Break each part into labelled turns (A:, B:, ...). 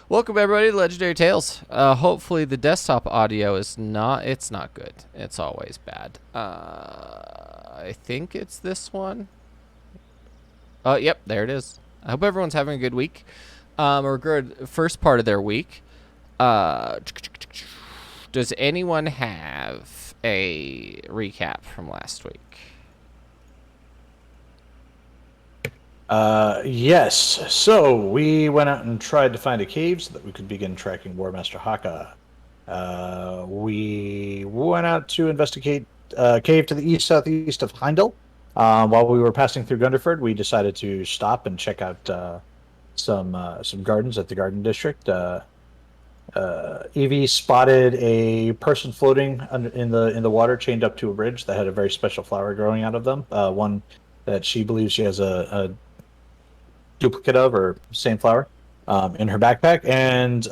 A: Welcome everybody to Legendary Tales. Hopefully the desktop audio is it's not good. It's always bad. I think it's this one. Oh, yep, there it is. I hope everyone's having a good week. Or good first part of their week. Uh, does anyone have a recap from last week?
B: Yes. So we went out and tried to find a cave so that we could begin tracking War Master Haka. We went out to investigate a cave to the east-southeast of Heindel. While we were passing through Gunderford, we decided to stop and check out some gardens at the Garden District. Evie spotted a person floating in the water, chained up to a bridge that had a very special flower growing out of them. One that she believes she has a duplicate of or same flower in her backpack. And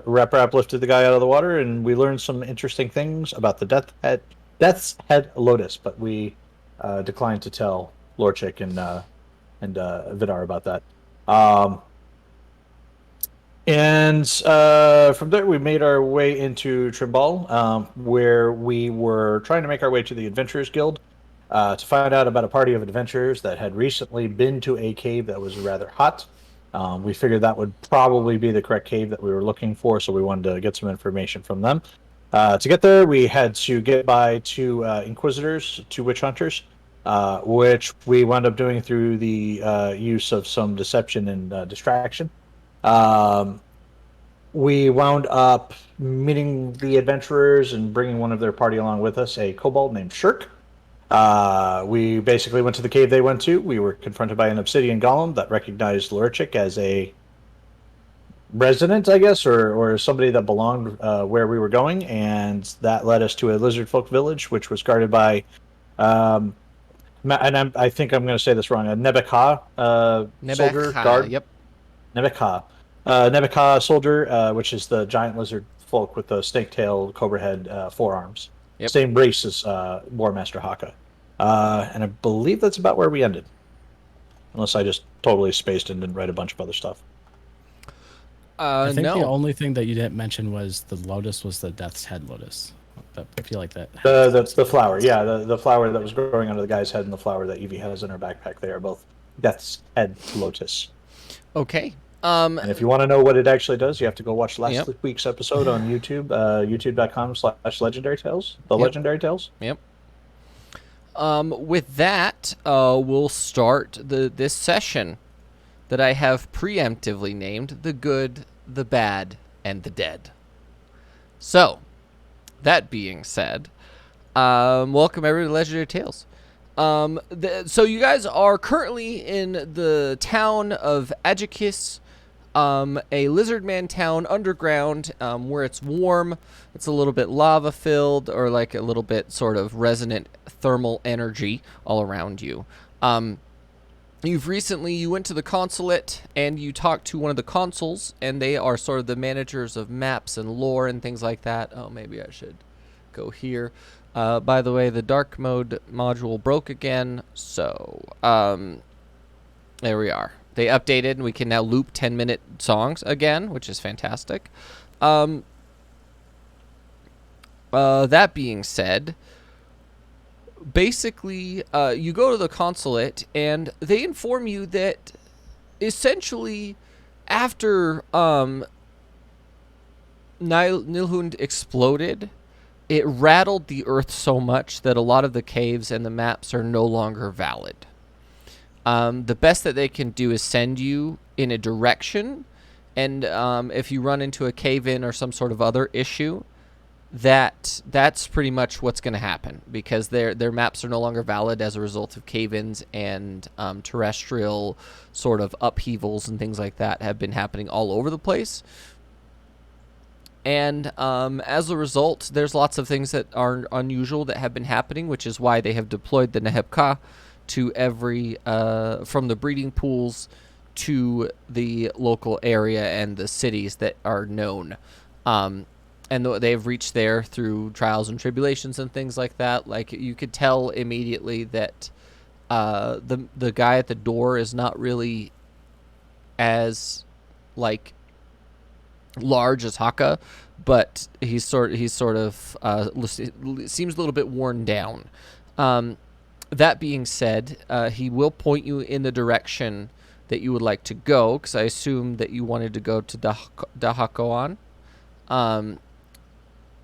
B: Rap lifted the guy out of the water, and we learned some interesting things about the Death's Head Lotus, but we declined to tell Lorchik and Vidar about that. And from there, we made our way into Trimbal, where we were trying to make our way to the Adventurers Guild to find out about a party of adventurers that had recently been to a cave that was rather hot. We figured that would probably be the correct cave that we were looking for, so we wanted to get some information from them. To get there, we had to get by two Inquisitors, two witch hunters, which we wound up doing through the use of some deception and distraction. Um, we wound up meeting the adventurers and bringing one of their party along with us, a kobold named Shirk. We basically went to the cave they went to. We were confronted by an obsidian golem that recognized Lurchik as a resident, I guess, or somebody that belonged where we were going, and that led us to a lizard folk village, which was guarded by, um, I think I'm going to say this wrong, a Nebeka soldier
A: Nebecha,
B: guard.
A: yep.
B: Nebeka. Nebeka soldier, which is the giant lizard folk with the snake tail, cobra head forearms.
A: Yep.
B: Same race as War Master Haka. And I believe that's about where we ended. Unless I just totally spaced and didn't write a bunch of other stuff.
C: I think the
A: No.
C: only thing that you didn't mention was the lotus was the death's head lotus. But I feel like that.
B: The flower, yeah, the flower that was growing under the guy's head and the flower that Evie has in her backpack. They are both Death's Head Lotus.
A: Okay.
B: And if you want to know what it actually does, you have to go watch last
A: Yep.
B: week's episode on YouTube, youtube.com/legendary tales, the
A: Yep.
B: legendary tales.
A: Yep. With that, we'll start this session that I have preemptively named The Good, the Bad, and the Dead. So, that being said, welcome everybody to Legendary Tales. So you guys are currently in the town of Adjikis, a lizard man town underground, where it's warm. It's a little bit lava filled, or like a little bit sort of resonant thermal energy all around you. You went to the consulate and you talked to one of the consuls, and they are sort of the managers of maps and lore and things like that. Oh, maybe I should go here. By the way, the dark mode module broke again, so there we are. They updated, and we can now loop 10-minute songs again, which is fantastic. That being said, basically, you go to the consulate, and they inform you that essentially after Nilhund exploded, it rattled the earth so much that a lot of the caves and the maps are no longer valid. The best that they can do is send you in a direction, and if you run into a cave-in or some sort of other issue, that's pretty much what's going to happen, because their maps are no longer valid as a result of cave-ins and terrestrial sort of upheavals and things like that have been happening all over the place. And as a result, there's lots of things that are unusual that have been happening, which is why they have deployed the Nehebka to every from the breeding pools to the local area and the cities that are known. And they've reached there through trials and tribulations and things like that. Like, you could tell immediately that the guy at the door is not really as, like, large as Haka, but he's sort of seems a little bit worn down. That being said, he will point you in the direction that you would like to go, because I assume that you wanted to go to Dahakoan. And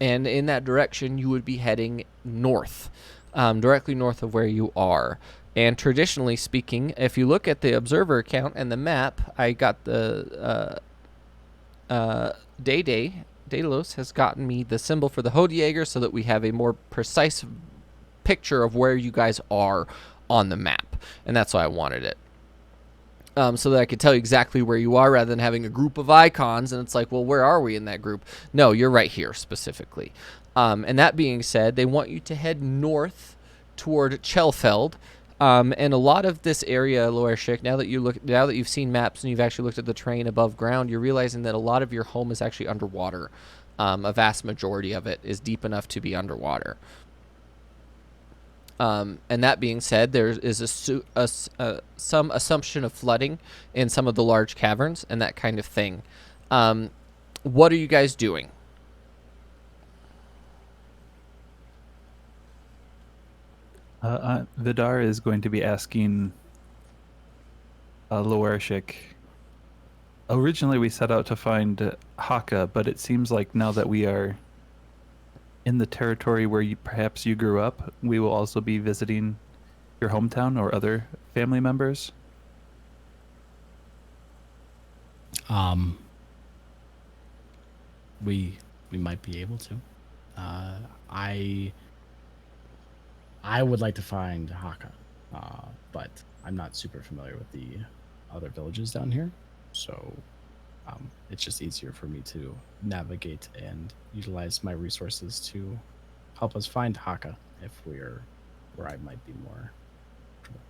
A: in that direction, you would be heading north, directly north of where you are. And traditionally speaking, if you look at the observer account and the map, I got the Delos has gotten me the symbol for the Hodjäger so that we have a more precise picture of where you guys are on the map. And that's why I wanted it. So that I could tell you exactly where you are rather than having a group of icons. And it's like, well, where are we in that group? No, you're right here specifically. And that being said, they want you to head north toward Chelfeld. And a lot of this area, Loershik, now that you've seen maps and you've actually looked at the terrain above ground, you're realizing that a lot of your home is actually underwater. A vast majority of it is deep enough to be underwater. And that being said, there is some assumption of flooding in some of the large caverns and that kind of thing. What are you guys doing?
D: Vidar is going to be asking Loershik. Originally, we set out to find Haka, but it seems like now that we are in the territory where perhaps you grew up, we will also be visiting your hometown or other family members.
C: We might be able to. I would like to find Haka, but I'm not super familiar with the other villages down here, so it's just easier for me to navigate and utilize my resources to help us find Haka if we're where I might be more comfortable.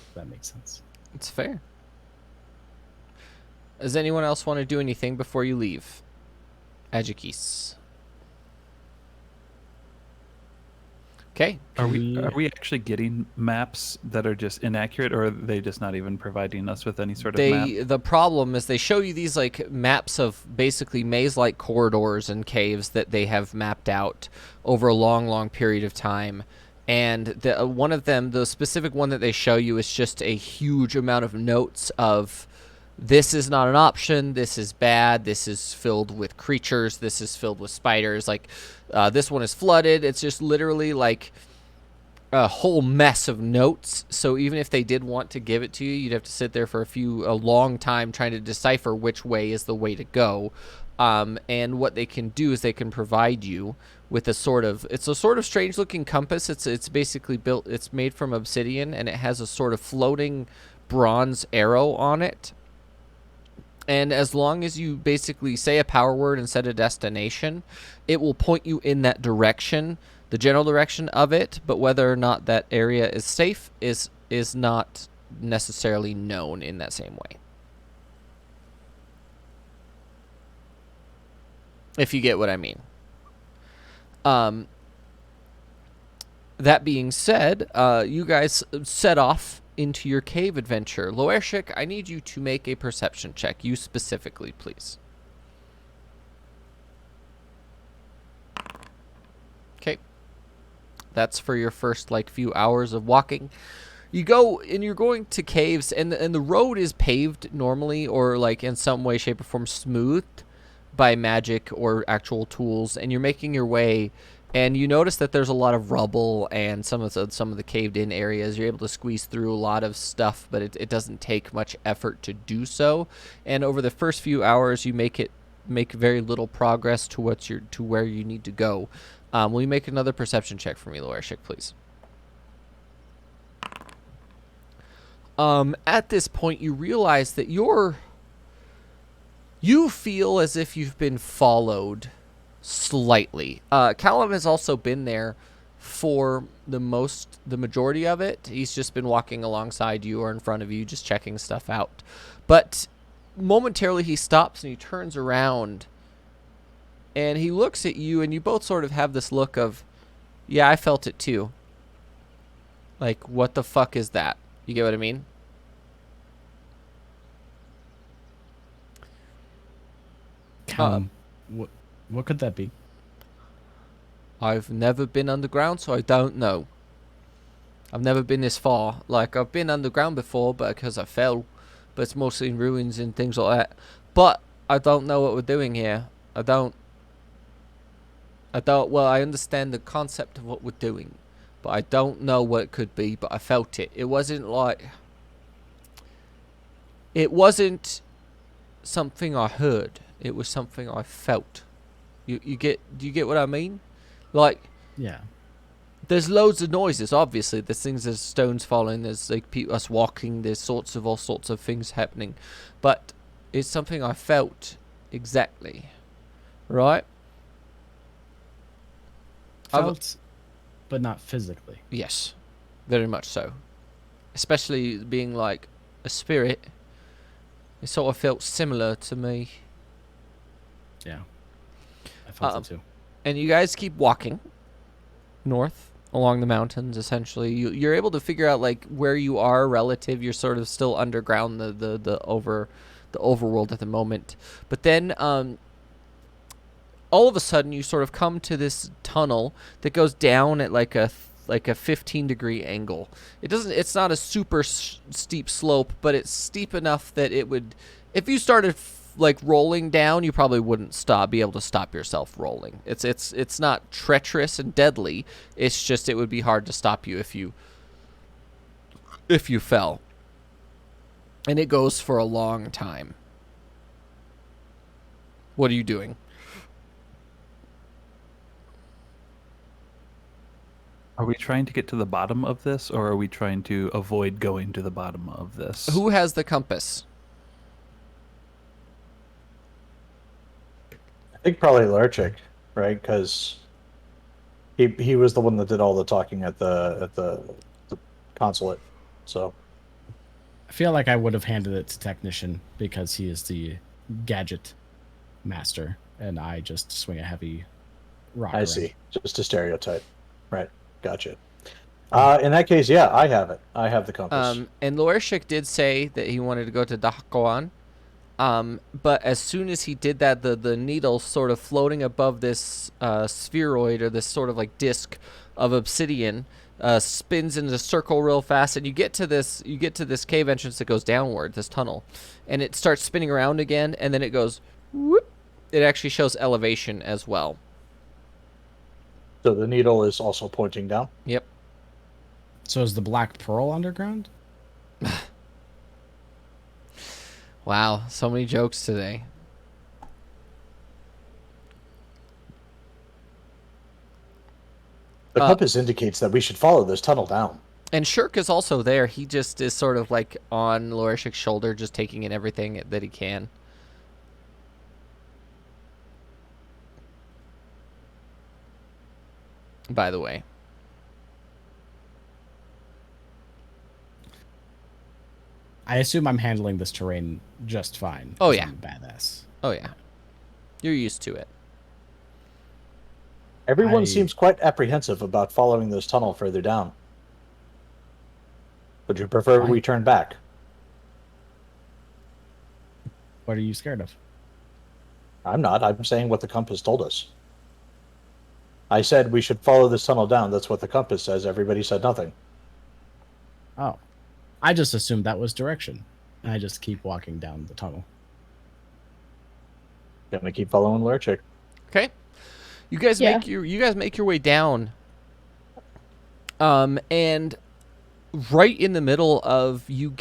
C: If that makes sense.
A: It's fair. Does anyone else want to do anything before you leave? Ajikis. Okay.
D: Are we actually getting maps that are just inaccurate, or are they just not even providing us with any sort of map?
A: The problem is they show you these like maps of basically maze-like corridors and caves that they have mapped out over a long period of time. And one of them, the specific one that they show you, is just a huge amount of notes of this is not an option, this is bad, this is filled with creatures, this is filled with spiders, like this one is flooded. It's just literally like a whole mess of notes. So even if they did want to give it to you, you'd have to sit there for a long time trying to decipher which way is the way to go. And what they can do is they can provide you with it's a sort of strange looking compass. It's basically built, it's made from obsidian, and it has a sort of floating bronze arrow on it. And as long as you basically say a power word and set a destination, it will point you in that direction, the general direction of it. But whether or not that area is safe is not necessarily known in that same way. If you get what I mean. That being said, you guys set off into your cave adventure. Loershik, I need you to make a perception check. You specifically, please. Okay. That's for your first few hours of walking. You go and you're going to caves, and the road is paved normally, or in some way, shape, or form smoothed by magic or actual tools, and you're making your way. And you notice that there's a lot of rubble and some of the caved-in areas. You're able to squeeze through a lot of stuff, but it doesn't take much effort to do so. And over the first few hours, you make very little progress to where you need to go. Will you make another perception check for me, Loershik, please? At this point, you realize that you feel as if you've been followed. Slightly. Callum has also been there for the majority of it. He's just been walking alongside you or in front of you, just checking stuff out. But momentarily he stops and he turns around and he looks at you, and you both sort of have this look of, yeah, I felt it too. Like, what the fuck is that? You get what I mean?
C: What could that be?
A: I've never been underground, so I don't know. I've never been this far. Like, I've been underground before, but because I fell. But it's mostly in ruins and things like that. But I don't know what we're doing here. Well, I understand the concept of what we're doing. But I don't know what it could be, but I felt it. It wasn't something I heard. It was something I felt. Do you get what I mean? Like,
C: Yeah.
A: there's loads of noises, obviously. There's things, there's stones falling, there's like us walking, there's all sorts of things happening. But it's something I felt exactly. Right?
C: Felt, but not physically.
A: Yes. Very much so. Especially being like a spirit. It sort of felt similar to me.
C: Yeah. I felt it too.
A: And you guys keep walking north along the mountains. Essentially, you're able to figure out like where you are relative. You're sort of still underground the overworld at the moment, but then all of a sudden you sort of come to this tunnel that goes down at like a 15-degree angle. It's not a super steep slope, but it's steep enough that it would, if you started like rolling down, you probably wouldn't be able to stop yourself rolling. It's not treacherous and deadly. It's just it would be hard to stop you if you fell. And it goes for a long time. What are you doing?
D: Are we trying to get to the bottom of this, or are we trying to avoid going to the bottom of this?
A: Who has the compass?
B: I think probably Lurchik, right? Because he was the one that did all the talking at the consulate. So
C: I feel like I would have handed it to Technician because he is the gadget master, and I just swing a heavy rock.
B: I see. Just a stereotype. Right. Gotcha. In that case, yeah, I have it. I have the compass.
A: And Lorishik did say that he wanted to go to Dahakoan. But as soon as he did that, the needle sort of floating above this spheroid, or this sort of like disc of obsidian, spins in a circle real fast, and you get to this cave entrance that goes downward, this tunnel, and it starts spinning around again, and then it goes whoop. It actually shows elevation as well.
B: So the needle is also pointing down?
A: Yep.
C: So is the Black Pearl underground?
A: Wow, so many jokes today.
B: The compass indicates that we should follow this tunnel down.
A: And Shirk is also there. He just is sort of like on Lorishik's shoulder, just taking in everything that he can. By the way.
C: I assume I'm handling this terrain just fine.
A: Oh, yeah.
C: I'm a badass.
A: Oh, yeah. You're used to it.
B: Everyone seems quite apprehensive about following this tunnel further down. Would you prefer we turn back?
C: What are you scared of?
B: I'm not. I'm saying what the compass told us. I said we should follow this tunnel down. That's what the compass says. Everybody said nothing.
C: Oh. I just assumed that was direction. And I just keep walking down the tunnel.
B: Gonna keep following Lurchik.
A: Okay. You guys make your way down. And right in the middle of you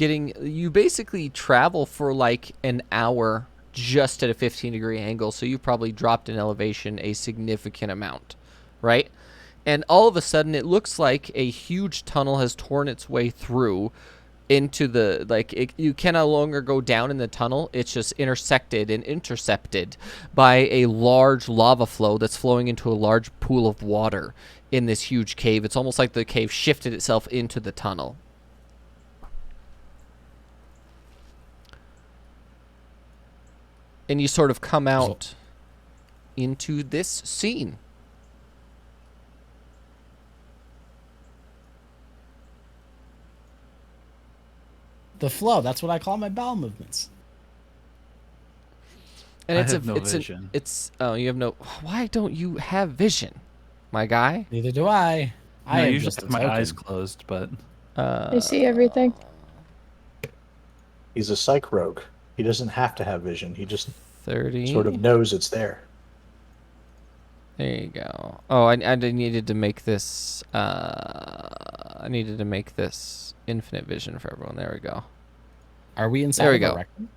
A: basically travel for like an hour just at a 15-degree angle, so you probably dropped in elevation a significant amount, right? And all of a sudden it looks like a huge tunnel has torn its way through into you can no longer go down in the tunnel. It's just intersected and intercepted by a large lava flow that's flowing into a large pool of water in this huge cave. It's almost like the cave shifted itself into the tunnel. And you sort of come out into this scene.
C: The flow, that's what I call my bowel movements.
A: And
D: I
A: it's
D: have no
A: it's
D: vision.
A: it's oh, you have no. Why don't you have vision, my guy?
C: Neither do I. I
D: I
C: am
D: usually
C: just a
D: have my eyes
C: token.
D: closed, but
E: I see everything.
B: He's a psych rogue. He doesn't have to have vision. He just sort of
A: 30.
B: knows it's there.
A: There you go. Oh, I needed to make this. I needed to make this infinite vision for everyone. There we go.
C: Are we inside
A: There we
C: of a
A: go.
C: rectum?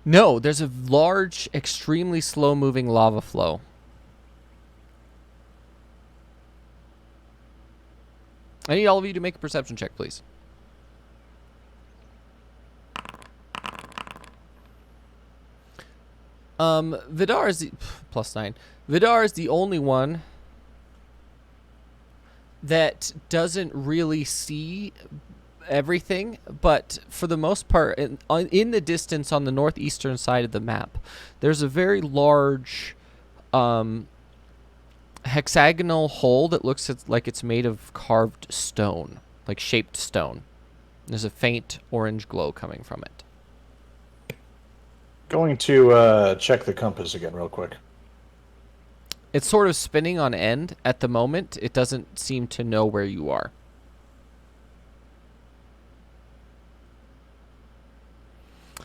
A: No, there's a large, extremely slow-moving lava flow. I need all of you to make a perception check, please. Vidar is the +9. Vidar is the only one that doesn't really see everything, but for the most part, in the distance on the northeastern side of the map, there's a very large hexagonal hole that looks like it's made of carved stone, like shaped stone. There's a faint orange glow coming from it.
B: Going to check the compass again real quick.
A: It's sort of spinning on end at the moment. It doesn't seem to know where you are.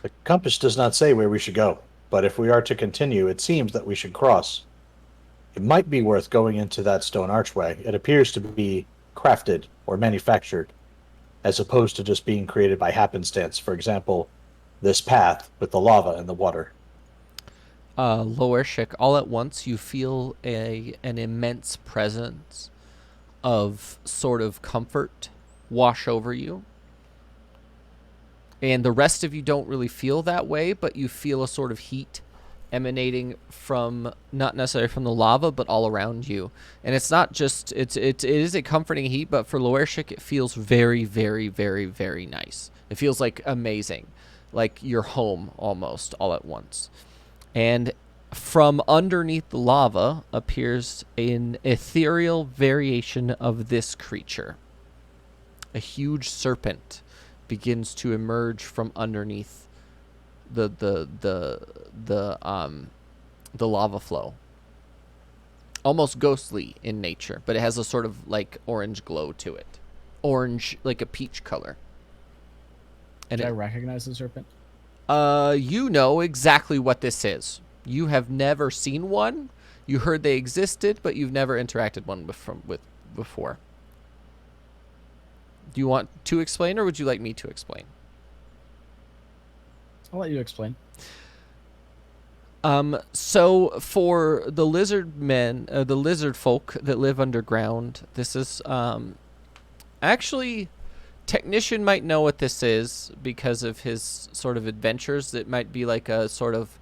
B: The compass does not say where we should go, but if we are to continue, it seems that we should cross. It might be worth going into that stone archway. It appears to be crafted or manufactured, as opposed to just being created by happenstance. For example, this path with the lava and the water.
A: Loershik, all at once you feel an immense presence of sort of comfort wash over you. And the rest of you don't really feel that way, but you feel a sort of heat emanating from, not necessarily from the lava, but all around you. And it's not just, it is a comforting heat, but for Loershik, it feels very, very, very, very nice. It feels like amazing, like you're home almost all at once. And from underneath the lava appears an ethereal variation of this creature. A huge serpent begins to emerge from underneath the lava flow. Almost ghostly in nature, but it has a sort of like orange glow to it. Orange, like a peach color. And
C: Did I recognize the serpent?
A: you know exactly what this is. You have never seen one. You heard they existed, but you've never interacted with before. Do you want to explain, or would you like me to explain?
C: I'll let you explain.
A: So for the lizard men, the lizard folk that live underground, this is actually, Technician might know what this is because of his sort of adventures. It might be like a sort of,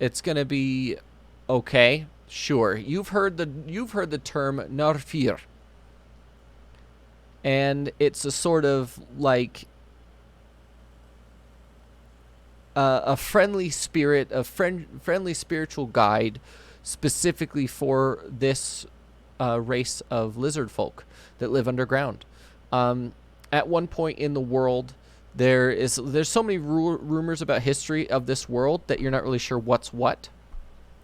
A: it's gonna be okay. Sure, you've heard the term Narfir, and it's a sort of like a friendly spirit, friendly spiritual guide, specifically for this race of lizard folk that live underground. At one point in the world, there's so many rumors about history of this world that you're not really sure what's what.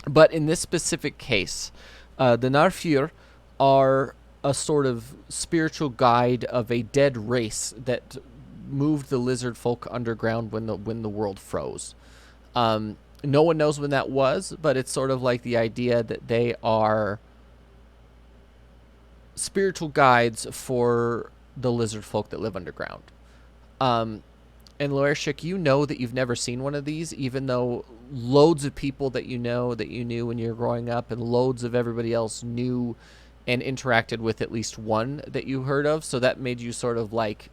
A: But in this specific case, the Narfir are a sort of spiritual guide of a dead race that moved the lizard folk underground when the world froze. No one knows when that was, but it's sort of like the idea that they are spiritual guides for the lizard folk that live underground. And Loershik, you know that you've never seen one of these, even though loads of people that you know that you knew when you were growing up, and loads of everybody else knew and interacted with at least one that you heard of. So that made you sort of like,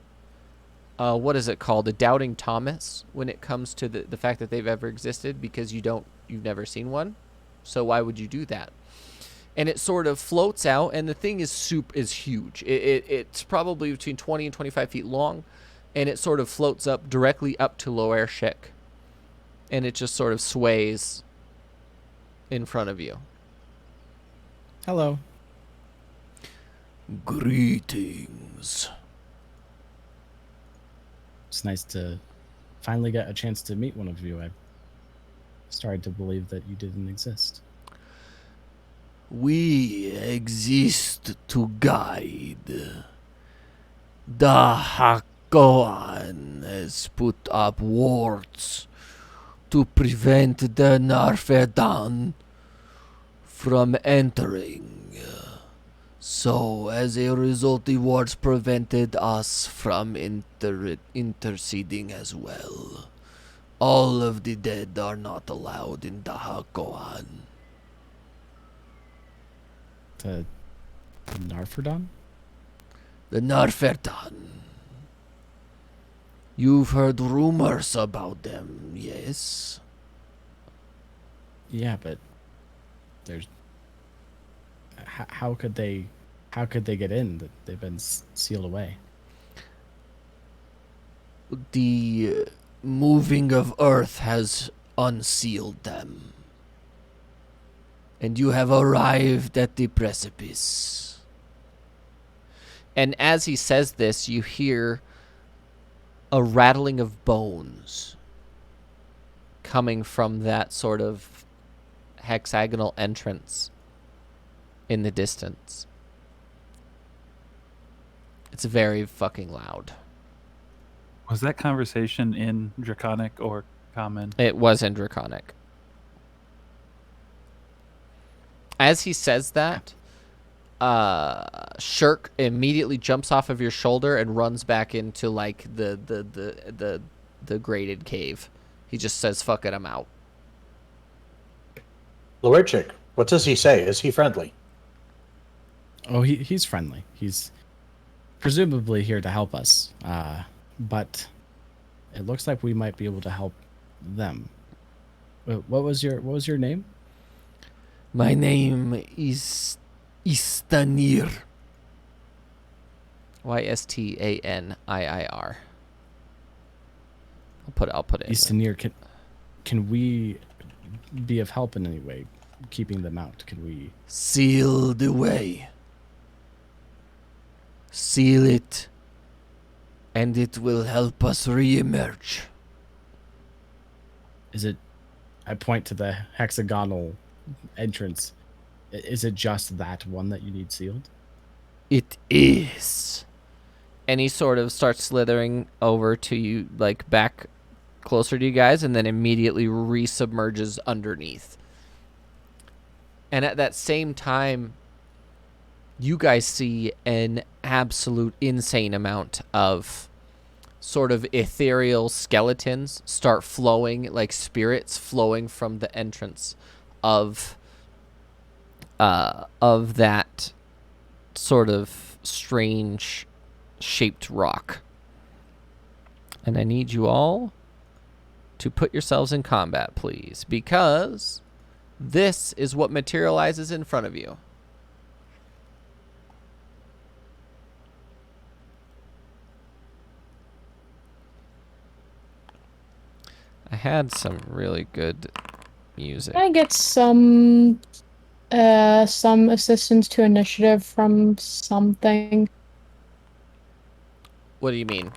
A: what is it called? A doubting Thomas when it comes to the fact that they've ever existed, because you've never seen one. So why would you do that? And it sort of floats out, and the thing is huge. It's probably between 20 and 25 feet long, and it sort of floats up directly up to Loershik, and it just sort of sways in front of you.
C: Hello.
A: Greetings.
C: It's nice to finally got a chance to meet one of you, I started to believe that you didn't exist.
A: We exist to guide. The Hakoan has put up wards to prevent the Narfedan from entering. So, as a result, the wards prevented us from interceding as well. All of the dead are not allowed in the Hakoan.
C: The Narferdon?
A: The Narfedan. You've heard rumors about them, yes?
C: Yeah, but there's how could they get in? They've been sealed away.
A: The moving of Earth has unsealed them. And you have arrived at the precipice. And as he says this, you hear a rattling of bones coming from that sort of hexagonal entrance in the distance. It's very fucking loud.
D: Was that conversation in Draconic or Common?
A: It was in Draconic. As he says that, Shirk immediately jumps off of your shoulder and runs back into like the grated cave. He just says, "Fuck it, I'm out."
B: Lorchik, what does he say? Is he friendly?
C: Oh, he's friendly. He's presumably here to help us. But it looks like we might be able to help them. What was your name?
A: My name is Istanir. Ystanir. I'll put it in.
C: Istanir, can we be of help in any way? Keeping them out? Can we
A: Seal the way. Seal it. And it will help us re-emerge.
C: Is it? I point to the hexagonal entrance. Is it just that one that you need sealed?
A: It is. And he sort of starts slithering over to you, like back closer to you guys, and then immediately resubmerges underneath. And at that same time, you guys see an absolute insane amount of sort of ethereal skeletons start flowing, like spirits flowing from the entrance of that sort of strange shaped rock. And I need you all to put yourselves in combat, please, because this is what materializes in front of you. I had some really good music.
E: I get some assistance to initiative from something.
A: What do you mean?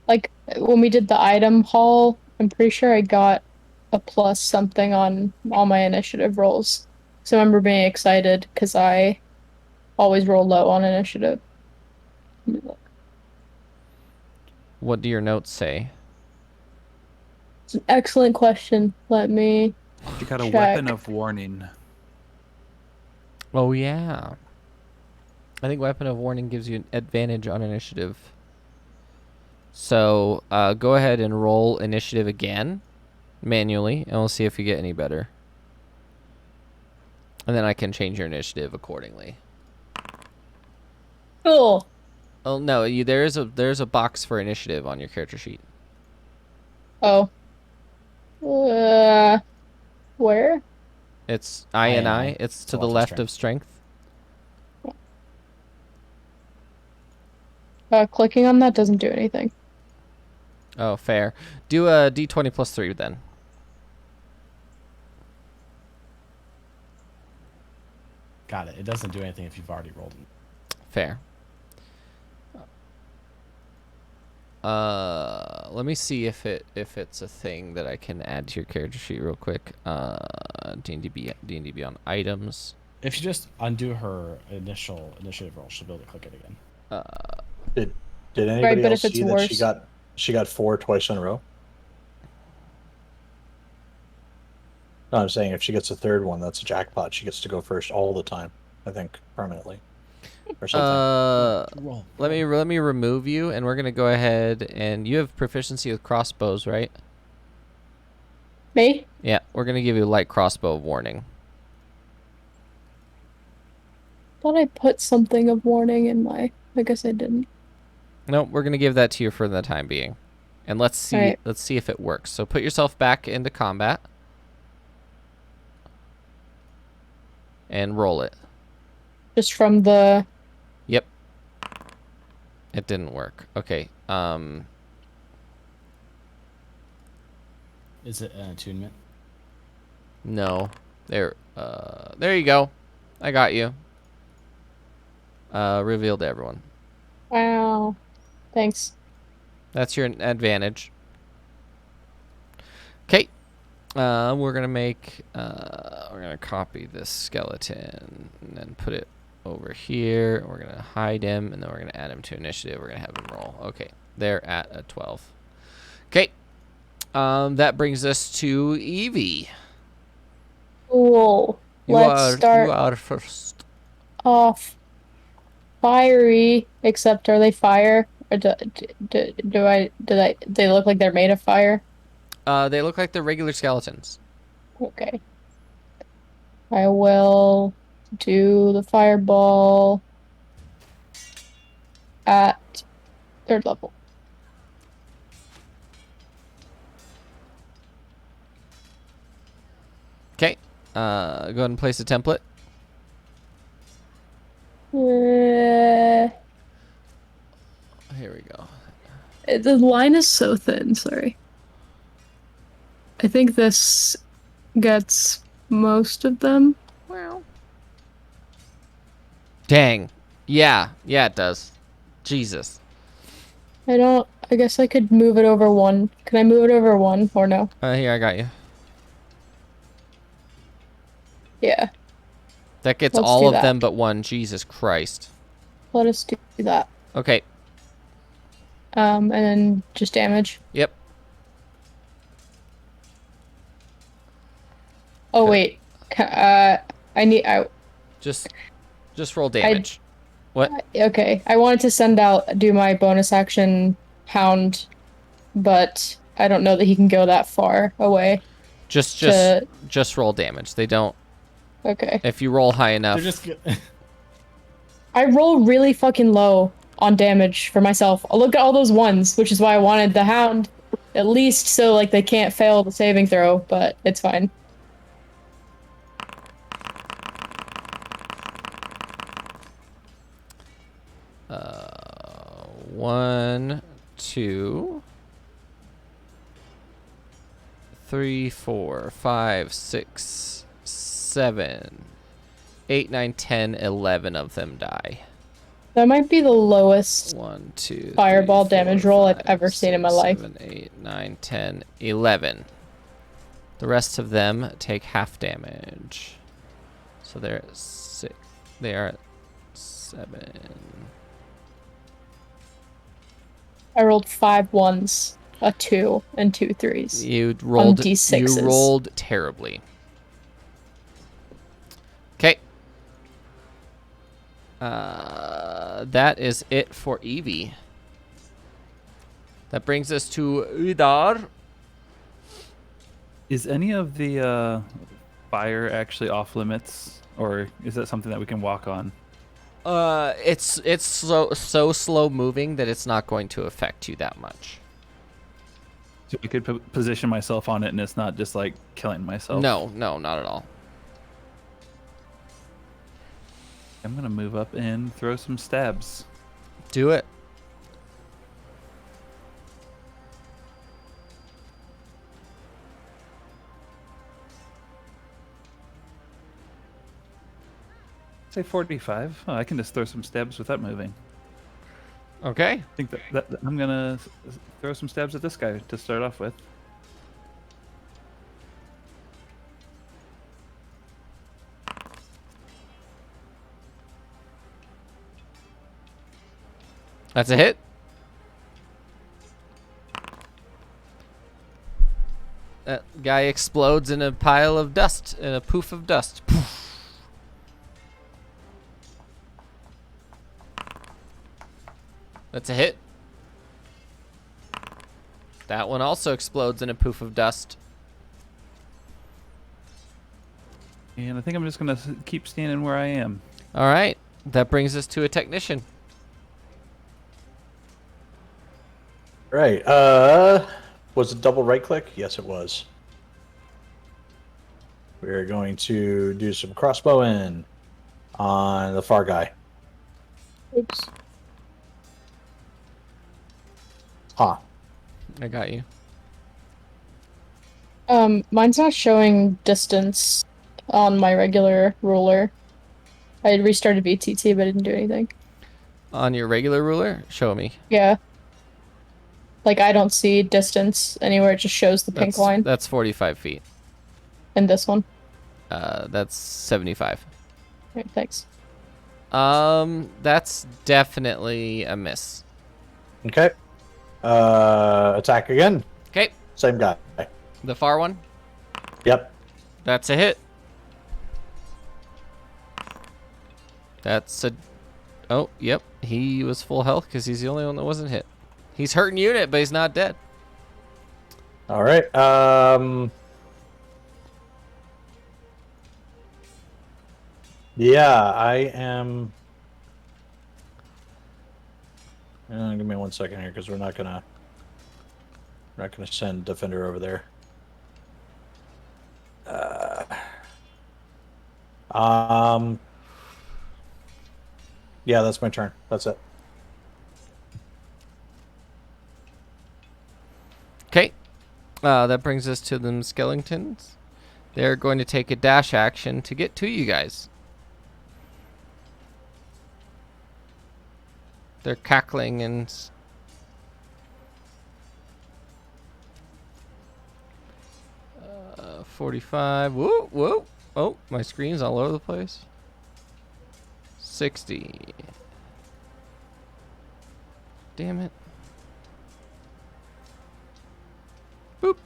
E: Like when we did the item haul, I'm pretty sure I got a plus something on all my initiative rolls. So I remember being excited because I always roll low on initiative.
A: What do your notes say?
E: It's an excellent question. Let me
D: You got a
E: check.
D: weapon of warning.
A: Oh, yeah. I think Weapon of Warning gives you an advantage on initiative. So, go ahead and roll initiative again, manually, and we'll see if you get any better. And then I can change your initiative accordingly.
E: Cool.
A: Oh, no, there's a box for initiative on your character sheet.
E: Oh. Where?
A: It's I and I.
C: I.
A: It's to
C: To
A: the
C: left
A: left
C: of
A: of strength.
E: Clicking on that doesn't do anything.
A: Oh, fair. Do a d20 plus 3 then.
C: Got it. It doesn't do anything if you've already rolled.
A: Fair. let me see if it's a thing that I can add to your character sheet real quick. D&D Beyond items.
C: If you just undo her initial initiative roll, she'll be able to click it again.
B: Did anybody
E: but
B: else
E: if it's
B: see that
E: worse-
B: she got 4 twice in a row? No, I'm saying if she gets a third one, that's a jackpot. She gets to go first all the time. I think permanently, or something.
C: Roll.
A: Let me remove you, and we're gonna go ahead and you have proficiency with crossbows, right?
E: Me?
A: Yeah, we're gonna give you a light crossbow warning.
E: Thought I put something of warning in my. I guess I didn't.
A: No, we're gonna give that to you for the time being, and let's see
E: Alright.
A: if it works. So put yourself back into combat, and roll it.
E: Just from the.
A: Yep. It didn't work. Okay.
C: Is it an attunement?
A: No. There you go. I got you. Reveal to everyone.
E: Wow. Thanks.
A: That's your advantage. Okay. We're gonna copy this skeleton and then put it over here. We're gonna hide him, and then we're gonna add him to initiative. We're gonna have him roll. Okay, they're at a 12. Okay. That brings us to Evie.
E: Cool. Let's start
A: You are first.
E: off fiery. Except, are they fire? Or do they look like they're made of fire?
A: They look like they're regular skeletons.
E: Okay. I will do the fireball at 3rd level.
A: Okay. Go ahead and place a template. Here we go.
E: The line is so thin, sorry. I think this gets most of them.
A: Well. Dang. Yeah, it does. Jesus.
E: I guess I could move it over 1. Can I move it over 1 or no?
A: Here, I got you.
E: Yeah,
A: That gets
E: Let's
A: all
E: do
A: of
E: that.
A: them but one. Jesus Christ.
E: let us do that.
A: Okay.
E: And then just damage.
A: Yep.
E: Oh,
A: Okay.
E: wait. I
A: Just roll damage. What?
E: okay. I wanted to do my bonus action hound, but I don't know that he can go that far away.
A: Just roll damage. They don't.
E: Okay.
A: If you roll high enough.
C: They're just.
E: I roll really fucking low on damage for myself. I'll look at all those ones, which is why I wanted the hound, at least so like they can't fail the saving throw, but it's fine.
A: One, 2, 3, 4, 5, 6, 7, 8, 9, 10, 11 of them die.
E: That might be the lowest
A: 1, 2,
E: fireball
A: 3, 4,
E: damage roll I've
A: 5,
E: ever seen in my
A: 6,
E: life.
A: 7, 8, 9, 10, 11. The rest of them take half damage. So they're at 6. They are at 7.
E: I rolled 5 1s, a 2, and 2 3s.
A: You rolled.
E: D6s.
A: You rolled terribly. Okay. That is it for Evie. That brings us to Udar.
D: Is any of the fire actually off limits, or is that something that we can walk on?
A: It's so slow moving that it's not going to affect you that much.
D: So I could position myself on it, and it's not just like killing myself.
A: No, not at all.
D: I'm gonna move up and throw some stabs.
A: Do it.
D: Say 45. Oh, I can just throw some stabs without moving.
A: Okay.
D: I think that I'm gonna throw some stabs at this guy to start off with.
A: That's a hit. That guy explodes in a pile of dust, in a poof of dust. Poof. That's a hit. That one also explodes in a poof of dust.
D: And I think I'm just gonna keep standing where I am.
A: All right. That brings us to a technician.
B: Right. Was it double right click? Yes, it was. We're going to do some crossbowing on the far guy.
E: Oops.
B: Huh.
A: I got you.
E: Mine's not showing distance on my regular ruler. I had restarted VTT, but I didn't do anything.
A: On your regular ruler, show me.
E: Yeah. Like, I don't see distance anywhere. It just shows the pink line
A: That's 45 feet.
E: in this one.
A: That's 75.
E: Right, thanks.
A: That's definitely a miss.
B: Okay. Attack again.
A: Okay.
B: Same guy.
A: The far one.
B: Yep.
A: That's a hit. That's a... Oh, yep. He was full health because he's the only one that wasn't hit. He's hurting unit, but he's not dead.
B: All right. Yeah, I am. Give me 1 second here, because we're not gonna send defender over there. Yeah, that's my turn. That's it.
A: Okay. That brings us to them skeletons. They're going to take a dash action to get to you guys. They're cackling and... 45. Whoa, whoa. Oh, my screen's all over the place. 60. Damn it. Boop.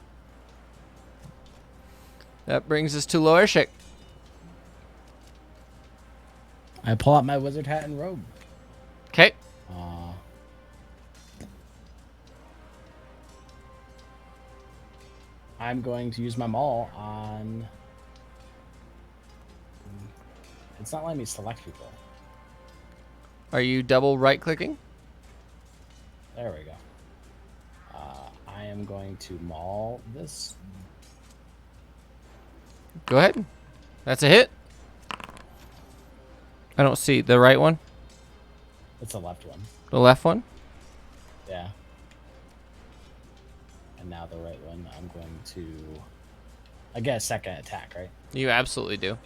A: That brings us to Loershik.
C: I pull out my wizard hat and robe.
A: Okay.
C: I'm going to use my maul on... It's not letting me select people.
A: Are you double right clicking?
C: There we go. I am going to maul this.
A: Go ahead. That's a hit. I don't see the right one.
C: It's the left one.
A: The left one.
C: Yeah. And now the right one, I'm going to... I get a second attack, right?
A: You absolutely do.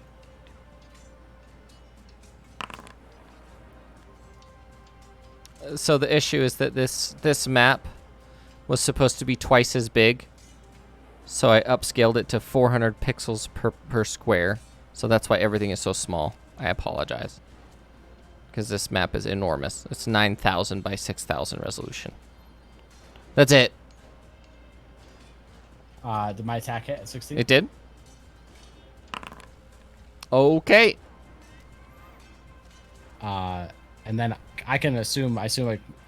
A: So the issue is that this map was supposed to be twice as big. So I upscaled it to 400 pixels per square. So that's why everything is so small. I apologize. Because this map is enormous. It's 9,000 by 6,000 resolution. That's it.
C: Did my attack hit at 16?
A: It did? Okay.
C: And then I assume I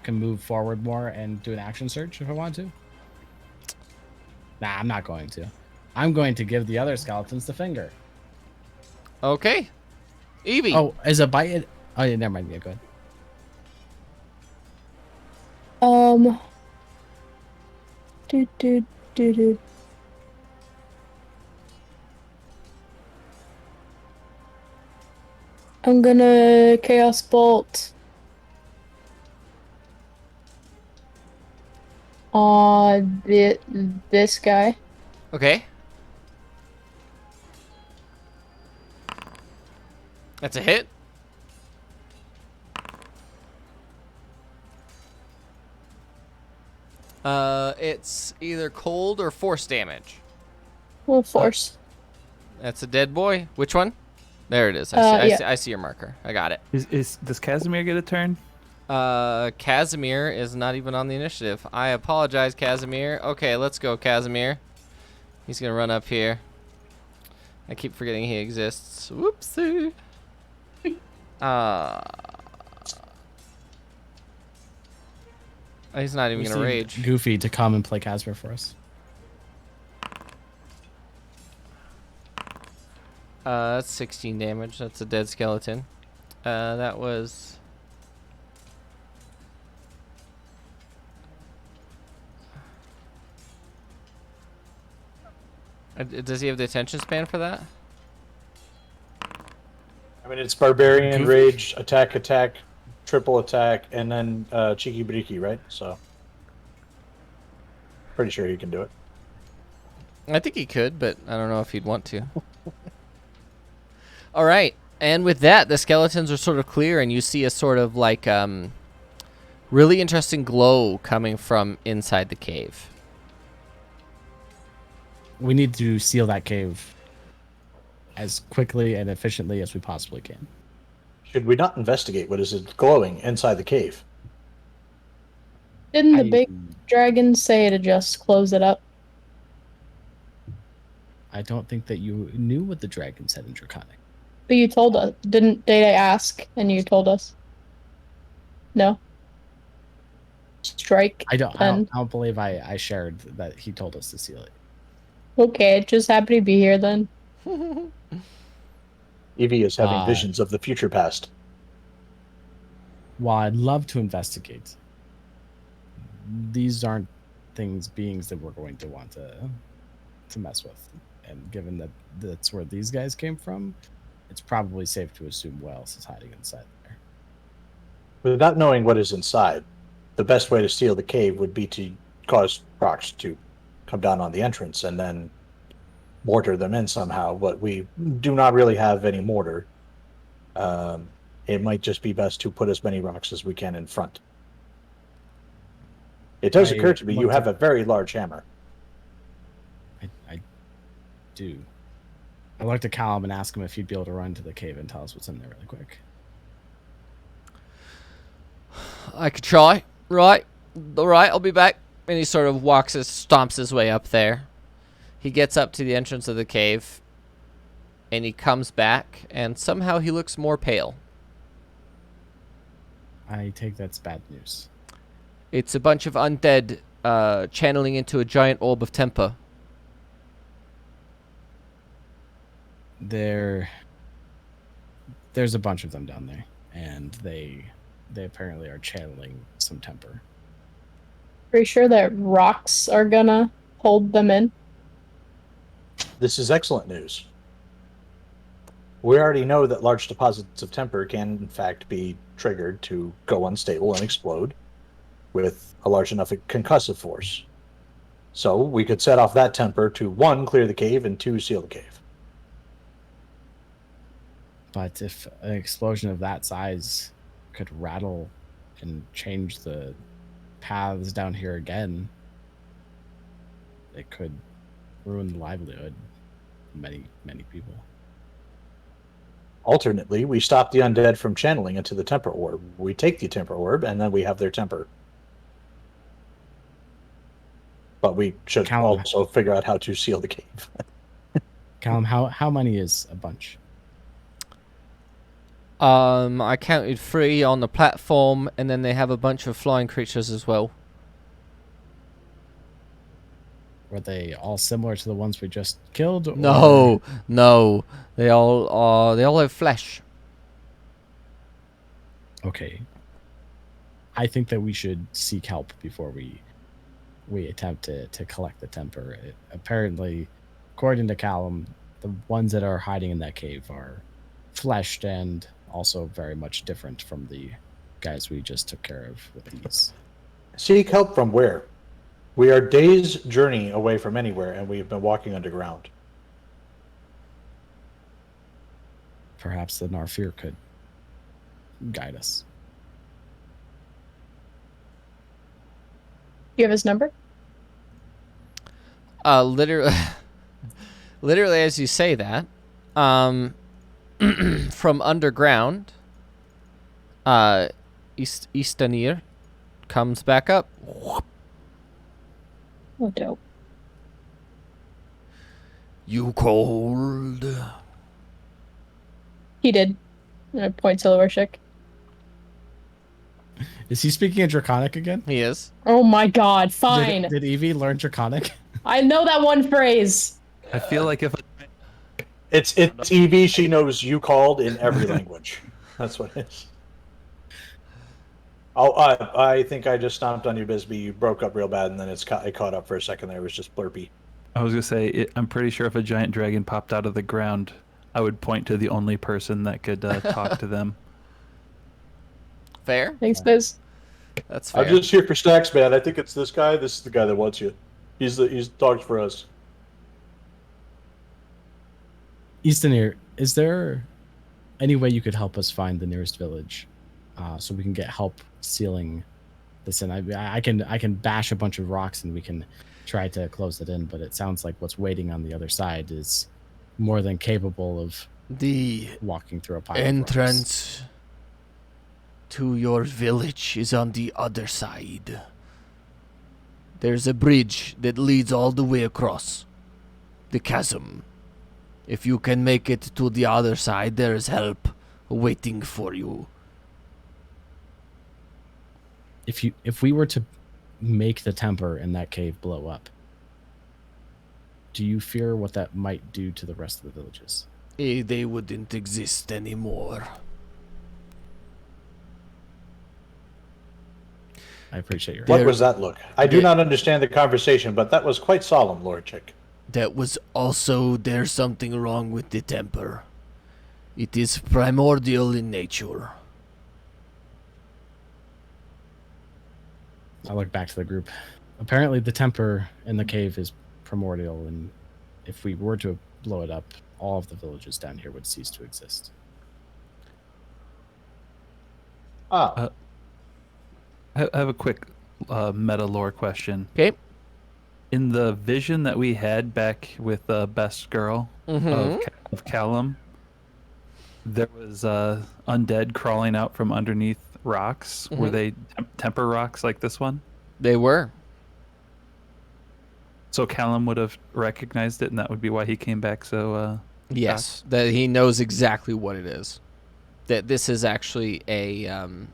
C: can move forward more and do an action search if I want to. Nah, I'm not going to. I'm going to give the other skeletons the finger.
A: Okay. Evie.
C: Oh, is a bite... Oh, yeah, never mind. Yeah, go ahead.
E: Do. I'm gonna Chaos Bolt on this guy.
A: Okay. That's a hit. It's either cold or force damage.
E: Well, force.
A: That's a dead boy. Which one? There it is. I see.
E: Yeah.
A: I see your marker. I got it.
D: Does Casimir get a turn?
A: Casimir is not even on the initiative. I apologize, Casimir. Okay, let's go, Casimir. He's gonna run up here. I keep forgetting he exists. Whoopsie. He's not even
C: We
A: gonna
C: need
A: rage.
C: Goofy to come and play Casper for us.
A: That's 16 damage. That's a dead skeleton. That was. Does he have the attention span for that?
B: I mean, it's barbarian,
C: Goofy.
B: rage, attack, triple attack, and then cheeky breaky, right? So, pretty sure he can do it.
A: I think he could, but I don't know if he'd want to. All right. And with that, the skeletons are sort of clear, and you see a sort of like really interesting glow coming from inside the cave.
C: We need to seal that cave as quickly and efficiently as we possibly can.
B: Should we not investigate what is glowing inside the cave?
E: Didn't the big dragon say to just close it up?
C: I don't think that you knew what the dragon said in Draconic.
E: But you told us. Didn't I ask and you told us? No. Strike.
C: I don't
E: Then.
C: believe I shared that he told us to seal it.
E: Okay, it just happened to be here then.
B: Evie is having visions of the future past.
C: While I'd love to investigate, these aren't beings that we're going to want to mess with. And given that that's where these guys came from, it's probably safe to assume what else is hiding inside there.
B: Without knowing what is inside, the best way to seal the cave would be to cause rocks to come down on the entrance and then mortar them in somehow. But we do not really have any mortar. It might just be best to put as many rocks as we can in front. It does occur to me you have a very large hammer.
C: I do. I looked at Callum and asked him if he'd be able to run to the cave and tell us what's in there really quick.
A: I could try. Right. All right, I'll be back. And he sort of stomps his way up there. He gets up to the entrance of the cave. And he comes back. And somehow he looks more pale.
C: I take that's bad news.
A: It's a bunch of undead channeling into a giant orb of temper.
C: There's a bunch of them down there, and they apparently are channeling some temper.
E: Pretty sure that rocks are gonna hold them in.
B: This is excellent news. We already know that large deposits of temper can, in fact, be triggered to go unstable and explode with a large enough concussive force. So we could set off that temper to 1, clear the cave, and 2, seal the cave.
C: But if an explosion of that size could rattle and change the paths down here again, it could ruin the livelihood of many, many people.
B: Alternately, we stop the undead from channeling into the temper orb. We take the temper orb, and then we have their temper. But we should also figure out how to seal the cave.
C: Callum, how many is a bunch?
A: I counted 3 on the platform, and then they have a bunch of flying creatures as well.
C: Were they all similar to the ones we just killed? Or?
A: No. They all have flesh.
C: Okay. I think that we should seek help before we attempt to collect the temper. Apparently, according to Callum, the ones that are hiding in that cave are fleshed and also very much different from the guys we just took care of with these.
B: Seek help from where? We are days' journey away from anywhere, and we have been walking underground.
C: Perhaps the Narfir could guide us.
E: You have his number?
A: Literally, literally as you say that, from underground, Istanir comes back up.
E: Oh, dope.
A: You cold?
E: He did. And I point to Lorshik.
C: Is he speaking in Draconic again?
A: He is.
E: Oh my god, fine.
C: Did Evie learn Draconic?
E: I know that one phrase.
D: I feel like if
B: It's Evie. She knows you called in every language. That's what it is. Oh, I think I just stomped on you, Bisbee. You broke up real bad, and then it caught up for a second there. It was just blurpy.
D: I was gonna say, I'm pretty sure if a giant dragon popped out of the ground, I would point to the only person that could talk to them.
A: Fair.
E: Thanks, Biz.
A: That's fair.
B: I'm just here for stacks, man. I think it's this guy. This is the guy that wants you. He's talks for us.
C: Eastonir, is there any way you could help us find the nearest village, so we can get help sealing this in? I can bash a bunch of rocks and we can try to close it in, but it sounds like what's waiting on the other side is more than capable of
A: The
C: walking through a pile of rocks.
A: entrance to your village is on the other side. There's a bridge that leads all the way across the chasm. If you can make it to the other side, there is help waiting for you.
C: If we were to make the temper in that cave blow up, do you fear what that might do to the rest of the villages?
A: They wouldn't exist anymore.
C: I appreciate your
B: What
A: There-
B: was that look? I do not understand the conversation, but that was quite solemn, Lord Chick.
A: That was also there's something wrong with the temper. It is primordial in nature.
C: I look back to the group. Apparently the temper in the cave is primordial, and if we were to blow it up, all of the villages down here would cease to exist.
B: Ah,
D: I have a quick meta lore question.
A: Okay.
D: In the vision that we had back with the best girl of Callum, there was undead crawling out from underneath rocks. Were they temper rocks like this one?
A: They were.
D: So Callum would have recognized it, and that would be why he came back so...
A: Yes, that he knows exactly what it is. That this is actually an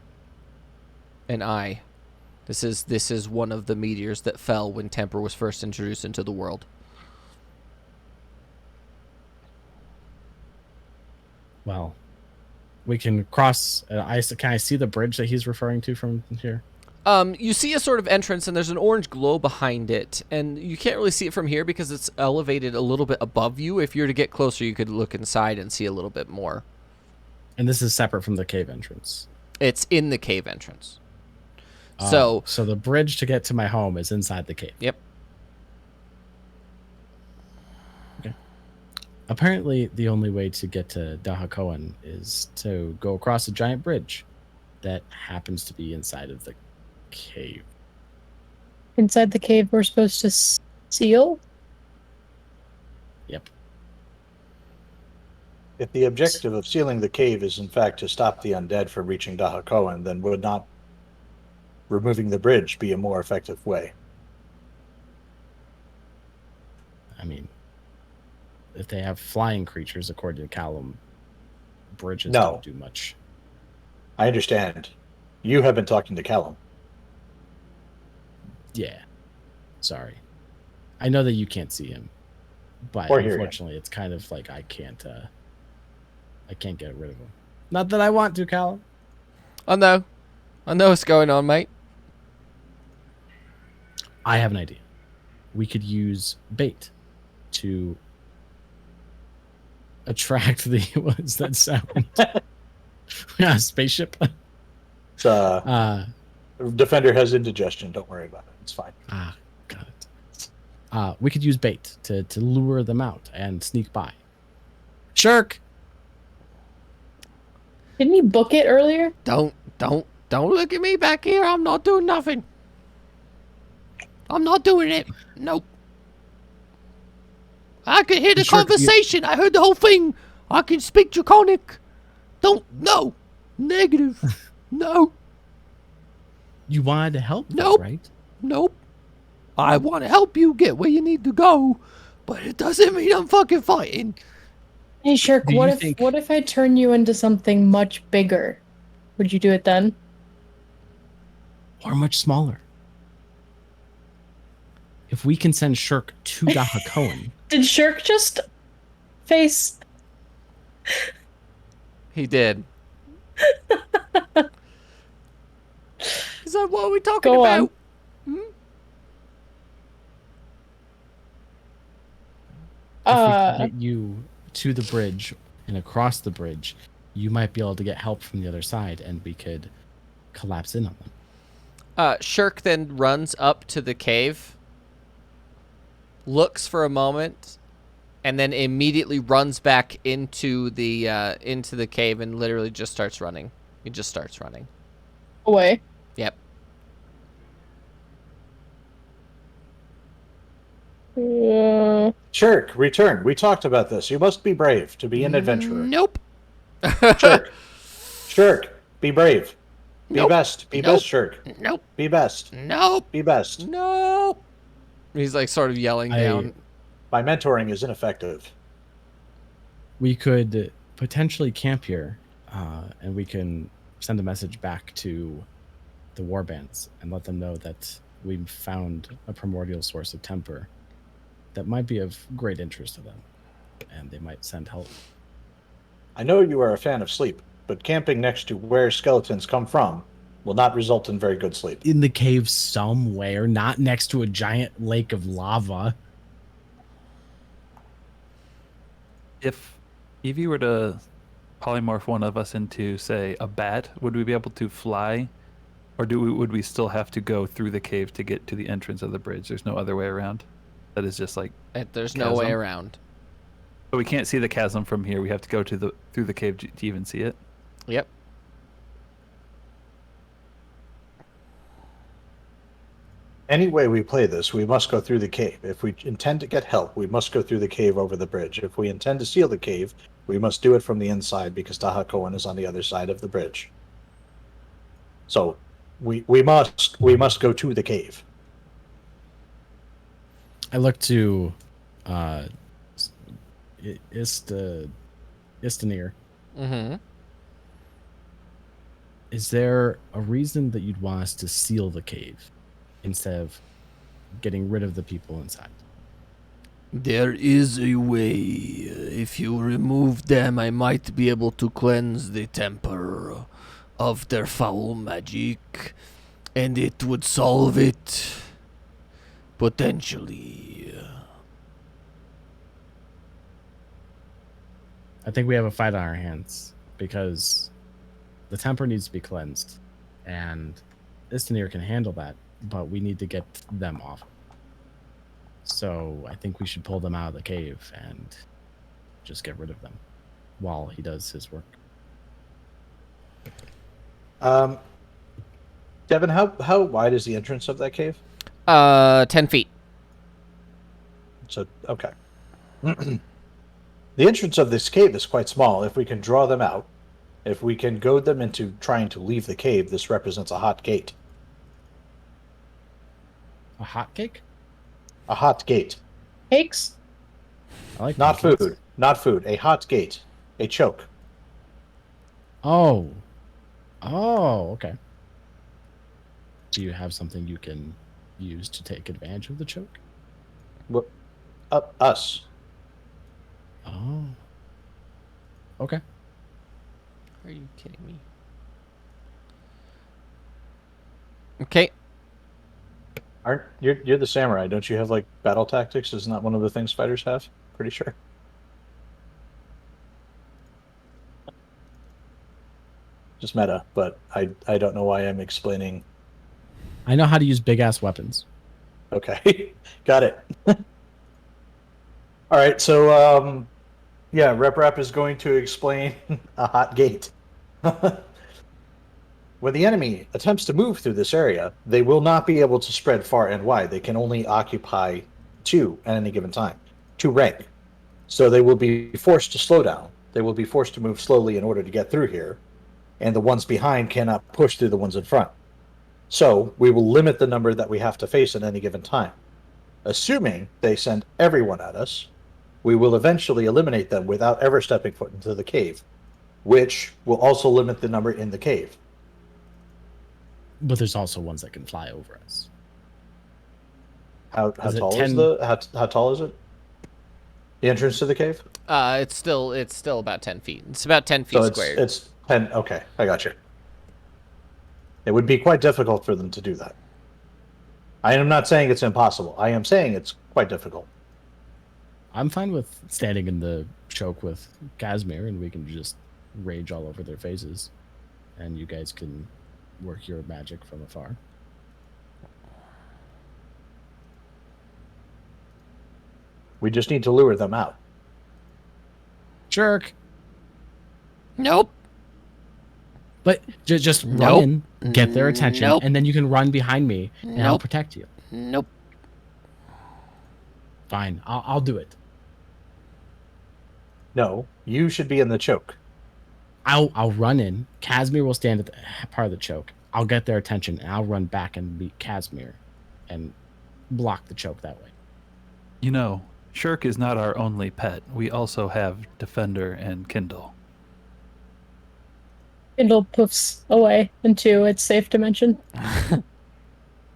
A: eye. This is one of the meteors that fell when temper was first introduced into the world.
C: Well, we can cross. Can I see the bridge that he's referring to from here?
A: You see a sort of entrance, and there's an orange glow behind it, and you can't really see it from here because it's elevated a little bit above you. If you were to get closer, you could look inside and see a little bit more.
C: And this is separate from the cave entrance.
A: It's in the cave entrance.
C: So the bridge to get to my home is inside the cave.
A: Yep.
C: Okay. Apparently, the only way to get to Dahakoan is to go across a giant bridge that happens to be inside of the cave.
E: Inside the cave, we're supposed to seal?
C: Yep.
B: if the objective of sealing the cave is in fact to stop the undead from reaching Dahakoan, then would not removing the bridge be a more effective way?
C: I mean, if they have flying creatures, according to Callum, bridges
B: No.
C: don't do much.
B: I understand. You have been talking to Callum.
C: Yeah. Sorry. I know that you can't see him, but
B: Or hear him.
C: unfortunately, it's kind of like I can't get rid of him. Not that I want to, Callum.
A: I know what's going on, mate.
C: I have an idea. We could use bait to attract the what is that sound? Yeah, spaceship.
B: It's, Defender has indigestion. Don't worry about it. It's fine.
C: Got it. We could use bait to lure them out and sneak by. Shirk.
E: Didn't you book it earlier?
A: Don't look at me back here. I'm not doing nothing. I'm not doing it. Nope. I can hear the
C: Sure,
A: conversation. I heard the whole thing. I can speak Draconic. Don't. No. Negative. No.
C: You wanted to help, though,
A: Nope.
C: right?
A: Nope. I want to help you get where you need to go, but it doesn't mean I'm fucking fighting.
E: Hey, Shirk,
C: Do
E: what
C: you
E: if
C: think-
E: what if I turn you into something much bigger? Would you do it then?
C: Or much smaller. If we can send Shirk to Dahakoan,
E: Did Shirk just face?
A: He did. He's like, what are we talking
E: Go
A: about?
E: on.
C: if we can get you to the bridge and across the bridge, you might be able to get help from the other side, and we could collapse in on them.
A: Shirk then runs up to the cave, looks for a moment, and then immediately runs back into the cave and literally just starts running. He just starts running.
E: away.
A: Yep.
B: Shirk, return. We talked about this. You must be brave to be an adventurer.
A: Nope.
B: Shirk. Shirk, be brave. Be
A: Nope.
B: best. Be
A: Nope.
B: best, Shirk.
A: Nope.
B: Be best.
A: Nope.
B: Be best.
A: Nope. He's like sort of yelling down.
B: My mentoring is ineffective.
C: We could potentially camp here, and we can send a message back to the warbands and let them know that we've found a primordial source of temper that might be of great interest to them, and they might send help.
B: I know you are a fan of sleep, but camping next to where skeletons come from will not result in very good sleep.
C: In the cave somewhere, not next to a giant lake of lava.
D: If Evie were to polymorph one of us into, say, a bat, would we be able to fly? Or would we still have to go through the cave to get to the entrance of the bridge? There's no other way around. That is just like
A: There's no way
D: chasm.
A: around.
D: But we can't see the chasm from here. We have to go through the cave to even see it.
A: Yep.
B: Any way we play this, we must go through the cave. If we intend to get help, we must go through the cave over the bridge. If we intend to seal the cave, we must do it from the inside because Tahakoan is on the other side of the bridge. So we must go to the cave.
C: I look to Istanir.
A: Mm-hmm.
C: Is there a reason that you'd want us to seal the cave instead of getting rid of the people inside?
A: There is a way. If you remove them, I might be able to cleanse the temper of their foul magic, and it would solve it. Potentially.
C: I think we have a fight on our hands because the temper needs to be cleansed, and Istanir can handle that, but we need to get them off. So I think we should pull them out of the cave and just get rid of them while he does his work.
B: Devin, how wide is the entrance of that cave?
A: 10 feet.
B: So okay. The entrance of this cave is quite small. If we can draw them out, if we can goad them into trying to leave the cave, this represents a hot gate.
C: A hot cake?
B: A hot gate.
E: Cakes?
C: I like
B: Not
C: pancakes.
B: food. Not food. A hot gate. A choke.
C: Oh. Oh, okay. Do you have something you can use to take advantage of the choke?
B: Well, us.
C: Oh. Okay.
A: Are you kidding me? Okay.
B: Aren't you're the samurai? Don't you have like battle tactics? Isn't that one of the things fighters have? Pretty sure. Just meta, but I don't know why I'm explaining.
C: I know how to use big ass weapons.
B: Okay, got it. All right, so yeah, Rep is going to explain a hot gate. when the enemy attempts to move through this area, they will not be able to spread far and wide. They can only occupy 2 at any given time, 2 rank. So they will be forced to slow down. They will be forced to move slowly in order to get through here, and the ones behind cannot push through the ones in front. So we will limit the number that we have to face at any given time. Assuming they send everyone at us, we will eventually eliminate them without ever stepping foot into the cave, which will also limit the number in the cave.
C: But there's also ones that can fly over us.
B: How
C: Is it
B: tall
C: 10?
B: is how tall is it? The entrance to the cave?
A: It's still about 10 feet. It's about 10 feet
B: So
A: squared.
B: it's 10. Okay, I got you. It would be quite difficult for them to do that. I am not saying it's impossible. I am saying it's quite difficult.
C: I'm fine with standing in the choke with Casimir, and we can just rage all over their faces, and you guys can work your magic from afar.
B: We just need to lure them out.
C: Jerk.
A: Nope.
C: But just run
A: Nope.
C: in, get their attention,
A: Nope.
C: and then you can run behind me, and I'll
A: Nope.
C: protect you.
A: Nope.
C: Fine, I'll do it.
B: No, you should be in the choke.
C: I'll run in. Casimir will stand at the part of the choke. I'll get their attention, and I'll run back and beat Casimir, and block the choke that way.
D: You know, Shirk is not our only pet. We also have Defender and Kindle.
E: Kindle poofs away into its safe dimension.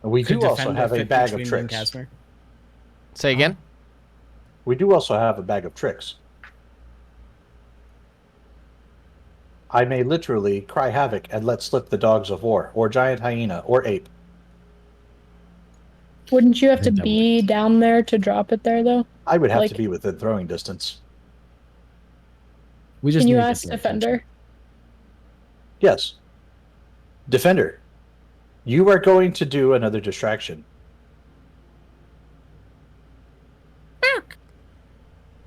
B: We
C: Could
B: do also
C: Defender
B: have a
C: fit
B: bag of
C: between you and
B: tricks.
C: Casimir?
A: Say again?
B: We do also have a bag of tricks. I may literally cry havoc and let slip the dogs of war, or giant hyena, or ape.
E: Wouldn't you have to
C: think that
E: be down there to drop it there, though?
B: I would have
E: Like-
B: to be within throwing distance.
C: We just
E: Can you
C: need to get
E: ask
C: their
E: Defender?
C: attention.
B: Yes. Defender, you are going to do another distraction.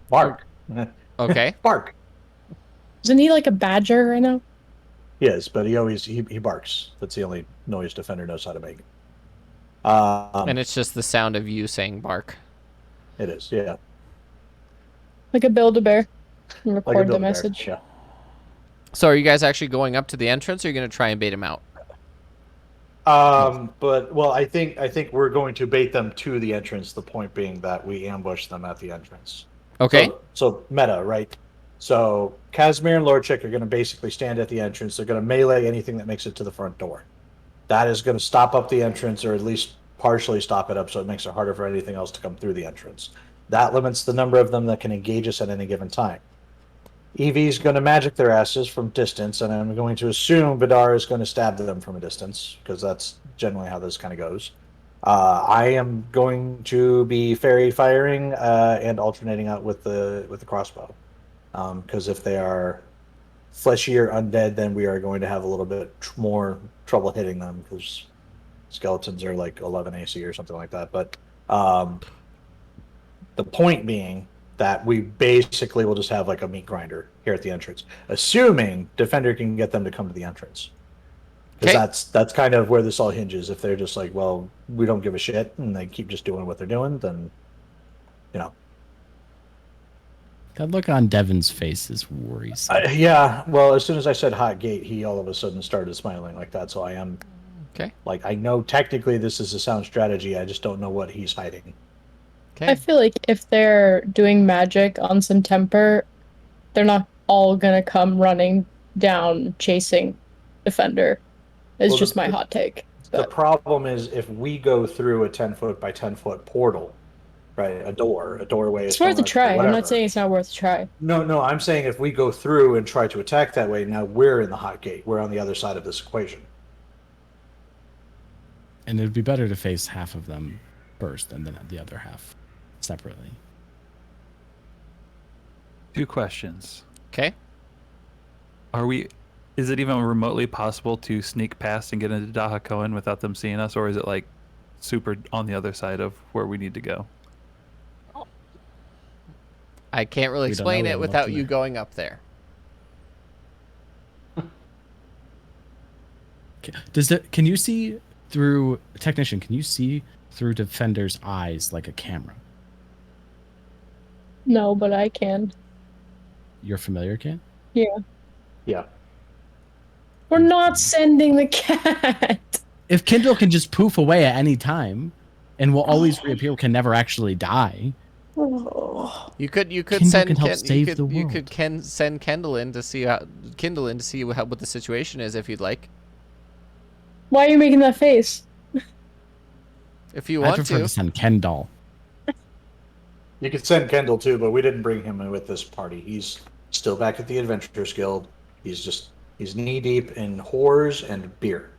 B: Bark.
A: Okay.
B: Bark.
E: Isn't he like a badger right now?
B: Yes, but he barks. That's the only noise Defender knows how to make.
A: And it's just the sound of you saying bark.
B: It is, yeah.
E: Like a Build-A-Bear. And
B: Like a
E: record the
B: Build-A-Bear,
E: message.
B: Yeah.
A: So are you guys actually going up to the entrance, or are you going to try and bait him out?
B: But well, I think we're going to bait them to the entrance. The point being that we ambush them at the entrance.
A: Okay.
B: So meta, right? So Casimir and Lordchick are going to basically stand at the entrance. They're going to melee anything that makes it to the front door. That is going to stop up the entrance, or at least partially stop it up, so it makes it harder for anything else to come through the entrance. That limits the number of them that can engage us at any given time. Evie's going to magic their asses from distance, and I'm going to assume Vidar is going to stab them from a distance, because that's generally how this kind of goes. I am going to be fairy firing and alternating out with the crossbow, because if they are fleshy or undead, then we are going to have a little bit more trouble hitting them, because skeletons are like 11 AC or something like that. But the point being that we basically will just have like a meat grinder here at the entrance, assuming Defender can get them to come to the entrance. Because that's kind of where this all hinges. If they're just like, well, we don't give a shit, and they keep just doing what they're doing, then, you know.
C: That look on Devin's face is worrisome.
B: Yeah, well, as soon as I said hot gate, he all of a sudden started smiling like that. So I am,
A: Okay.
B: like, I know technically this is a sound strategy. I just don't know what he's hiding.
A: Okay.
E: I feel like if they're doing magic on some temper, they're not all gonna come running down chasing Defender. It's
B: Well,
E: just my hot take.
B: The
E: But
B: problem is if we go through a 10-foot by 10-foot portal, right, a doorway.
E: it's worth a try. I'm not saying it's not worth a try.
B: No, I'm saying if we go through and try to attack that way, now we're in the hot gate. We're on the other side of this equation.
C: And it'd be better to face half of them first and then the other half separately.
D: 2 questions.
A: Okay.
D: Is it even remotely possible to sneak past and get into Daha Kohen without them seeing us, or is it like super on the other side of where we need to go?
A: I can't really
C: We don't
A: explain
C: know, we
A: it
C: haven't
A: without
C: looked in
A: you
C: there.
A: going up there.
C: Can you see through technician? Can you see through Defender's eyes like a camera?
E: No, but I can.
C: Your familiar can?
E: Yeah.
B: Yeah.
E: We're not sending the cat.
C: If Kindle can just poof away at any time, and will always reappear, can never actually die.
E: Oh.
A: You could
C: Kindle
A: send
C: can help
A: you
C: save
A: could
C: the
A: you
C: world.
A: could send Kendall in to see what the situation is if you'd like.
E: Why are you making that face?
A: If you
C: I
A: want
C: prefer to send Kendall.
B: You could send Kendall too, but we didn't bring him in with this party. He's still back at the Adventurers Guild. He's knee deep in whores and beer.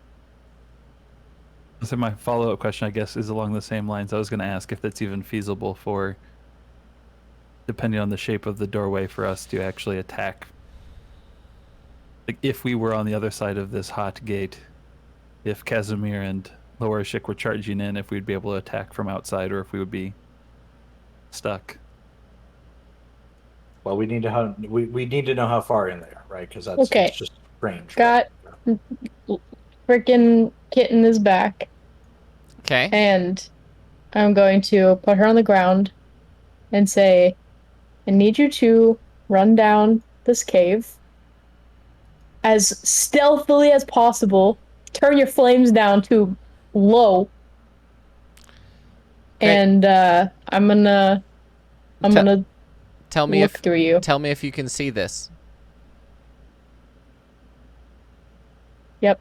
D: So my follow-up question, I guess, is along the same lines. I was going to ask if that's even feasible for, depending on the shape of the doorway, for us to actually attack. Like, if we were on the other side of this hot gate, if Casimir and Lowershik were charging in, if we'd be able to attack from outside, or if we would be stuck.
B: Well, we need to know how far in there, right? Because that's
E: Okay.
B: it's just range.
E: Got freaking kitten is back,
A: Okay.
E: and I'm going to put her on the ground and say, I need you to run down this cave as stealthily as possible. Turn your flames down to low.
A: Okay.
E: And I'm gonna
A: Tell me
E: look through you.
A: Tell me if you can see this.
E: Yep.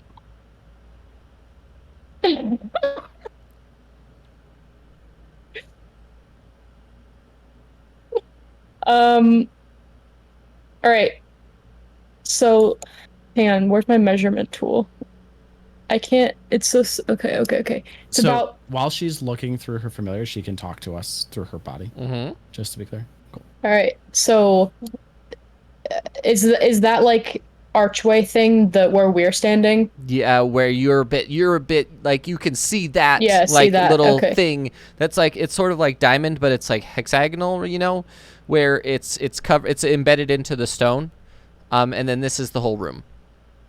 E: All right. So, hang on. Where's my measurement tool? I can't. It's so. Okay. It's
C: So
E: about.
C: while she's looking through her familiar, she can talk to us through her body.
A: Mm-hmm.
C: Just to be clear. Cool.
E: All right. So, is that like archway thing that where we're standing?
A: Yeah, where you're a bit like you can see that
E: Yeah, see
A: like
E: that,
A: little
E: okay.
A: thing that's like it's sort of like diamond, but it's like hexagonal, where it's embedded into the stone, and then this is the whole room.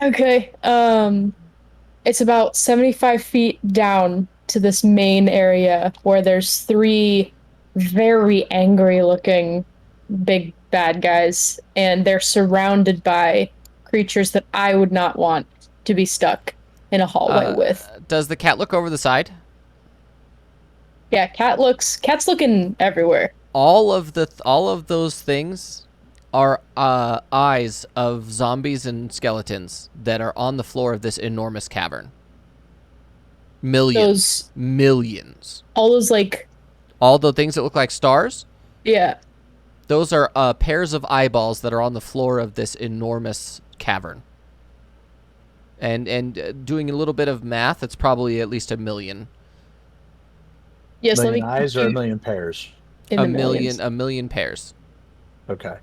E: Okay. It's about 75 feet down to this main area where there's 3 very angry looking big bad guys, and they're surrounded by creatures that I would not want to be stuck in a hallway with.
A: Does the cat look over the side?
E: Yeah, cat's looking everywhere.
A: All of those things are eyes of zombies and skeletons that are on the floor of this enormous cavern. Millions.
E: All those like,
A: All the things that look like stars,
E: yeah.
A: those are pairs of eyeballs that are on the floor of this enormous cavern. And doing a little bit of math, it's probably at least 1 million.
E: Yes, let me
B: million eyes or a
E: compute
B: million pairs?
E: in the millions.
A: 1 million pairs.
B: Okay.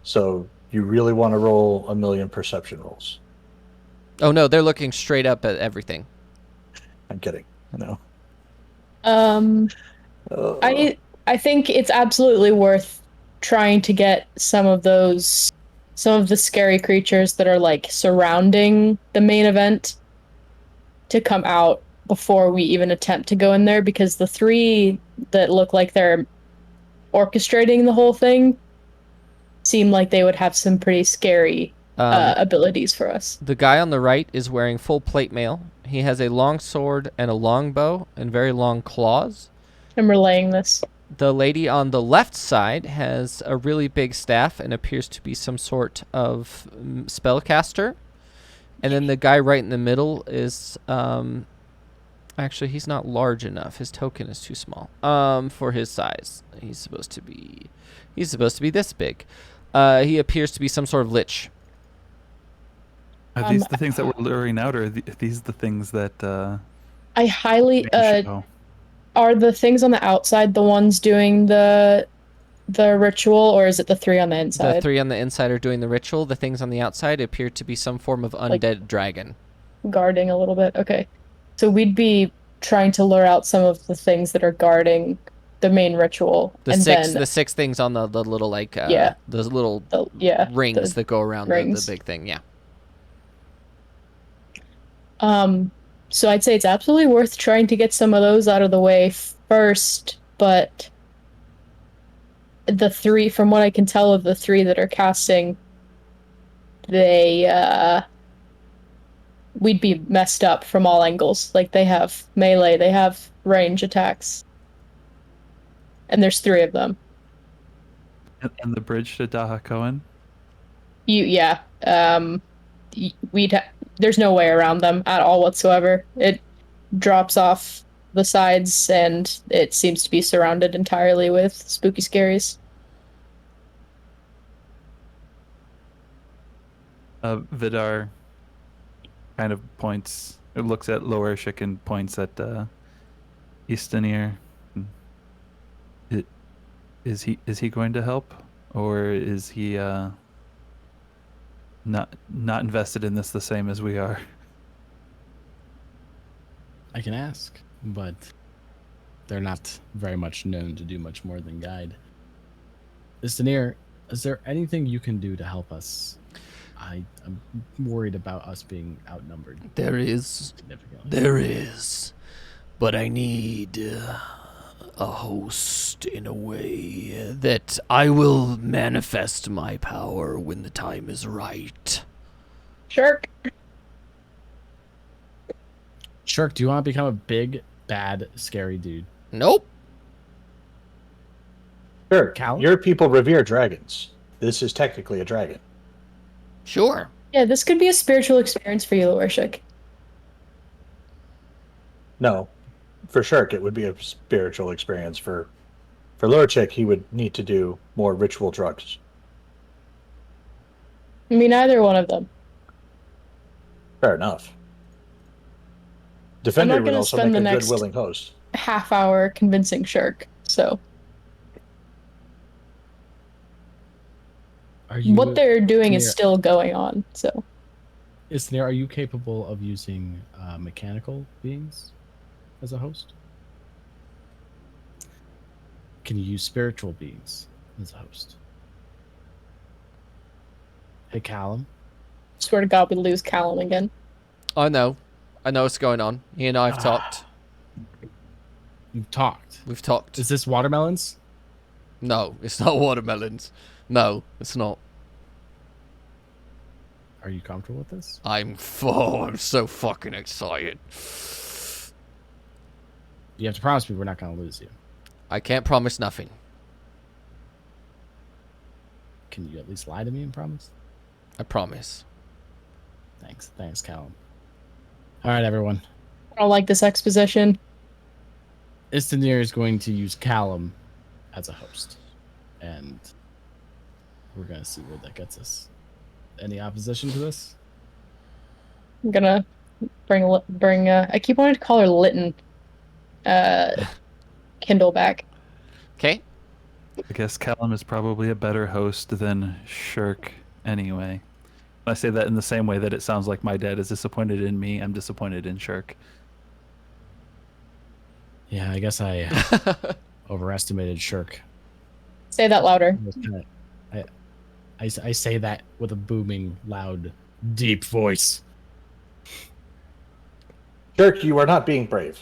B: So you really want to roll 1 million perception rolls?
A: Oh no, they're looking straight up at everything.
B: I'm kidding. No.
E: I think it's absolutely worth trying to get some of the scary creatures that are like surrounding the main event to come out before we even attempt to go in there, because the 3 that look like they're orchestrating the whole thing seem like they would have some pretty scary abilities for us.
A: The guy on the right is wearing full plate mail. He has a long sword and a long bow and very long claws.
E: I'm relaying this.
A: The lady on the left side has a really big staff and appears to be some sort of spellcaster. And then the guy right in the middle is actually he's not large enough. His token is too small for his size. He's supposed to be this big. He appears to be some sort of lich.
D: Are these the things that we're luring out, or are these the things that
E: I highly
D: should know?
E: are the things on the outside the ones doing the ritual, or is it the 3 on the inside?
A: The 3 on the inside are doing the ritual. The things on the outside appear to be some form of undead dragon.
E: Guarding a little bit. Okay. So we'd be trying to lure out some of the things that are guarding the main ritual.
A: The 6 things on the little like those little rings that go around the big thing, yeah.
E: So I'd say it's absolutely worth trying to get some of those out of the way first, but the three, from what I can tell of the three that are casting, they we'd be messed up from all angles. Like they have melee, they have range attacks, and there's three of them.
D: And the bridge to Dahakoan.
E: Yeah. There's no way around them at all whatsoever. It drops off the sides, and it seems to be surrounded entirely with spooky scaries.
D: Vidar kind of points. It looks at Lower Shik and points at Eastenir. Is he going to help, or is he not invested in this the same as we are?
C: I can ask, but they're not very much known to do much more than guide. Istanir, is there anything you can do to help us? I'm worried about us being outnumbered
A: There is.
C: significantly.
A: There is. But I need a host in a way that I will manifest my power when the time is right.
E: Shark.
C: Shirk, do you want to become a big, bad, scary dude?
A: Nope.
B: Sure.
C: Cal?
B: Your people revere dragons. This is technically a dragon.
A: Sure.
E: Yeah, this could be a spiritual experience for you, Lorshik.
B: No, for Shirk, it would be a spiritual experience. For Lurchik, he would need to do more ritual drugs.
E: I mean, either one of them.
B: Fair enough. Defender would
E: gonna
B: also
E: spend
B: make
E: the
B: a good
E: next-
B: willing host.
E: Half hour convincing Shirk. So
C: Are you
E: what they're doing is
C: Istanir,
E: still going on. So
C: Istanir, are you capable of using mechanical beings as a host? Can you use spiritual beings as a host? Hey, Callum.
E: swear to God, we lose Callum again.
A: I know. I know what's going on. He and I have talked.
C: You've talked.
A: We've talked.
C: Is this watermelons?
A: No, it's not watermelons. No, it's not.
C: Are you comfortable with this?
A: I'm so fucking excited.
C: You have to promise me we're not going to lose you.
A: I can't promise nothing.
C: Can you at least lie to me and promise?
A: I promise.
C: Thanks, Callum. All right, everyone.
E: I don't like this exposition.
C: Istanir is going to use Callum as a host, and we're going to see where that gets us. Any opposition to this?
E: I'm gonna bring. I keep wanting to call her Lytton. Kindle back.
A: Okay.
D: I guess Callum is probably a better host than Shirk anyway. I say that in the same way that it sounds like my dad is disappointed in me. I'm disappointed in Shirk.
C: Yeah, I guess I overestimated Shirk.
E: Say that louder.
C: I say that with a booming, loud, deep voice.
B: Shirk, you are not being brave.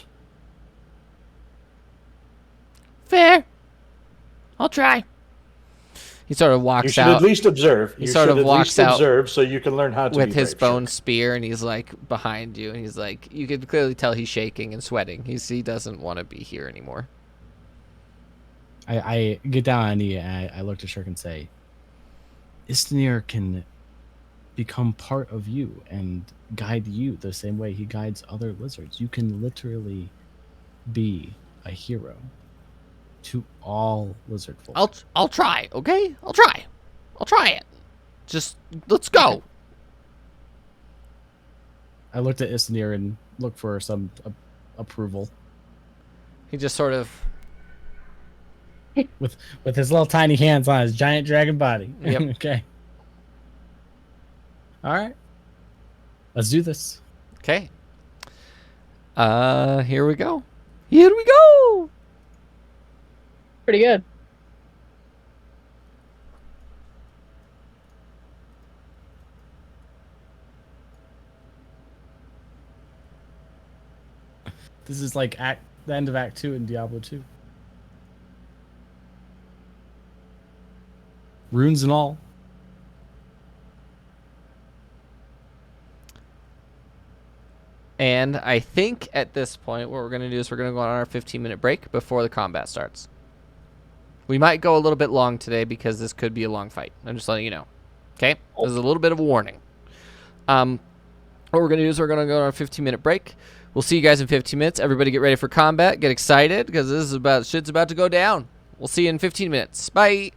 A: Fair. I'll try. He sort of
B: You
A: walks
B: should
A: out
B: at least observe.
A: He
B: You
A: sort
B: should
A: of
B: at
A: walks
B: least
A: out
B: observe so you can learn how to
A: with
B: be
A: his
B: brave,
A: bone
B: Shirk.
A: spear, and he's like behind you, and he's like, you can clearly tell he's shaking and sweating. He doesn't want to be here anymore.
C: I get down on a knee and I look to Shirk and say, Istanir can become part of you and guide you the same way he guides other lizards. You can literally be a hero to all lizard folk.
A: I'll try, okay? I'll try it. Just let's go.
C: I looked at Istanir and looked for some approval.
A: He just sort of
C: With his little tiny hands on his giant dragon body.
A: Yep.
C: Okay. All right. Let's do this.
A: okay. Here we go. Here we go.
E: Pretty good.
C: This is like the end of Act 2 in Diablo 2. Runes and all.
A: And I think at this point, what we're going to do is we're going to go on our 15-minute break before the combat starts. We might go a little bit long today because this could be a long fight. I'm just letting you know. Okay? This is a little bit of a warning. What we're going to do is we're going to go on our 15-minute break. We'll see you guys in 15 minutes. Everybody get ready for combat. Get excited because this is shit's about to go down. We'll see you in 15 minutes. Bye.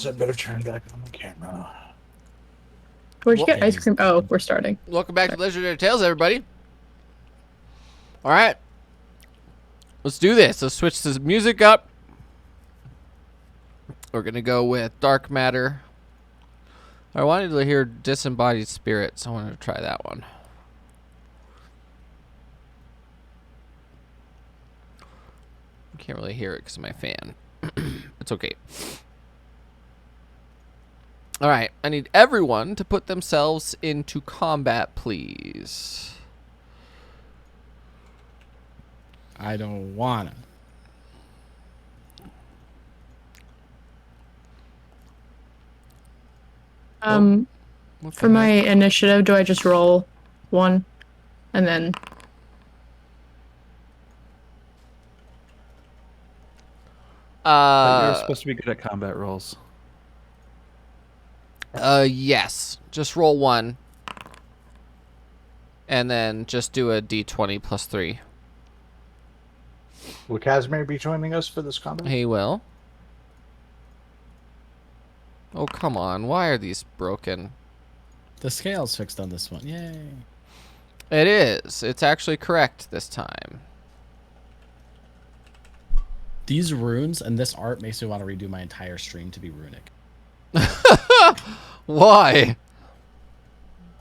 B: I better turn back on the camera.
E: Where'd you
A: Well-
E: get ice cream? Oh, we're starting.
A: Welcome back to Legendary Tales, everybody. All right. Let's do this. Let's switch the music up. We're going to go with Dark Matter. I wanted to hear Disembodied Spirit, so I wanted to try that one. I can't really hear it because of my fan. It's okay. All right. I need everyone to put themselves into combat, please.
C: I don't wanna.
A: What the
E: For my
A: heck?
E: initiative, do I just roll 1 and then
D: But you're supposed to be good at combat rolls.
A: Yes. Just roll 1. And then just do a d20 plus 3.
B: Will Casimir be joining us for this combat?
A: He will. Oh, come on. Why are these broken?
C: The scale's fixed on this one. Yay.
A: It is. It's actually correct this time.
C: These runes and this art makes me want to redo my entire stream to be runic.
A: Why?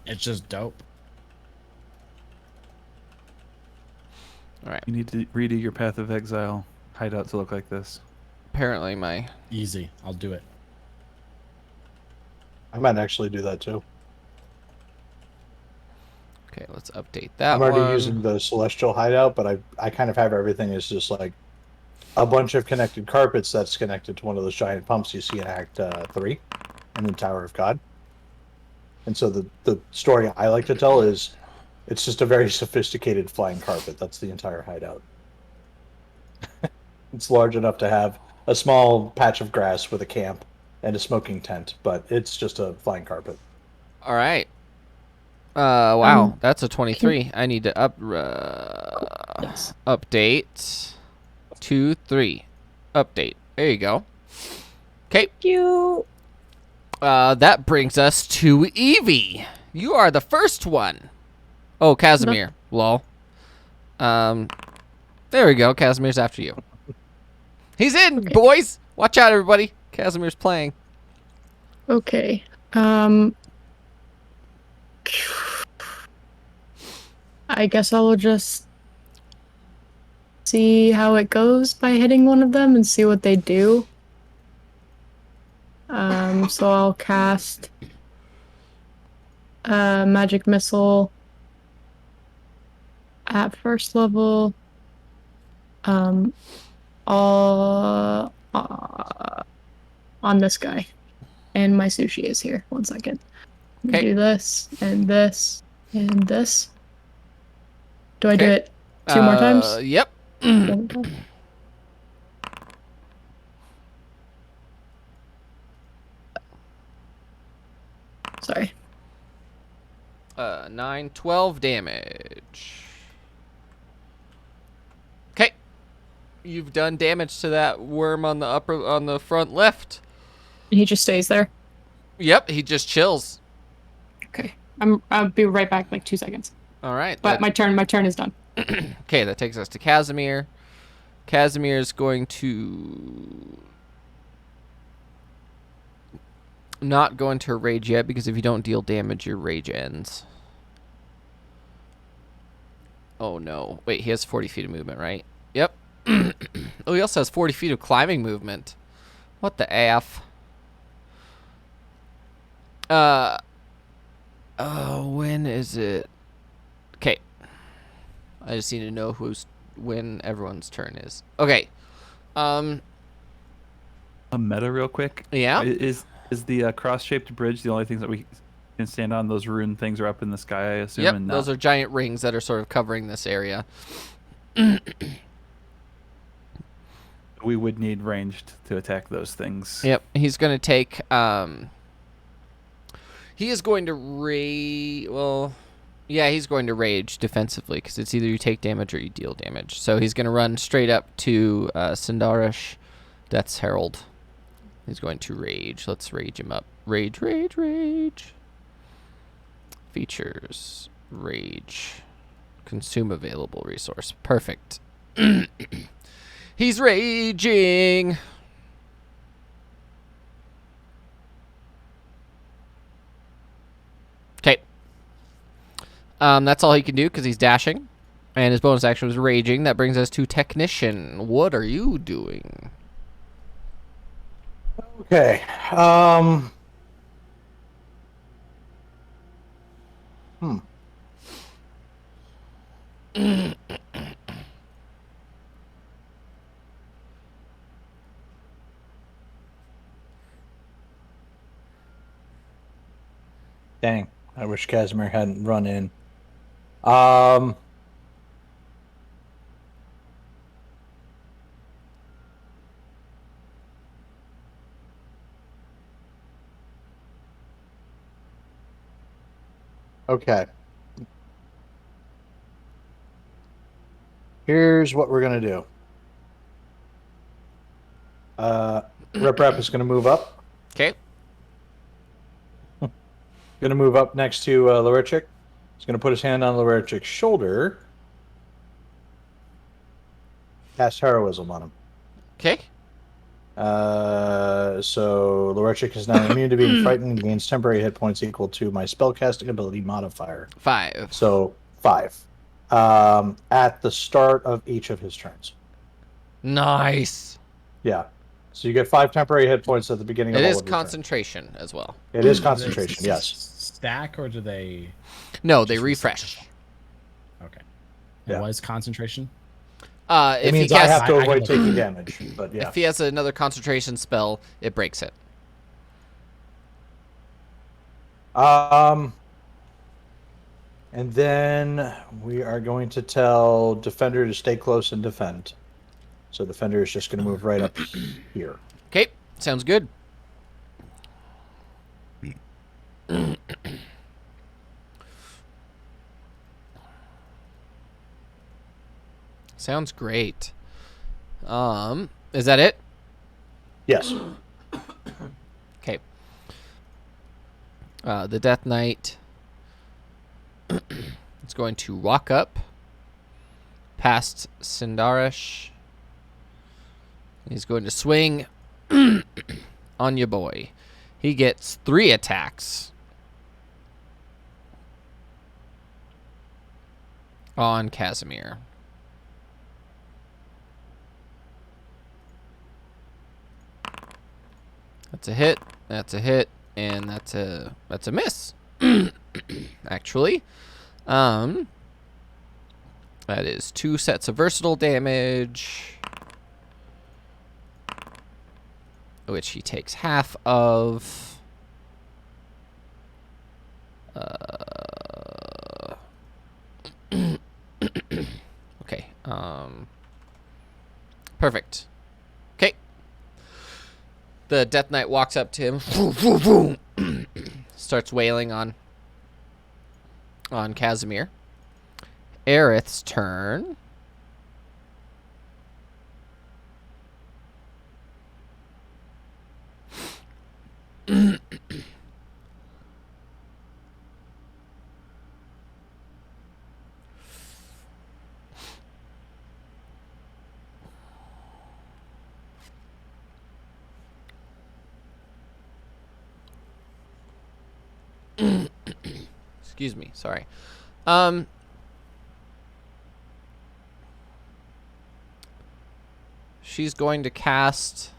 C: It's just dope.
A: All right.
D: You need to redo your Path of Exile hideout to look like this.
A: Apparently my...
C: Easy. I'll do it.
B: I might actually do that too.
A: Okay, let's update that
B: I'm already
A: one.
B: using the Celestial hideout, but I kind of have everything as just like a bunch of connected carpets that's connected to one of those giant pumps you see in Act 3 in the Tower of God. And so the story I like to tell is it's just a very sophisticated flying carpet. That's the entire hideout. It's large enough to have a small patch of grass with a camp and a smoking tent, but it's just a flying carpet.
A: All right. Wow,
E: Um,
A: that's a 23. I need to
E: yes.
A: update 2, 3. Update. There you go. Okay.
E: You
A: That brings us to Evie. You are the first one. Oh, Casimir. Lol. There we go. Casimir's after you. He's in,
E: Okay.
A: boys. Watch out, everybody. Casimir's playing.
E: Okay. I guess I will just see how it goes by hitting one of them and see what they do. So I'll cast magic missile at first level. On this guy. And my sushi is here. 1 second.
A: Okay.
E: Do this and this and this. Do I do
A: Okay.
E: it 2 more times?
A: Yep.
E: Sorry.
A: 9, 12 damage. Okay. You've done damage to that worm on the front left.
E: He just stays there.
A: Yep, he just chills.
E: Okay. I'll be right back, like 2 seconds.
A: All right.
E: But my turn is done.
A: Okay, that takes us to Casimir. Casimir is going to not go into a rage yet, because if you don't deal damage, your rage ends. Oh no. Wait, he has 40 feet of movement, right? Yep. Oh, he also has 40 feet of climbing movement. What the F? Oh, when is it? Okay. I just need to know when everyone's turn is. Okay.
D: A meta real quick.
A: Yeah.
D: Is the cross-shaped bridge the only things that we can stand on? Those rune things are up in the sky, I assume.
A: Yep,
D: and
A: those
D: not...
A: are giant rings that are sort of covering this area.
D: We would need ranged to attack those things.
A: Yep, he's going to take he is going to he's going to rage defensively, because it's either you take damage or you deal damage. So he's going to run straight up to Sindarish, Death's Herald. He's going to rage. Let's rage him up. Rage, rage, rage. Features. Rage. Consume available resource. Perfect. He's raging. Okay. That's all he can do because he's dashing. And his bonus action was raging. That brings us to Technician. What are you doing?
B: Okay. Dang. I wish Casimir hadn't run in. Okay. Here's what we're gonna do. Rip Rap is gonna move up.
A: Okay.
B: Gonna move up next to Lorechik. He's gonna put his hand on Lorechik's shoulder. Cast heroism on him.
A: Okay.
B: So Lorechik is now immune to being frightened and gains temporary hit points equal to my spellcasting ability modifier.
A: 5.
B: So 5. At the start of each of his turns.
A: Nice.
B: Yeah. So you get 5 temporary hit points at the beginning of
A: It
B: all
A: is
B: of your turns.
A: concentration as well.
B: It is
C: Do they
B: concentration, yes.
C: Stack or do they?
A: No, they
C: Just
A: refresh.
C: Okay. And
B: Yeah.
C: what is concentration?
B: It
A: If he
B: means I
A: casts,
B: have to
C: I
B: avoid
C: can-
B: taking damage, but yeah.
A: if he has another concentration spell, it breaks it.
B: And then we are going to tell Defender to stay close and defend. So Defender is just going to move right up here.
A: Okay, sounds good. Sounds great. Is that it?
B: Yes.
A: Okay. The Death Knight is going to walk up past Sindarish. He's going to swing on your boy. He gets 3 attacks on Casimir. That's a hit. That's a hit, and that's a miss. Actually, that is 2 sets of versatile damage, which he takes half of. Okay. Perfect. Okay. The Death Knight walks up to him, starts wailing on Casimir. Aerith's turn. Excuse me, sorry. She's going to cast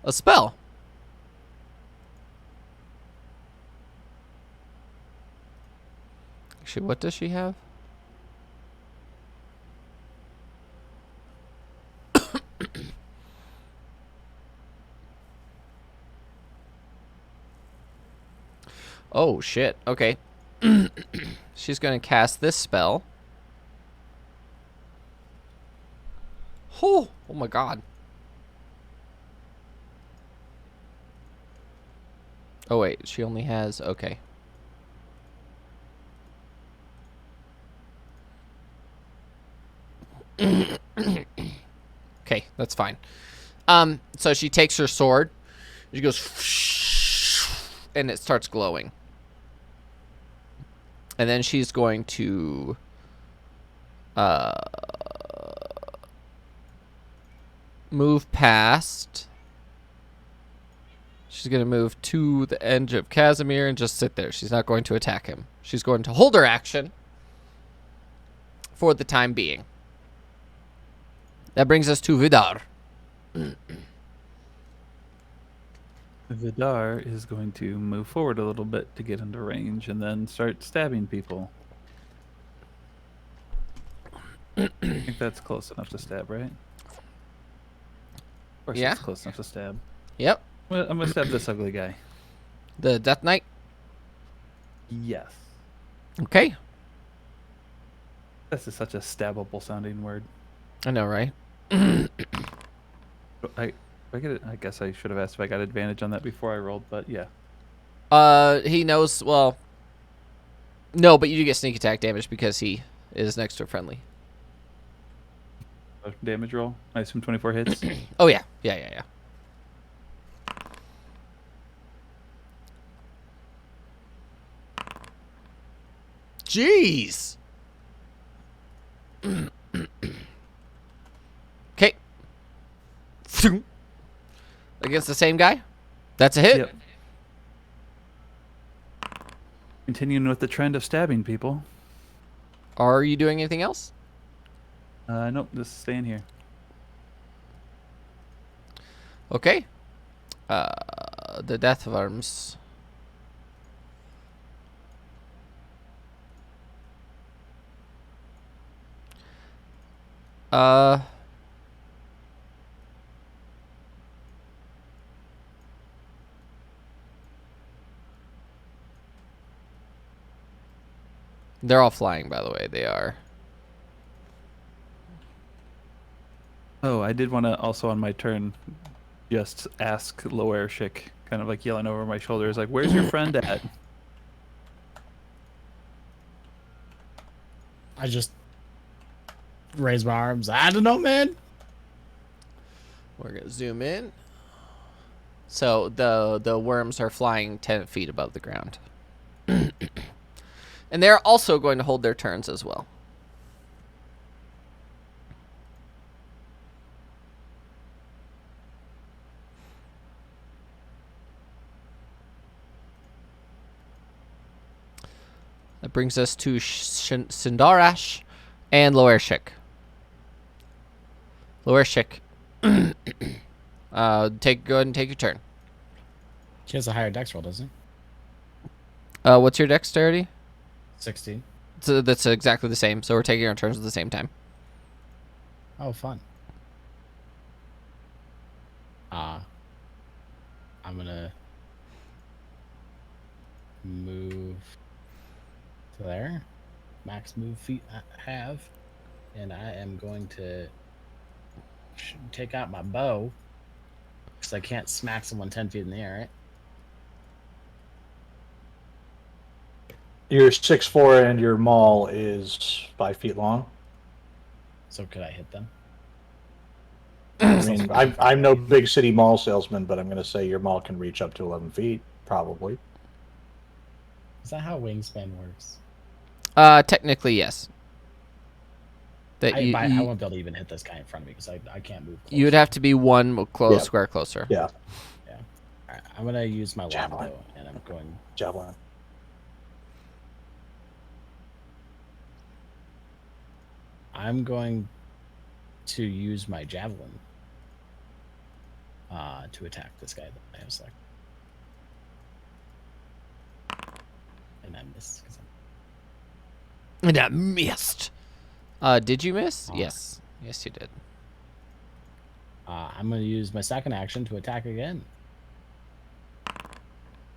A: a spell. Actually, what does she have? Oh, shit. Okay. She's going to cast this spell. Oh my god. Oh, wait. She only has... Okay. Okay, that's fine. So she takes her sword. She goes, and it starts glowing. And then she's going to move past. She's going to move to the edge of Casimir and just sit there. She's not going to attack him. She's going to hold her action for the time being. That brings us to Vidar.
D: Vidar is going to move forward a little bit to get into range and then start stabbing people. I think that's close enough to stab, right? Of course,
A: Yeah.
D: it's close enough to stab.
A: Yep.
D: Well, I'm gonna stab this ugly guy.
A: The Death Knight.
D: Yes.
A: Okay.
D: This is such a stabbable sounding word.
A: I know, right?
D: I get it. I guess I should have asked if I got advantage on that before I rolled, but yeah.
A: He knows, well, no, but you do get sneak attack damage because he is next to a friendly.
D: Damage roll. I assume 24 hits.
A: Oh, yeah. Yeah. Jeez. Okay. Against the same guy? That's a hit.
D: Yep. Continuing with the trend of stabbing people.
A: Are you doing anything else?
D: Nope, just staying here.
A: Okay. The Death Worms. They're all flying, by the way. They are.
D: Oh, I did want to also on my turn just ask Loershik, kind of like yelling over my shoulders, like, where's your friend at?
C: I just raise my arms. I don't know, man.
A: We're gonna zoom in. So the worms are flying 10 feet above the ground. And they're also going to hold their turns as well. That brings us to Sindarash and Loershik. Loershik. Go ahead and take your turn.
C: She has a higher dex roll, doesn't
A: What's your dexterity?
C: 16.
A: So that's exactly the same. So we're taking our turns at the same time.
C: Oh, fun. I'm gonna move to there. Max move feet I have. And I am going to take out my bow. Because I can't smack someone 10 feet in the air, right?
B: Your 6'4" and your maul is 5 feet long.
C: So could I hit them?
B: I mean, I'm no big city mall salesman, but I'm going to say your maul can reach up to 11 feet, probably.
C: Is that how wingspan works?
A: Technically, yes. That
C: I won't be able to even hit this guy in front of me because I can't move closer.
A: you would have to be one square closer.
B: Yeah.
C: Yeah. All right, I'm going to use my
B: Javelin.
C: longbow, and I'm going...
B: Javelin.
C: I'm going to use my javelin to attack this guy that I have selected. And I missed.
A: And I missed. Did you miss? Yes. Yes, you did.
C: I'm going to use my second action to attack again.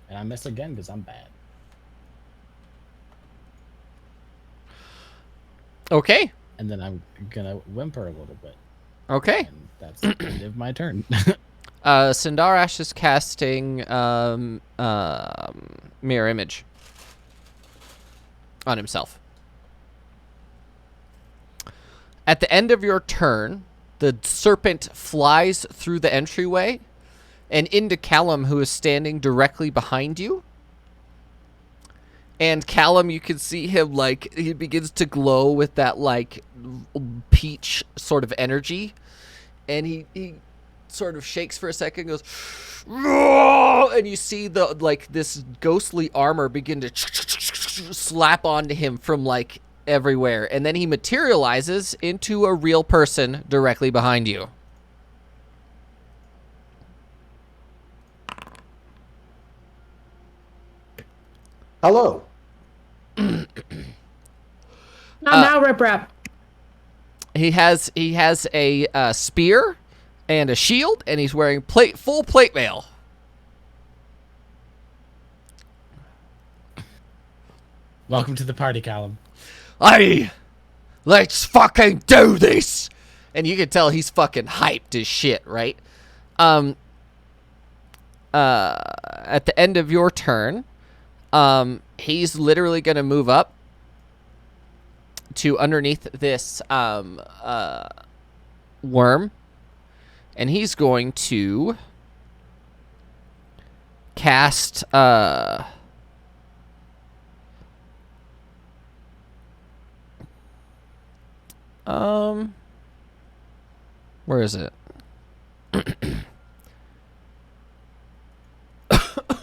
C: And I missed again because I'm bad.
A: Okay.
C: And then I'm going to whimper a little bit.
A: Okay.
C: And that's the end of my turn.
A: Sindarash is casting mirror image on himself. At the end of your turn, The serpent flies through the entryway and into Callum, who is standing directly behind you. And Callum, you can see him, like, he begins to glow with that, like, peach sort of energy. And he sort of shakes for a second, goes, and you see the, like, this ghostly armor begin to slap onto him from, like, everywhere. And then he materializes into a real person directly behind you.
B: Hello.
E: Not now, Rip Rap.
A: He has a spear and a shield, and he's wearing full plate mail.
C: Welcome to the party, Callum.
A: Hey, let's fucking do this! And you can tell he's fucking hyped as shit, right? At the end of your turn, he's literally gonna move up to underneath this worm, and he's going to cast where is it?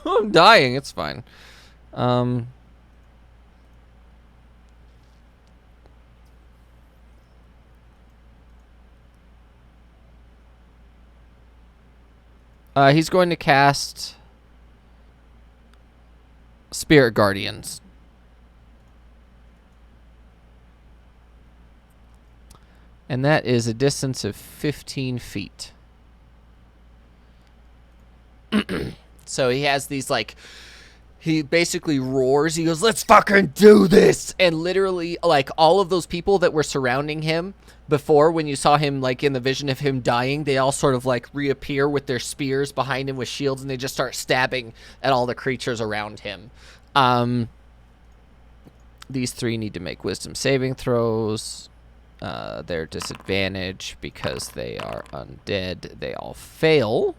A: I'm dying, it's fine. He's going to cast Spirit Guardians. And that is a distance of 15 feet. So he has these, like, he basically roars. He goes, let's fucking do this. And literally, like, all of those people that were surrounding him before, when you saw him, like, in the vision of him dying, they all sort of, like, reappear with their spears behind him with shields, and they just start stabbing at all the creatures around him. These three need to make wisdom saving throws. Their disadvantage because they are undead. They all fail.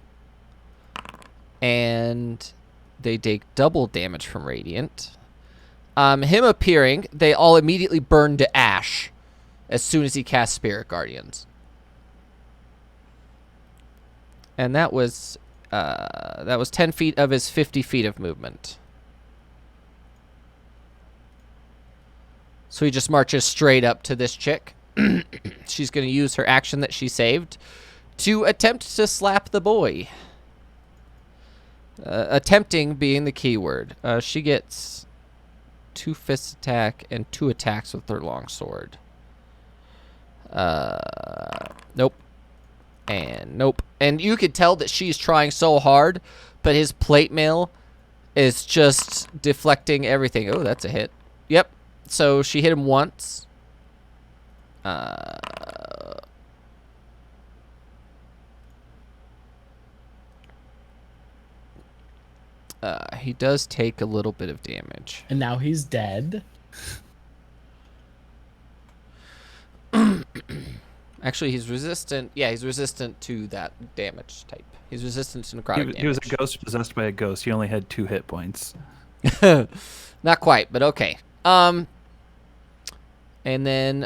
A: And they take double damage from Radiant. Him appearing, they all immediately burn to ash as soon as he casts Spirit Guardians. And that was 10 feet of his 50 feet of movement. So he just marches straight up to this chick. She's going to use her action that she saved to attempt to slap the boy. Attempting being the key word. She gets 2 fist attack and 2 attacks with her longsword. Nope. And nope. And you could tell that she's trying so hard, but his plate mail is just deflecting everything. Oh, that's a hit. Yep. So she hit him once. He does take a little bit of damage.
C: And now he's dead.
A: Actually, he's resistant. Yeah, he's resistant to that damage type. He's resistant to necrotic damage.
D: He was a ghost possessed by a ghost. He only had 2 hit points.
A: Not quite, but okay. And then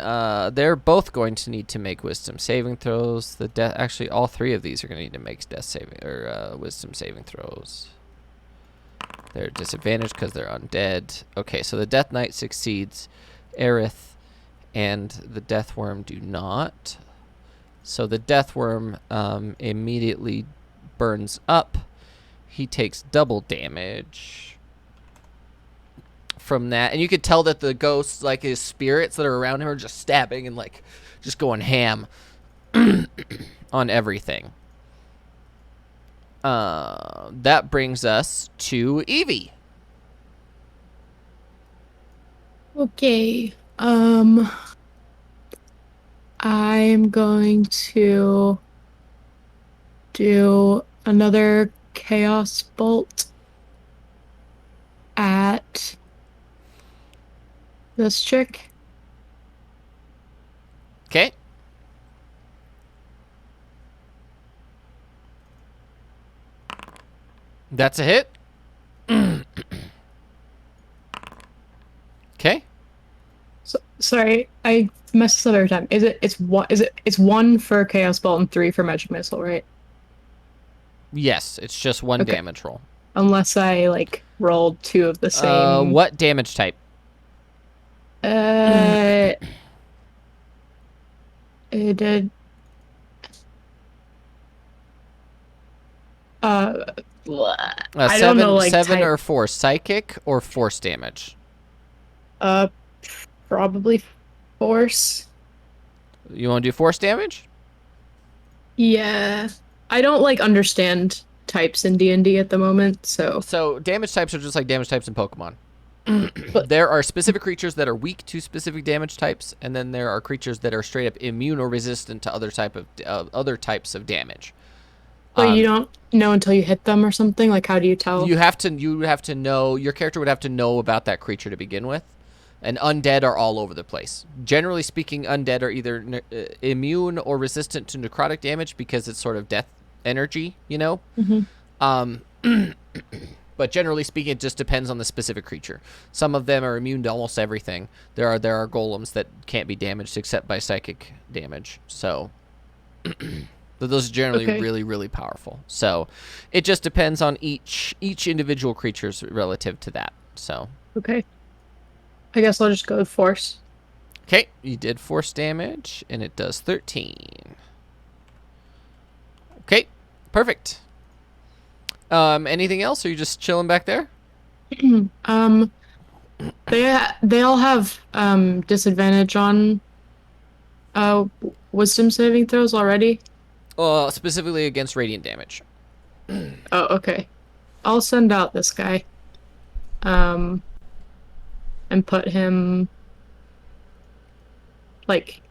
A: they're both going to need to make wisdom saving throws. Actually, all 3 of these are going to need to make death saving or wisdom saving throws. They're disadvantaged because they're undead. Okay, so the Death Knight succeeds. Aerith and the Death Worm do not. So the Death Worm immediately burns up. He takes double damage from that. And you could tell that the ghosts, like his spirits that are around him, are just stabbing and, like, just going ham on everything. That brings us to Evie.
E: Okay. I'm going to do another Chaos Bolt at this chick.
A: Okay. That's a hit. Okay.
E: So, sorry, I messed this up every time. It's one for Chaos Bolt and 3 for Magic Missile, right?
A: Yes, it's just one
E: Okay.
A: damage roll.
E: Unless I like rolled 2 of the same.
A: What damage type?
E: It did. I don't know, like
A: Seven
E: type.
A: or 4 psychic or force damage.
E: Uh, Probably force.
A: You want to do force damage?
E: Yeah, I don't like understand types in D&D at the moment, so.
A: So damage types are just like damage types in Pokemon.
E: But
A: There are specific creatures that are weak to specific damage types, and then there are creatures that are straight up immune or resistant to other types of damage.
E: you don't know until you hit them or something. Like, how do you tell?
A: You have to know, your character would have to know about that creature to begin with. And undead are all over the place. Generally speaking, undead are either immune or resistant to necrotic damage because it's sort of death energy, you know?
E: Mhm.
A: But generally speaking, it just depends on the specific creature. Some of them are immune to almost everything. There are golems that can't be damaged except by psychic damage. So but those are generally
E: Okay.
A: really, really powerful. So it just depends on each individual creature's relative to that. So
E: Okay. I guess I'll just go with force.
A: okay, you did force damage, and it does 13. Okay, perfect. Anything else? Or are you just chilling back there?
E: um, they all have disadvantage on wisdom saving throws already.
A: Specifically against radiant damage.
E: Oh, okay. I'll send out this guy. Um, and put him like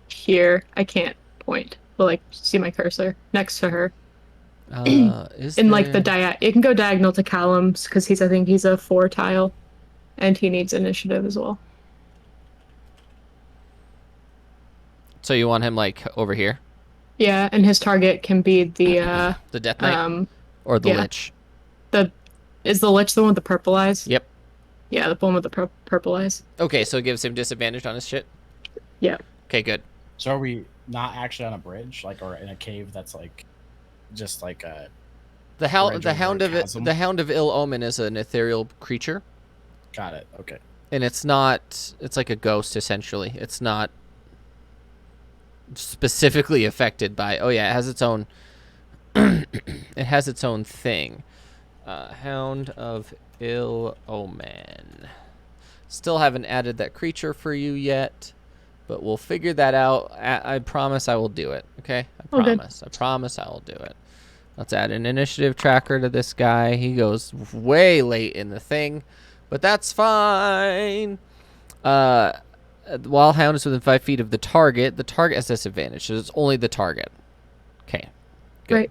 E: here. I can't point, but like see my cursor next to her.
A: Is
E: In like the
A: there...
E: it can go diagonal to Callum's because I think he's a 4 tile, and he needs initiative as well.
A: So you want him like over here?
E: Yeah, and his target can be the
A: The Death Knight? Or the
E: yeah.
A: Lich?
E: Is the Lich the one with the purple eyes?
A: Yep.
E: Yeah, the one with the purple eyes.
A: Okay, so it gives him disadvantage on his shit?
E: Yeah.
A: Okay, good.
C: So are we not actually on a bridge, like, or in a cave that's like, just like a
A: The
C: Bridge over
A: Hound
C: a
A: of
C: chasm?
A: the Hound of Ill Omen is an ethereal creature,
C: got it? Okay.
A: and it's like a ghost essentially. It's not specifically affected by. Oh yeah, it has its own. It has its own thing. Hound of Ill Omen. Still haven't added that creature for you yet, but we'll figure that out. I promise I will do it. Okay, I
E: Okay.
A: promise. I promise I will do it. Let's add an initiative tracker to this guy. He goes way late in the thing, but that's fine. While Hound is within 5 feet of the target has disadvantage, so it's only the target. Okay. Good.
E: Great.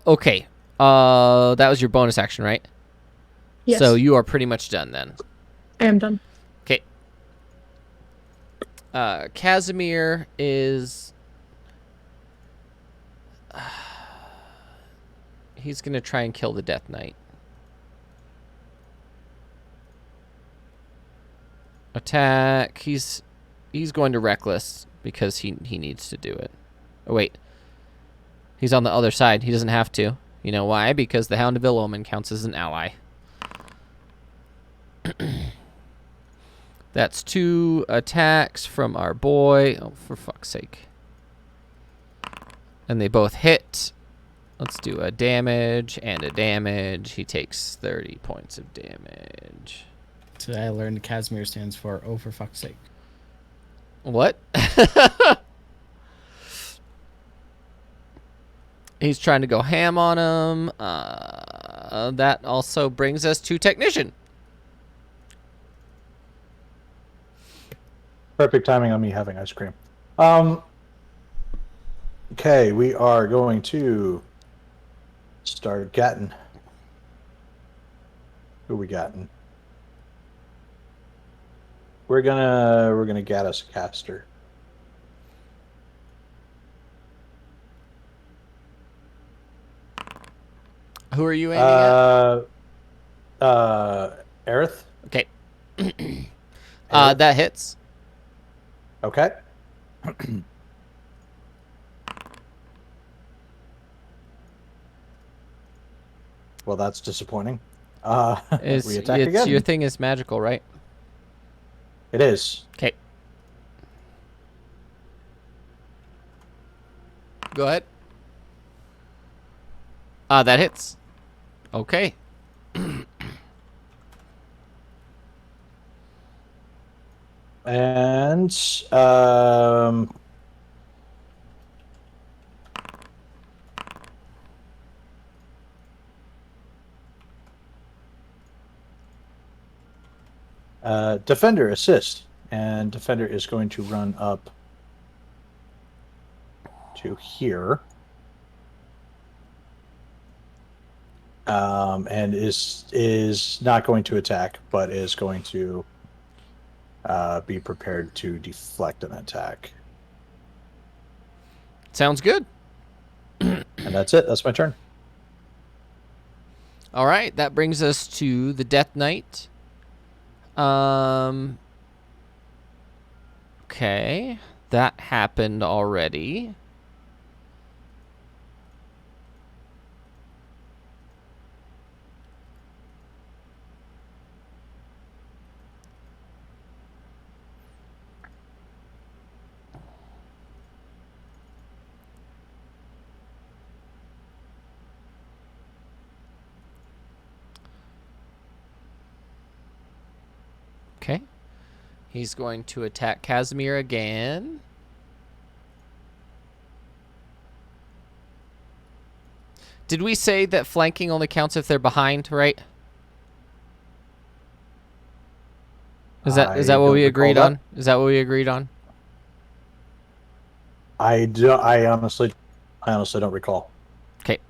A: Okay. That was your bonus action, right?
E: Yes.
A: So you are pretty much done then.
E: I am done.
A: Okay. Casimir is... he's going to try and kill the Death Knight. Attack. He's going to Reckless because he needs to do it. Oh, wait. He's on the other side. He doesn't have to. You know why? Because the Hound of Ill Omen counts as an ally. That's 2 attacks from our boy. Oh, for fuck's sake. And they both hit. Let's do a damage and a damage. He takes 30 points of damage.
C: Today I learned Casimir stands for "Oh, for fuck's sake."
A: What? He's trying to go ham on him. That also brings us to Technician.
B: Perfect timing on me having ice cream. Okay, we are going to start getting. Who we gotten? We're gonna get us a caster.
A: Who are you aiming at?
B: Aerith.
A: Okay.
B: Aerith.
A: That hits.
B: Okay. Well, that's disappointing. We attack
A: It's your
B: again.
A: thing is magical, right?
B: It is.
A: Okay. Go ahead. That hits. Okay.
B: And Defender assist, and Defender is going to run up to here, and is not going to attack, but is going to be prepared to deflect an attack.
A: Sounds good.
B: And that's it. That's my turn.
A: All right, that brings us to the Death Knight. Okay, that happened already. Okay. He's going to attack Casimir again. Did we say that flanking only counts if they're behind, right? Is that
B: I
A: what
B: don't
A: we
B: recall
A: agreed
B: that.
A: on? Is that what we agreed on?
B: I honestly don't recall.
A: Okay.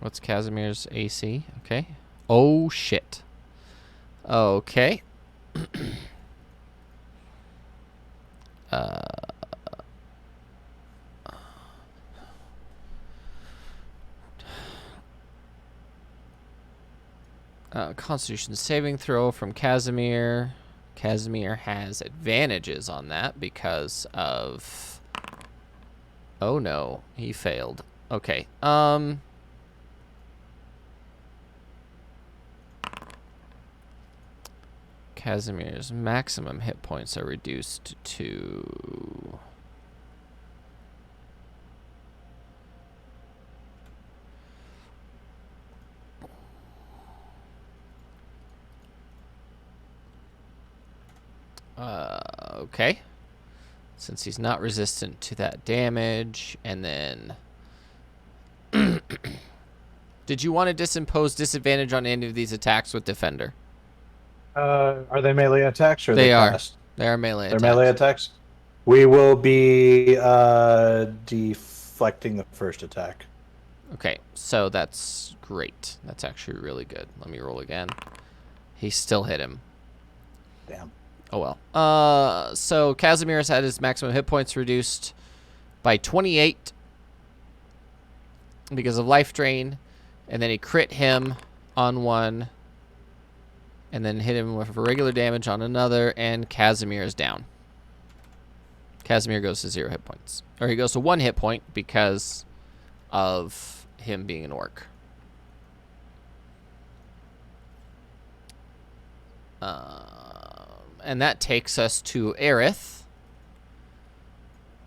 A: What's Casimir's AC? Okay. Oh, shit. Okay. Constitution saving throw from Casimir. Casimir has advantages on that because of... Oh, no. He failed. Okay. Casimir's maximum hit points are reduced to... Okay. Since he's not resistant to that damage, and then... Did you want to impose disadvantage on any of these attacks with Defender?
B: Are they melee attacks or
A: They are.
B: cast?
A: They are melee
B: They're
A: attacks.
B: melee attacks. We will be deflecting the first attack.
A: Okay, so that's great. That's actually really good. Let me roll again. He still hit him.
B: Damn.
A: Oh well. So Casimir has had his maximum hit points reduced by 28 because of life drain, and then he crit him on one, and then hit him with regular damage on another, and Casimir is down. Casimir goes to 0 hit points, or he goes to 1 hit point because of him being an orc. And that takes us to Aerith,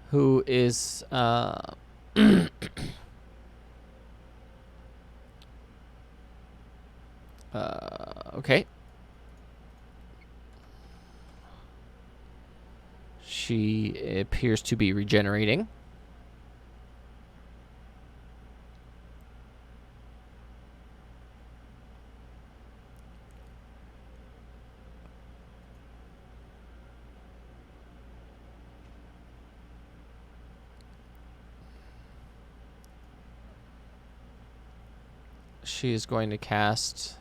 A: who is okay. She appears to be regenerating. She is going to cast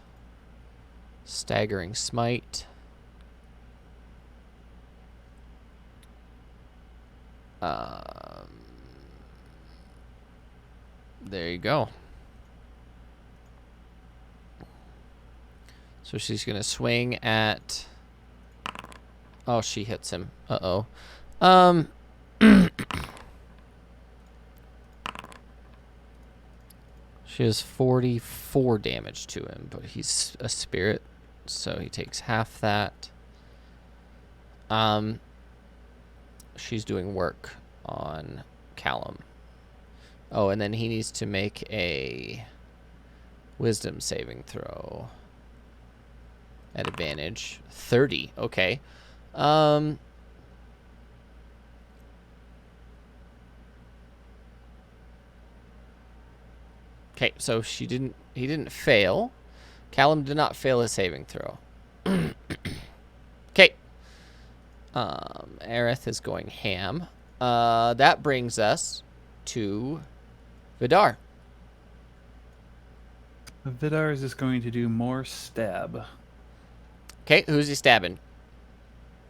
A: Staggering Smite. There you go. So she's going to swing at... Oh, she hits him. Uh-oh. She has 44 damage to him, but he's a spirit, so he takes half that. She's doing work on Callum. Oh, and then he needs to make a wisdom saving throw. At advantage. 30. Okay. Okay, so he didn't fail. Callum did not fail his saving throw. Okay. Aerith is going ham. That brings us to Vidar.
D: Vidar is just going to do more stab.
A: Okay, who's he stabbing?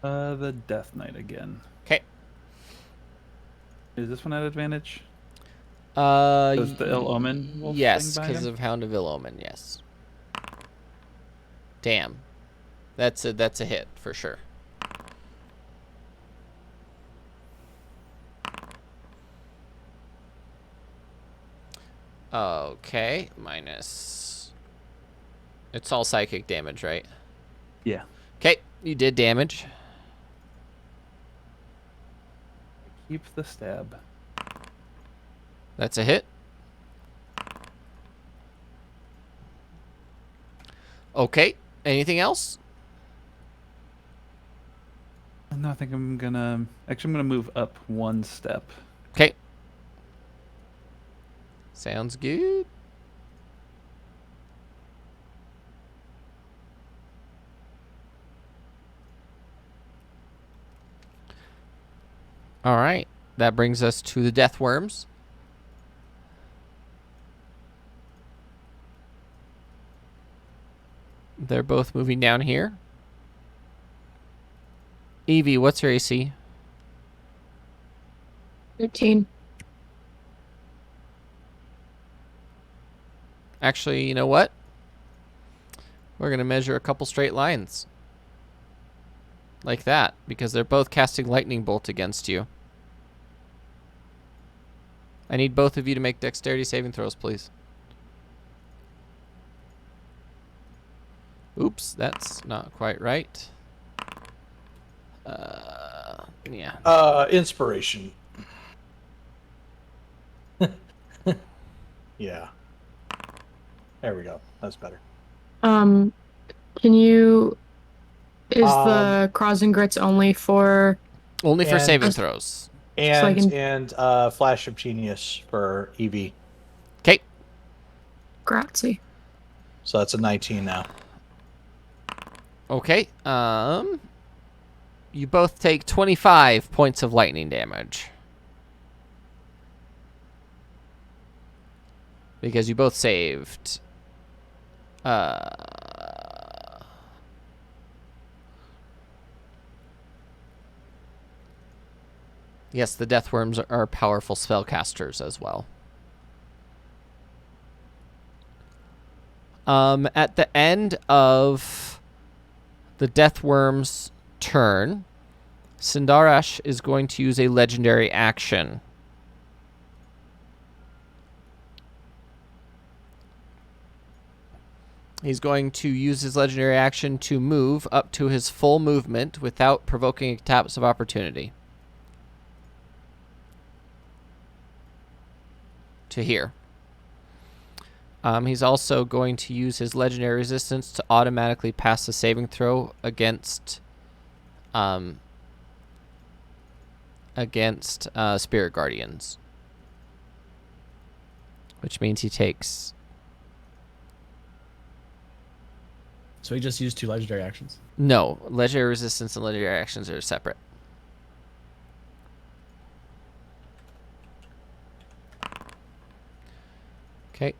D: The Death Knight again.
A: Okay.
D: Is this one at advantage?
A: Does
D: the Ill Omen wolf
A: yes,
D: thing behind
A: because
D: him?
A: of Hound of Ill Omen, yes. Damn. That's a hit for sure. Okay, minus... It's all psychic damage, right?
D: Yeah.
A: Okay, you did damage.
D: Keep the stab.
A: That's a hit. Okay, anything else?
D: No, I think I'm gonna move up one step.
A: Okay. Sounds good. All right. That brings us to the death worms. They're both moving down here. Evie, what's your AC?
E: 13.
A: Actually, you know what? We're going to measure a couple straight lines. Like that, because they're both casting lightning bolt against you. I need both of you to make dexterity saving throws, please. Oops, that's not quite right. Yeah.
B: Inspiration. Yeah. There we go. That's better.
E: Can you... Is the Cross and Grits only for...
A: Only for
B: And-
A: saving throws.
E: So I can-
B: And Flash of Genius for EV.
A: Okay.
E: Grazie.
B: So that's a 19 now.
A: Okay. You both take 25 points of lightning damage. Because you both saved. Yes, the death worms are powerful spellcasters as well. At the end of the death worm's turn, Sindarash is going to use a legendary action. He's going to use his legendary action to move up to his full movement without provoking attacks of opportunity. To here. He's also going to use his legendary resistance to automatically pass the saving throw against spirit guardians, which means he takes.
C: So he just used 2 legendary actions.
A: No, legendary resistance and legendary actions are separate. Okay.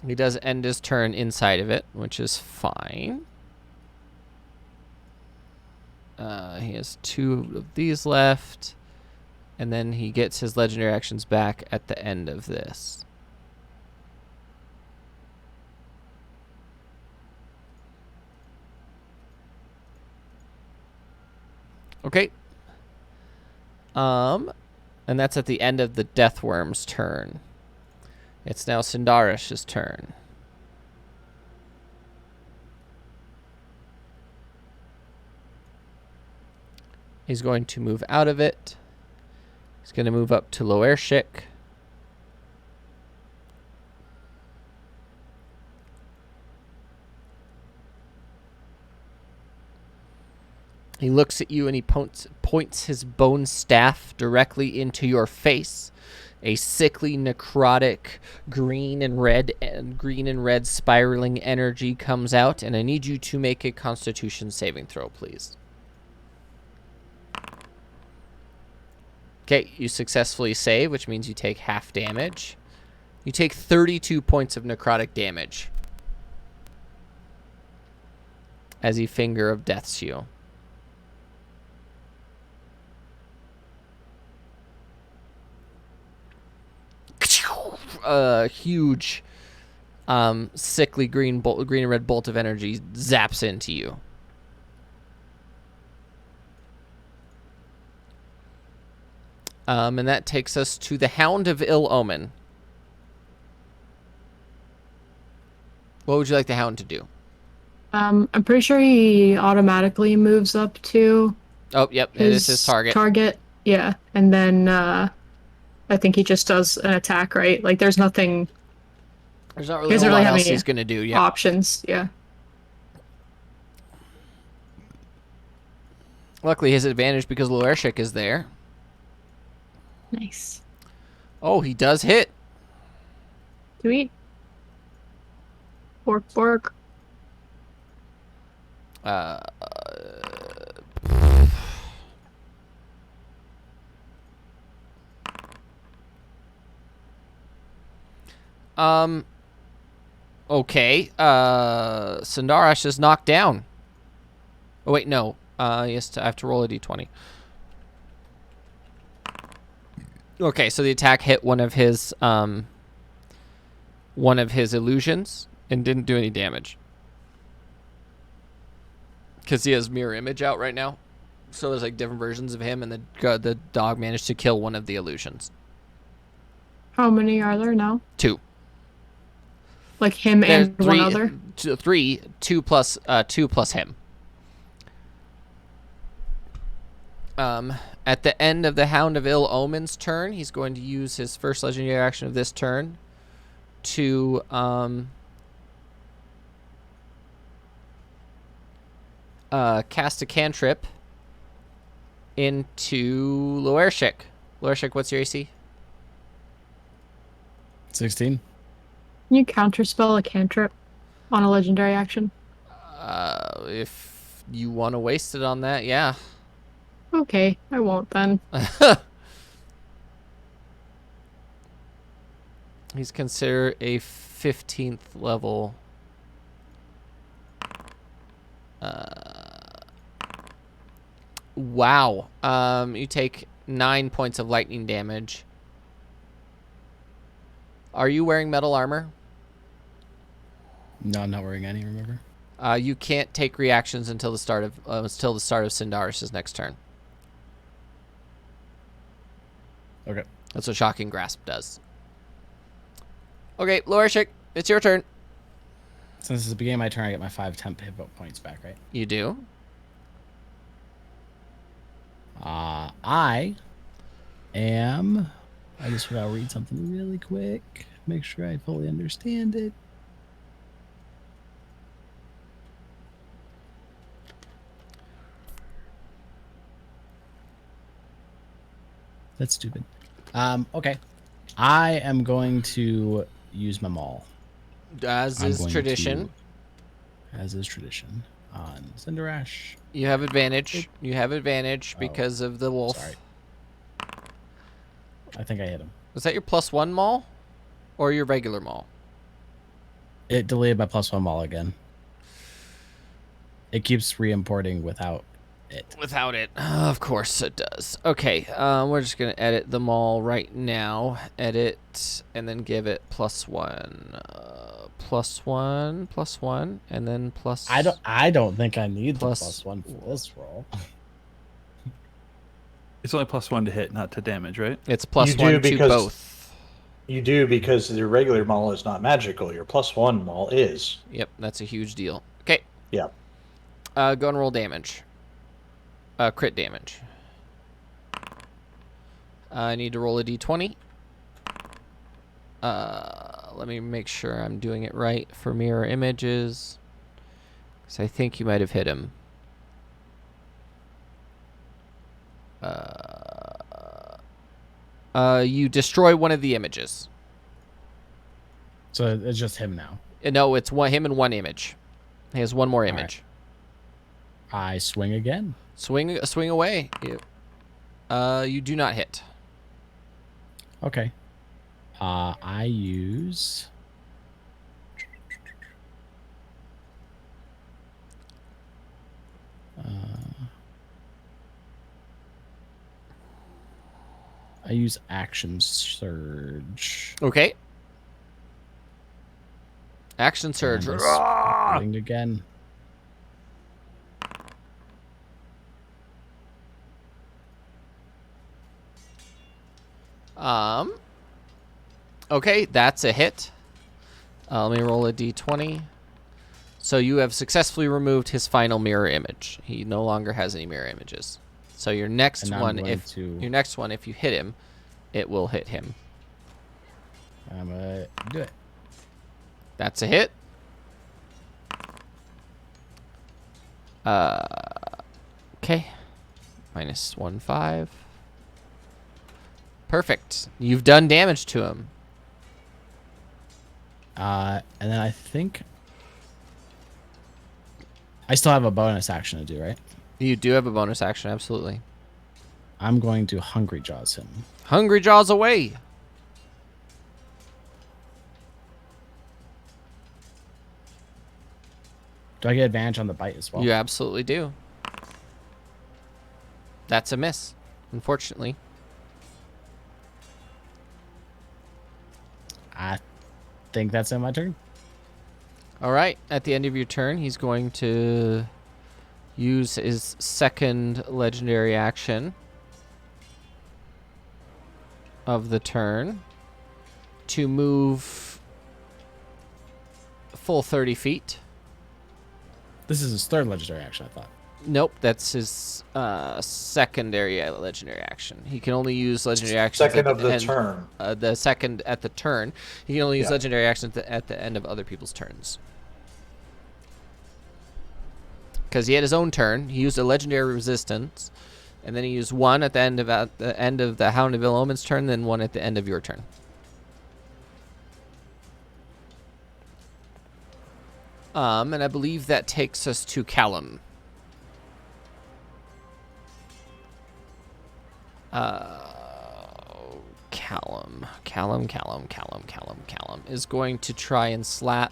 A: He does end his turn inside of it, which is fine. He has 2 of these left. And then he gets his legendary actions back at the end of this. Okay. And that's at the end of the Deathworm's turn. It's now Sindarish's turn. He's going to move out of it. He's going to move up to Loershik. He looks at you and he points his bone staff directly into your face. A sickly, necrotic, green and red spiraling energy comes out, and I need you to make a Constitution saving throw, please. Okay, you successfully save, which means you take half damage. You take 32 points of necrotic damage as he Finger of Deaths you. A huge, sickly green and red bolt of energy zaps into you. And that takes us to the Hound of Ill Omen. What would you like the Hound to do?
E: I'm pretty sure he automatically moves up to
A: Oh, yep, it is his target.
E: Yeah, and then I think he just does an attack, right? Like, there's nothing.
A: There's not really a lot else he's gonna do. Yeah.
E: Options. Yeah.
A: Luckily, his advantage because Loershik is there.
E: Nice.
A: Oh, he does hit.
E: Sweet. Bork.
A: Okay. Sindarash is knocked down. Oh wait, no. Yes, I have to roll a d20. Okay, so the attack hit one of his illusions and didn't do any damage. Because he has mirror image out right now. So there's like different versions of him, and the dog managed to kill one of the illusions.
E: How many are there now?
A: 2.
E: Like him
A: There's
E: and one other?
A: 3, 2 plus him. At the end of the Hound of Ill Omen's turn, he's going to use his first legendary action of this turn to cast a cantrip into Loershik. Loershik, what's your AC?
C: 16.
E: Can you counterspell a cantrip on a legendary action?
A: If you want to waste it on that, yeah.
E: Okay, I won't then.
A: He's considered a 15th level. Wow. You take 9 points of lightning damage. Are you wearing metal armor?
C: No, I'm not wearing any, remember?
A: You can't take reactions until the start of Sindarish's next turn.
C: Okay.
A: That's what Shocking Grasp does. Okay, Loershik, it's your turn.
C: Since it's the beginning of my turn, I get my 5 temp hit points back, right?
A: You do.
C: I just gotta read something really quick. Make sure I fully understand it. That's stupid. Okay. I am going to use my maul.
A: As is tradition.
C: As is tradition. On Cinderash.
A: You have advantage. You have advantage because of the wolf.
C: Sorry. I think I hit him.
A: Was that your +1 maul? Or your regular maul?
C: It delayed my +1 maul again. It keeps re-importing without it.
A: Without it. Of course it does. Okay, we're just going to edit them all right now. Edit, and then give it +1. +1, and then plus...
C: I don't think I need
A: Plus-
C: the +1 for this roll.
D: It's only +1 to hit, not to damage, right?
A: It's
B: You do
A: +1 to
B: because-
A: both.
B: You do because your regular maul is not magical. Your +1 maul is.
A: Yep, that's a huge deal. Okay,
B: Yeah.
A: go and roll damage. Crit damage. I need to roll a d20. Let me make sure I'm doing it right for mirror images. Because I think you might have hit him. You destroy one of the images.
C: So it's just him now.
A: No, it's him and one image. He has one more
C: right.
A: image.
C: I swing again.
A: Swing away. You do not hit.
C: Okay. I use... I use action surge.
A: Okay. Action surge.
C: And I swing again.
A: Okay, that's a hit. Let me roll a d20. So you have successfully removed his final mirror image. He no longer has any mirror images. So your next
C: And I'm
A: one,
C: going
A: if
C: to-
A: your next one, if you hit him, it will hit him.
C: I'm gonna do it.
A: That's a hit. Okay. -1/5. Perfect. You've done damage to him.
C: And then I think I still have a bonus action to do, right?
A: You do have a bonus action, absolutely.
C: I'm going to Hungry Jaws him.
A: Hungry Jaws away.
C: Do I get advantage on the bite as well?
A: You absolutely do. That's a miss, unfortunately.
C: I think that's in my turn.
A: All right. At the end of your turn, he's going to use his second legendary action of the turn to move full 30 feet.
C: This is his third legendary action, I thought.
A: Nope, that's his secondary legendary action. He can only use legendary actions
B: Second
A: at
B: of the
A: end.
B: turn.
A: The second at the turn. He can only use
B: Yeah.
A: legendary actions at the end of other people's turns. Because he had his own turn, he used a legendary resistance, and then he used one at the end of the Hound of Ill Omen's turn, then one at the end of your turn. And I believe that takes us to Callum. Callum is going to try and slap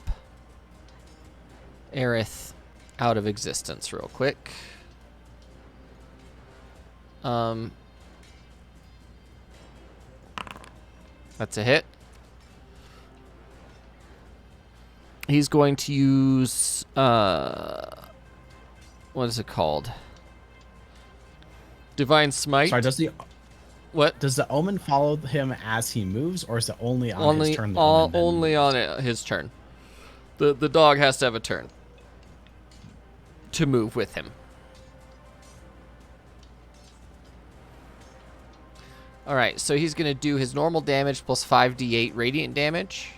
A: Aerith out of existence real quick. That's a hit. He's going to use what is it called? Divine Smite.
C: Sorry,
A: What?
C: does the omen follow him as he moves, or is it only on his turn?
A: Only on his turn. The dog has to have a turn to move with him. All right, so he's going to do his normal damage plus 5d8 radiant damage.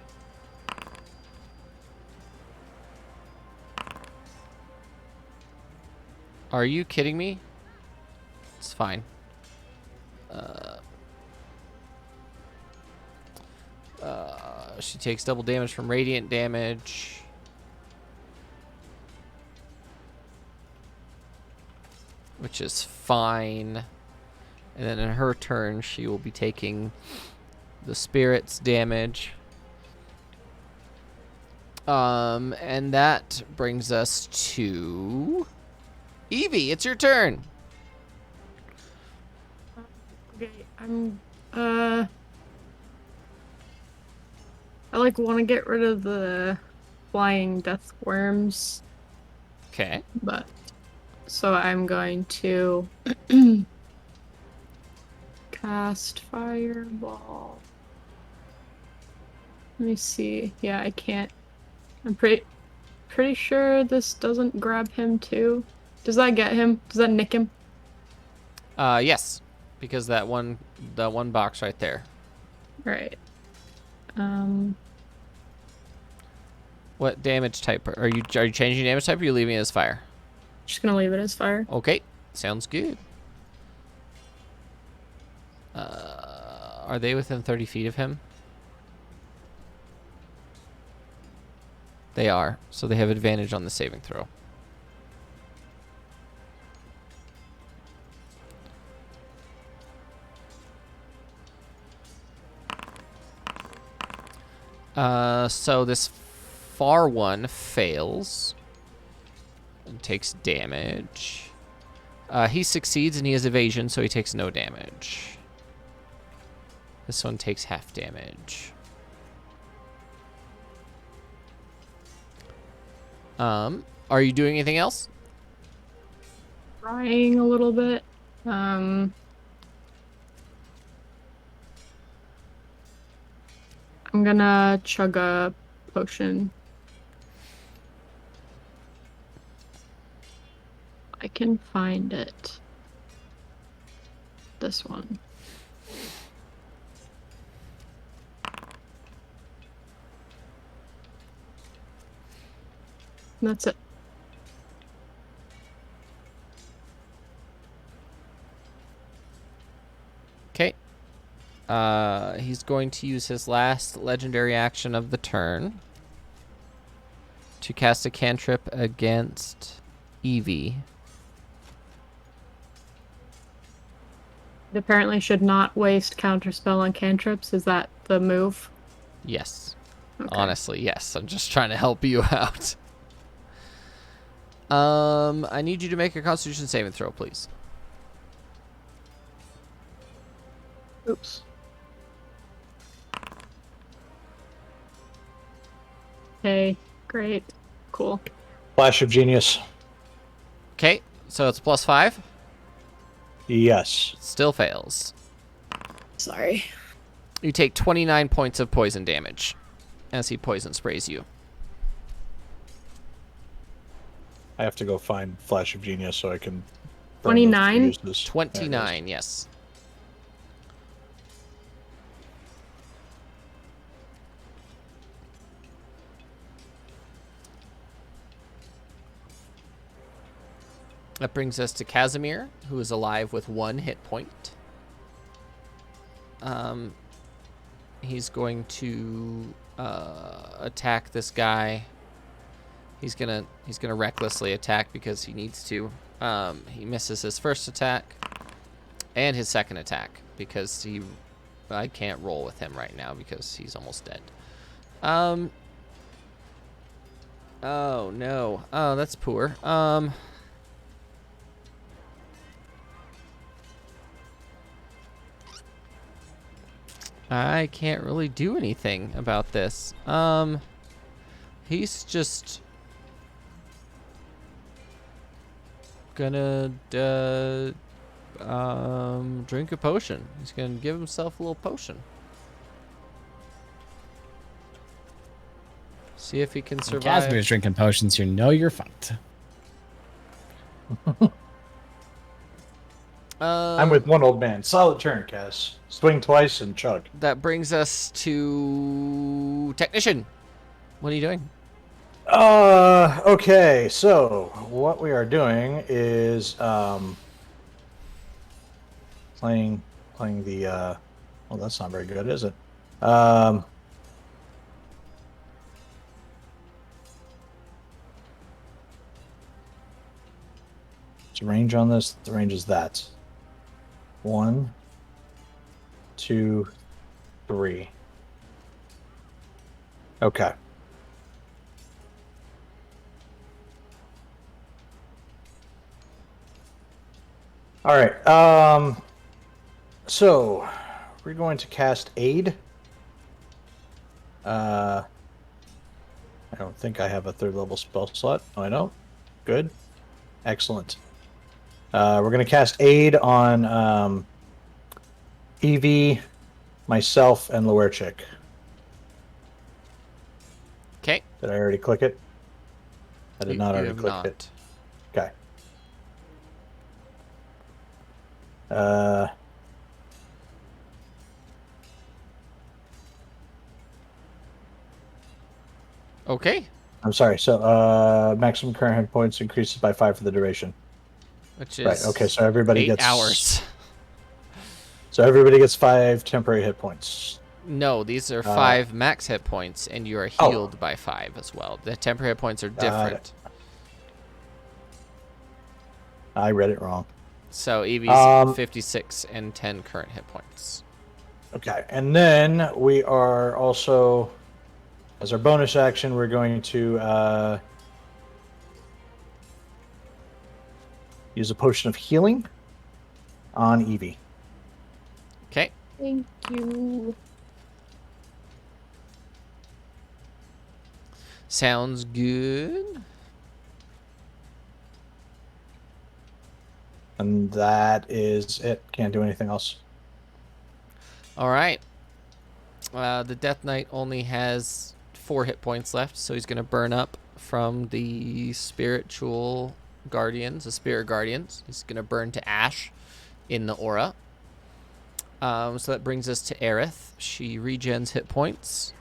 A: Are you kidding me? It's fine. She takes double damage from radiant damage. Which is fine. And then in her turn, she will be taking the spirit's damage. And that brings us to Evie, it's your turn.
E: Okay, I like want to get rid of the flying death worms,
A: Okay.
E: but so I'm going to cast fireball. Let me see. Yeah, I can't. I'm pretty sure this doesn't grab him too. Does that get him? Does that nick him?
A: Yes, because that one box right there.
E: Right.
A: What damage type are you changing damage type or are you leaving it as fire?
E: Just gonna leave it as fire.
A: Okay, sounds good. Are they within 30 feet of him? They are, so they have advantage on the saving throw. So this far one fails and takes damage. He succeeds and he has evasion, so he takes no damage. This one takes half damage. Are you doing anything else?
E: Trying a little bit. I'm gonna chug a potion. I can find it. This one. That's it.
A: Okay. He's going to use his last legendary action of the turn to cast a cantrip against Evie.
E: It apparently should not waste counterspell on cantrips. Is that the move?
A: Yes.
E: Okay.
A: Honestly, yes. I'm just trying to help you out. I need you to make a Constitution saving throw, please.
E: Oops. Okay, great. Cool.
B: Flash of genius.
A: Okay, so it's +5.
B: Yes.
A: Still fails.
E: Sorry.
A: You take 29 points of poison damage as he poison sprays you.
B: I have to go find Flash of Genius so I can.
E: 29?
A: 29, yes. That brings us to Casimir, who is alive with 1 hit point. He's going to attack this guy. He's gonna recklessly attack because he needs to. He misses his first attack and his second attack because I can't roll with him right now because he's almost dead. Oh no. Oh, that's poor. I can't really do anything about this. He's just gonna drink a potion. He's gonna give himself a little potion. See if he can
C: When
A: survive.
C: Casimir's drinking potions, you know you're fucked.
B: I'm with one old man. Solid turn, Cass. Swing twice and chug.
A: That brings us to Technician. What are you doing?
B: Okay, so what we are doing is playing the well, that's not very good, is it? What's the range on this? The range is that. 1, 2, 3. Okay. All right. So we're going to cast Aid. I don't think I have a 3rd level spell slot. Oh, I don't. Good. Excellent. We're going to cast Aid on Evie, myself, and Lowerchick.
A: Okay.
B: Did I already click it? I did not
A: You
B: already
A: have
B: click
A: not.
B: it. Okay. Uh,
A: Okay.
B: I'm sorry. So, maximum current hit points increases by 5 for the duration.
A: Which
B: Right.
A: is
B: Okay. So everybody
A: 8
B: gets
A: hours.
B: So everybody gets 5 temporary hit points.
A: No, these are
B: Uh,
A: 5 max hit points, and you are
B: Oh.
A: healed by 5 as well. The temporary hit points are
B: Got it.
A: different.
B: I read it wrong.
A: So Evie's
B: Um,
A: 56 and 10 current hit points.
B: Okay. And then we are also, as our bonus action, we're going to use a potion of healing on Evie.
A: Okay.
E: Thank you.
A: Sounds good.
B: And that is it. Can't do anything else.
A: All right. The Death Knight only has 4 hit points left, so he's going to burn up from the spiritual guardians, the spirit guardians. He's going to burn to ash in the aura. So that brings us to Aerith. She regens hit points.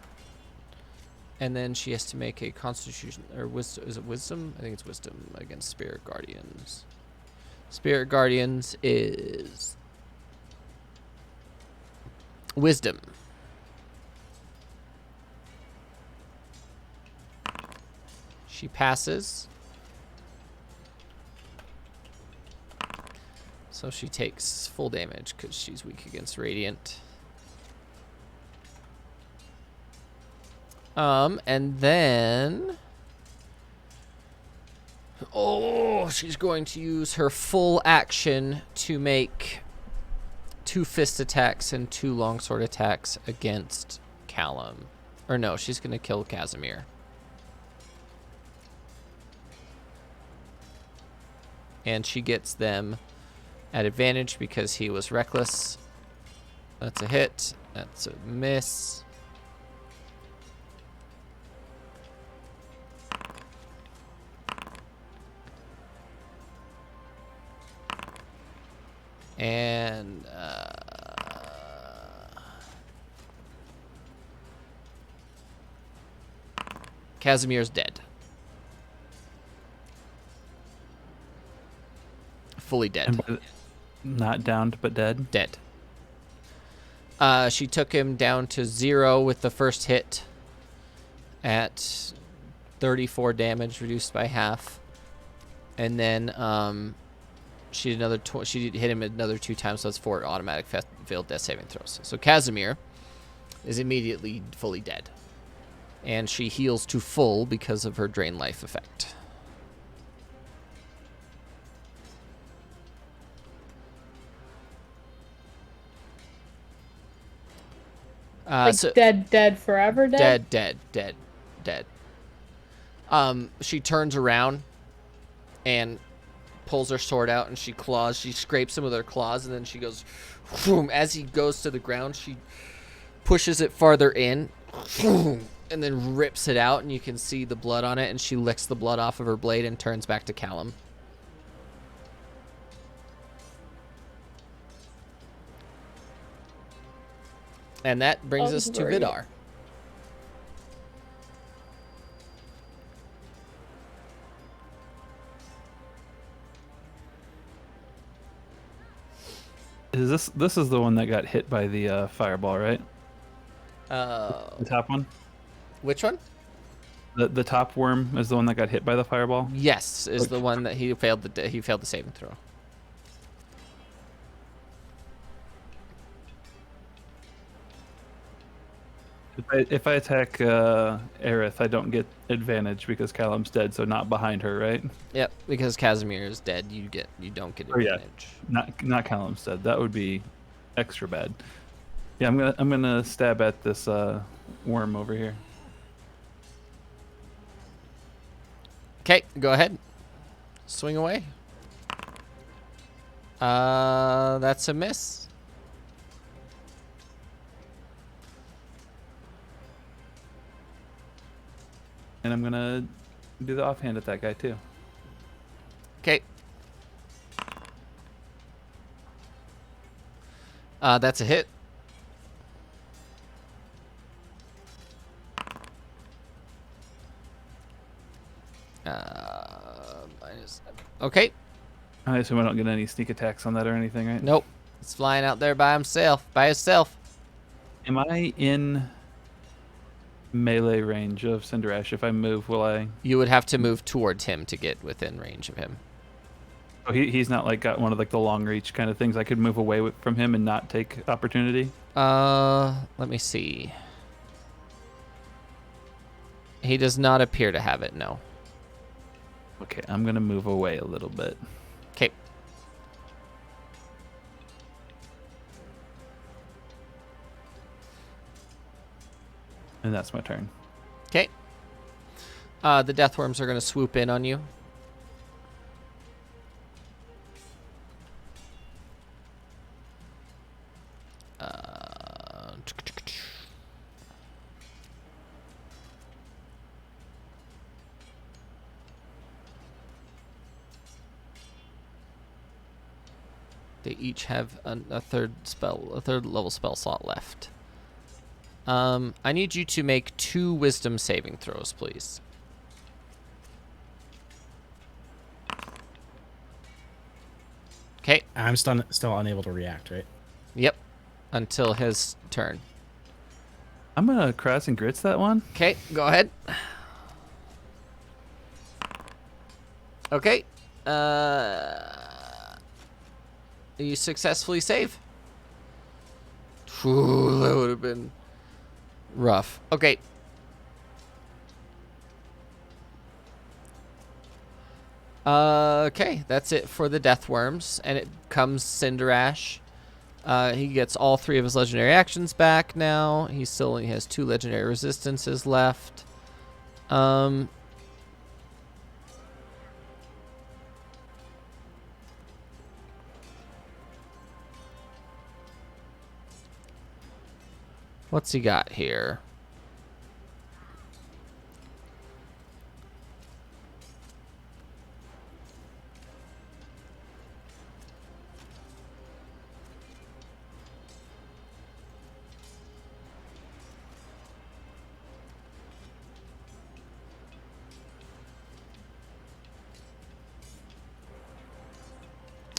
A: And then she has to make a constitution, or wisdom, is it wisdom? I think it's wisdom against spirit guardians. Spirit guardians is wisdom. She passes. So she takes full damage because she's weak against radiant. And then... Oh, she's going to use her full action to make 2 fist attacks and 2 longsword attacks against Callum. Or no, she's going to kill Casimir. And she gets them at advantage because he was reckless. That's a hit. That's a miss. And Casimir's dead. Fully dead.
D: And not downed, but dead.
A: Dead. She took him down to 0 with the first hit at 34 damage, reduced by half. And then she did another. She hit him another 2 times, so that's 4 automatic failed death saving throws. So Casimir is immediately fully dead, and she heals to full because of her drain life effect.
E: Like dead forever dead?
A: Dead. She turns around and pulls her sword out, and she scrapes him with her claws, and then she goes, whoom. As he goes to the ground, she pushes it farther in, whoom, and then rips it out, and you can see the blood on it, and she licks the blood off of her blade and turns back to Callum. And that brings us to Vidar.
D: This is the one that got hit by the fireball, right? The top one.
A: Which one?
D: The top worm is the one that got hit by the fireball.
A: Yes, is the one that he failed the saving throw.
D: if I attack Aerith, I don't get advantage because Callum's dead, so not behind her, right?
A: Yep, because Casimir is dead, you don't get
D: Or yeah.
A: advantage.
D: Not Callum's dead. That would be extra bad. Yeah, I'm gonna stab at this worm over here.
A: Okay, go ahead. Swing away. That's a miss.
D: And I'm gonna do the offhand at that guy too.
A: Okay. That's a hit. Okay.
D: I assume I don't get any sneak attacks on that or anything, right?
A: Nope. It's flying out there by himself.
D: Am I in melee range of Cinderash? If I move, will I?
A: You would have to move towards him to get within range of him.
D: Oh, he's not like got one of like the long reach kind of things. I could move away from him and not take opportunity.
A: Let me see. He does not appear to have it, no.
D: Okay, I'm gonna move away a little bit.
A: Okay.
D: And that's my turn.
A: Okay. The Deathworms are going to swoop in on you. They each have a third level spell slot left. I need you to make 2 wisdom saving throws, please. Okay.
C: I'm still unable to react, right?
A: Yep. Until his turn.
D: I'm gonna cross and grits that one.
A: Okay, go ahead. Okay. You successfully save. Ooh, that would have been rough. Okay. Okay, that's it for the Deathworms, and it comes Cinderash. He gets all 3 of his legendary actions back now. He still only has 2 legendary resistances left. What's he got here?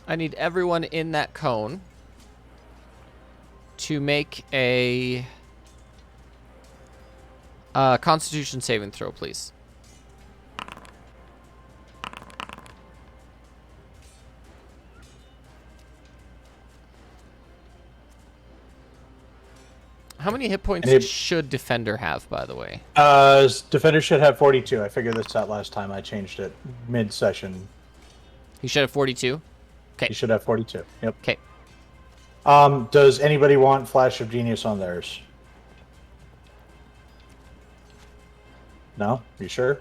A: I need everyone in that cone to make a Constitution saving throw, please. How many hit points should Defender have, by the way?
B: Defender should have 42. I figured this out last time. I changed it mid-session.
A: He should have 42? Okay.
B: He should have 42. Yep.
A: Okay.
B: Does anybody want Flash of Genius on theirs? No? You sure?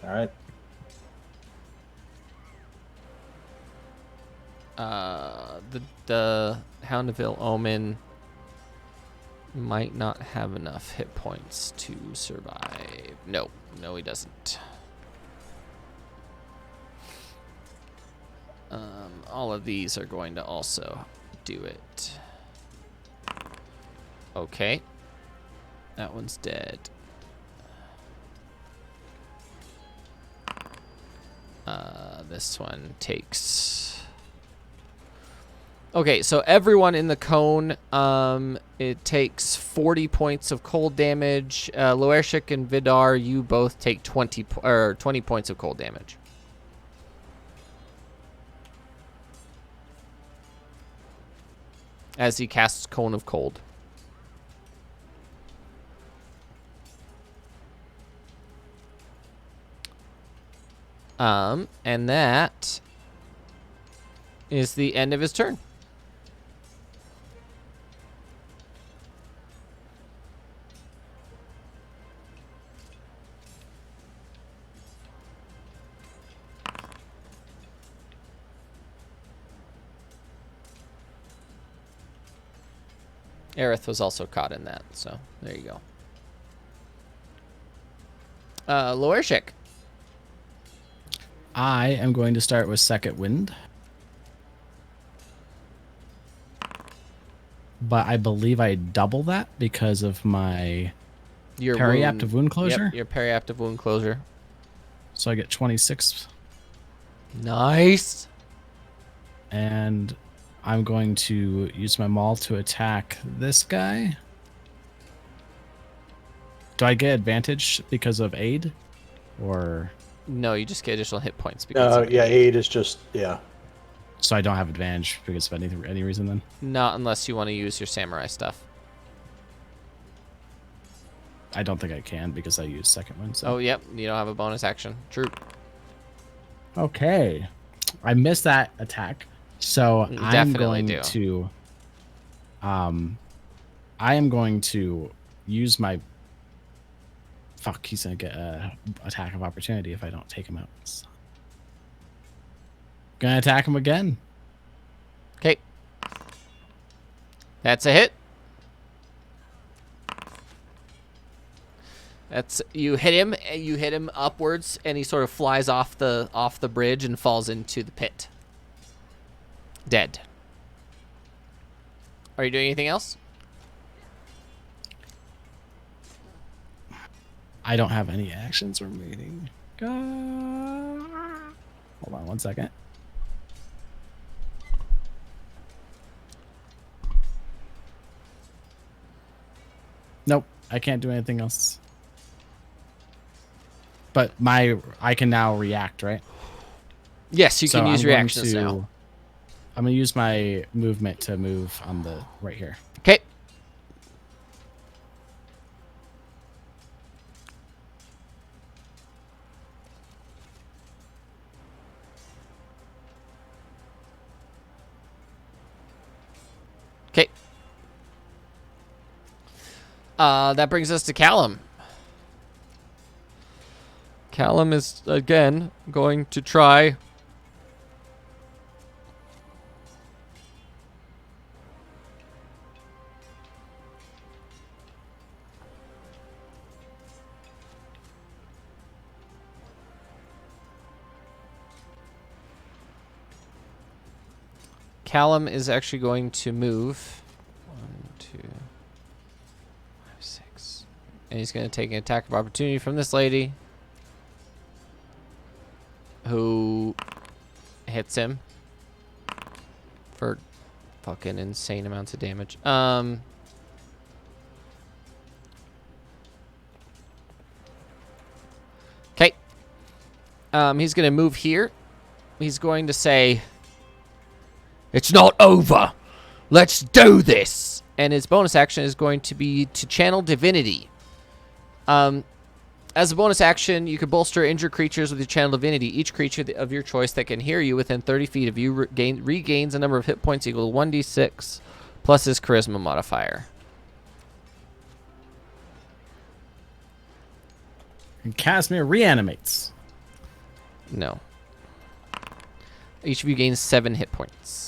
B: All right.
A: The Houndeville Omen might not have enough hit points to survive. No, he doesn't. All of these are going to also do it. Okay. That one's dead. This one takes... Okay, so everyone in the cone, it takes 40 points of cold damage. Loershik and Vidar, you both take 20 points of cold damage. as he casts Cone of Cold. And that is the end of his turn. Aerith was also caught in that, so there you go. Loershik.
C: I am going to start with Second Wind. But I believe I double that because of my
A: Your
C: periaptive wound closure.
A: Yep, your periaptive wound closure.
C: So I get 26.
A: Nice.
C: And I'm going to use my maul to attack this guy. Do I get advantage because of aid? Or...
A: No, you just get additional hit points because of
B: yeah, aid is just, yeah.
C: So I don't have advantage because of any reason then?
A: Not unless you want to use your samurai stuff.
C: I don't think I can because I use Second Wind. So.
A: Oh, yep. You don't have a bonus action. True.
C: Okay. I missed that attack. So I'm
A: Definitely
C: going
A: do.
C: to I am going to use my fuck, he's gonna get a attack of opportunity if I don't take him out. Gonna attack him again.
A: Okay. That's a hit. That's you hit him upwards and he sort of flies off the bridge and falls into the pit. Dead. Are you doing anything else?
C: I don't have any actions remaining. Hold on one second. Nope, I can't do anything else. But I can now react, right?
A: Yes, you can use reactions
C: going
A: now.
C: I'm gonna use my movement to move on the right here.
A: Okay. Okay. That brings us to Callum. Callum is, again, going to try... Callum is actually going to move. 1, 2, 5, 6. And he's going to take an attack of opportunity from this lady. Who hits him for fucking insane amounts of damage. Okay. He's going to move here. He's going to say, "It's not over. Let's do this." And his bonus action is going to be to channel divinity. As a bonus action, you can bolster injured creatures with your channel divinity. Each creature of your choice that can hear you within 30 feet of you regains a number of hit points equal to 1d6 plus his charisma modifier.
C: And Casimir reanimates.
A: No. Each of you gains 7 hit points.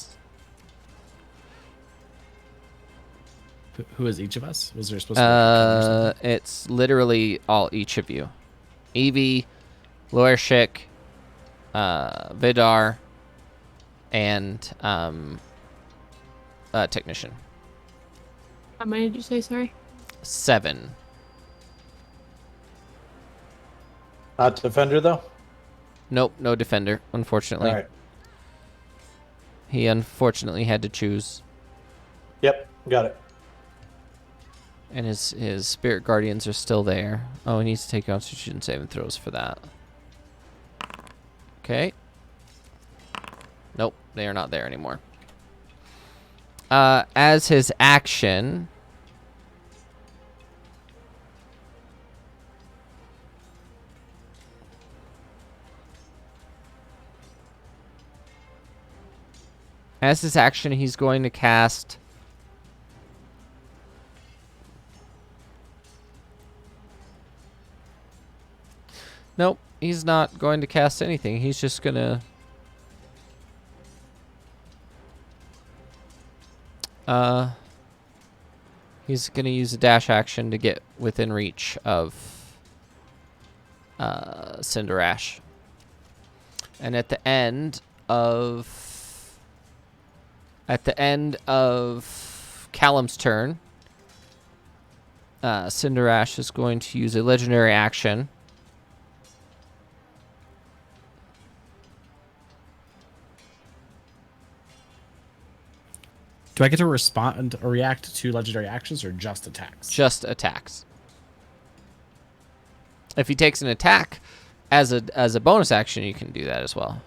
C: Who is each of us? Was there supposed to be
A: It's literally each of you. Evie, Loershik, Vidar, and Technician.
E: How many did you say, sorry?
A: 7.
B: Not defender, though?
A: Nope, no defender, unfortunately.
B: All right.
A: He unfortunately had to choose.
B: Yep, got it.
A: And his spirit guardians are still there. Oh, he needs to take Constitution saving throws for that. Okay. Nope, they are not there anymore. as his action, he's going to cast Nope, he's not going to cast anything. He's just going to he's going to use a dash action to get within reach of Cinder Ash. And at the end of Callum's turn, Cinder Ash is going to use a legendary action
C: Do I get to respond or react to legendary actions or just attacks?
A: just attacks. If he takes an attack as a bonus action, you can do that as well.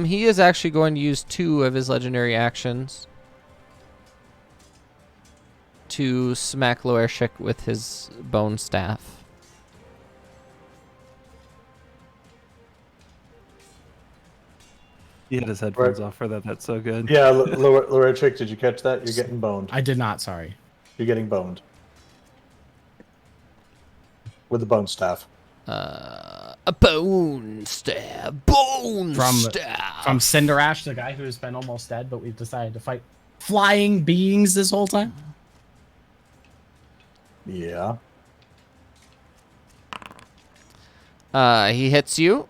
A: He is actually going to use 2 of his legendary actions to smack Loershik with his bone staff.
D: He had his headphones off for that. That's so good.
B: Yeah, Lorechik, did you catch that? You're getting boned.
C: I did not, sorry.
B: You're getting boned. With the bone staff.
A: A bone staff. Bone staff.
C: From Cinder Ash, the guy who's been almost dead, but we've decided to fight flying beings this whole time.
B: Yeah.
A: He hits you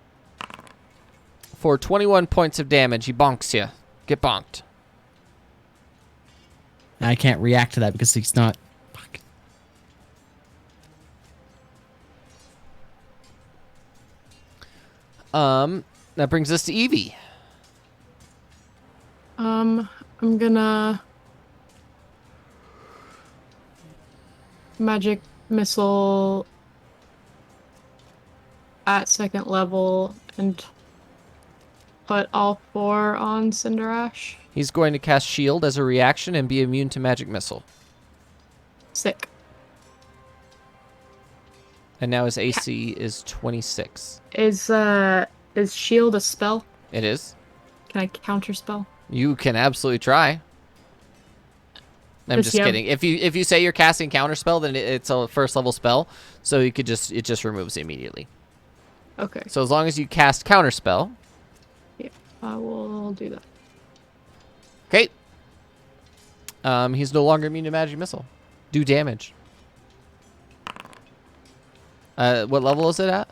A: for 21 points of damage. He bonks you. Get bonked.
C: I can't react to that because he's not. Fuck.
A: That brings us to Evie.
E: I'm gonna magic missile at 2nd level and put all 4 on Cinder Ash.
A: He's going to cast Shield as a reaction and be immune to magic missile.
E: Sick.
A: And now his AC is 26.
E: Is shield a spell?
A: It is.
E: Can I counter spell?
A: You can absolutely try. I'm
E: Does
A: just
E: he have-
A: kidding. If you say you're casting counterspell, then it's a 1st level spell, so it just removes it immediately.
E: Okay,
A: So as long as you cast counterspell,
E: I will do that.
A: okay. He's no longer immune to magic missile. Do damage. What level is it at?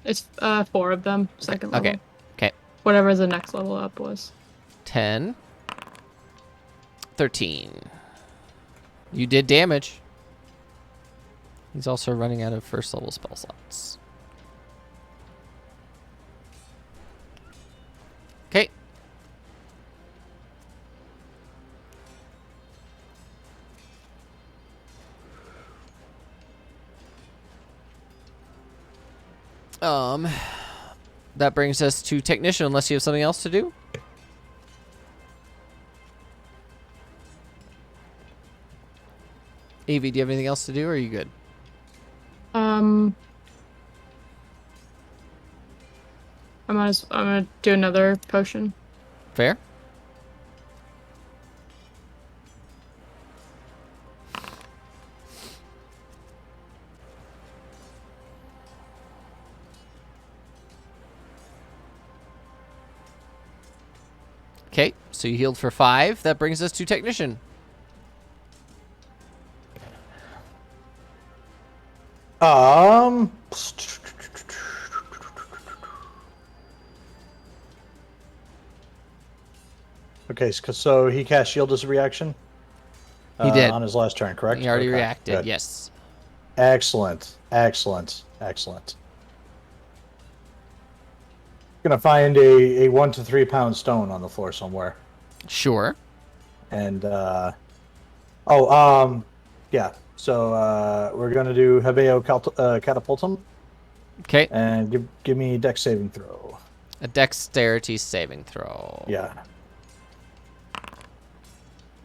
E: It's 4 of them, 2nd level.
A: Okay. Okay.
E: Whatever the next level up was.
A: 10. 13. You did damage. He's also running out of 1st level spell slots. Okay. That brings us to Technician, unless you have something else to do. Evie, do you have anything else to do, or are you good?
E: I'm gonna do another potion.
A: Fair. Okay, so you healed for 5. That brings us to Technician.
B: Okay, so he cast shield as a reaction?
A: He did.
B: On his last turn, correct?
A: He already
B: Okay,
A: reacted,
B: good.
A: yes.
B: Excellent. Excellent. Excellent. Gonna find a 1 to 3 pound stone on the floor somewhere.
A: Sure.
B: And yeah. So we're gonna do Hebeo Catapultum,
A: Okay.
B: and give me Dex saving throw.
A: A dexterity saving throw.
B: Yeah.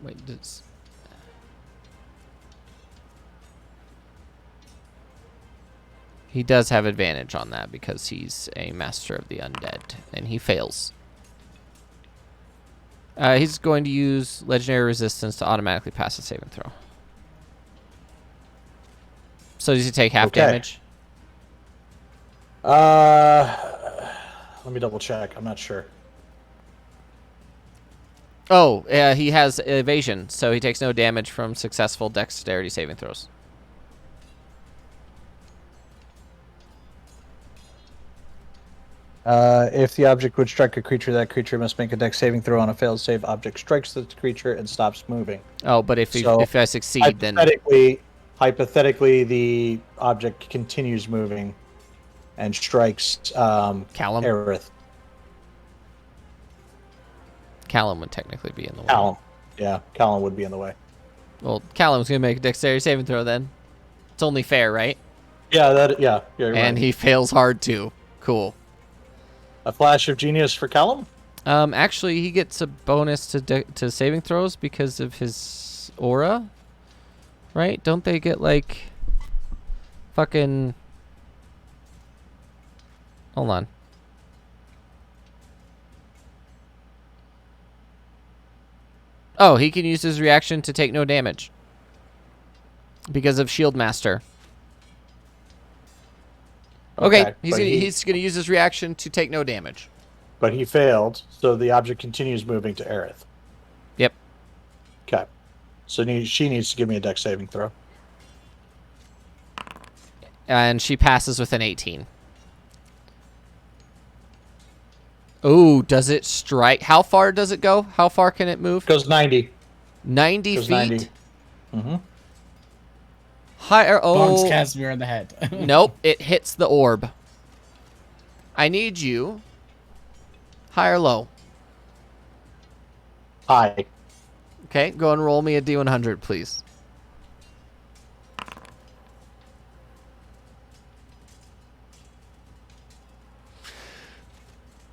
A: Wait, does... He does have advantage on that because he's a master of the undead, and he fails. He's going to use legendary resistance to automatically pass a saving throw. So does he take half
B: Okay.
A: damage?
B: Let me double check. I'm not sure.
A: Oh, he has evasion, so he takes no damage from successful dexterity saving throws.
B: If the object would strike a creature, that creature must make a Dex saving throw. On a failed save, object strikes the creature and stops moving.
A: Oh, but if
B: So,
A: if I succeed, then
B: Hypothetically, the object continues moving and strikes
A: Callum?
B: Aerith.
A: Callum would technically be in the way.
B: Callum. Yeah, Callum would be in the way.
A: Well, Callum's going to make a dexterity saving throw then. It's only fair, right?
B: Yeah, you're
A: And
B: right.
A: he fails hard too. Cool.
B: A flash of genius for Callum?
A: Actually, he gets a bonus to saving throws because of his aura, right? Don't they get like fucking? Hold on. Oh, he can use his reaction to take no damage because of Shield Master. Okay, he's gonna use his reaction to take no damage.
B: But he failed, so the object continues moving to Aerith.
A: Yep.
B: Okay. So she needs to give me a Dex saving throw.
A: And she passes with an 18. Oh, does it strike? How far does it go? How far can it move?
B: Goes 90.
A: 90
B: Goes
A: feet?
B: 90. Mm-hmm.
A: Higher.
C: Bonks
A: Oh.
C: Casimir in the head.
A: Nope, it hits the orb. I need you. High or low?
B: High.
A: Okay, go and roll me a D100, please.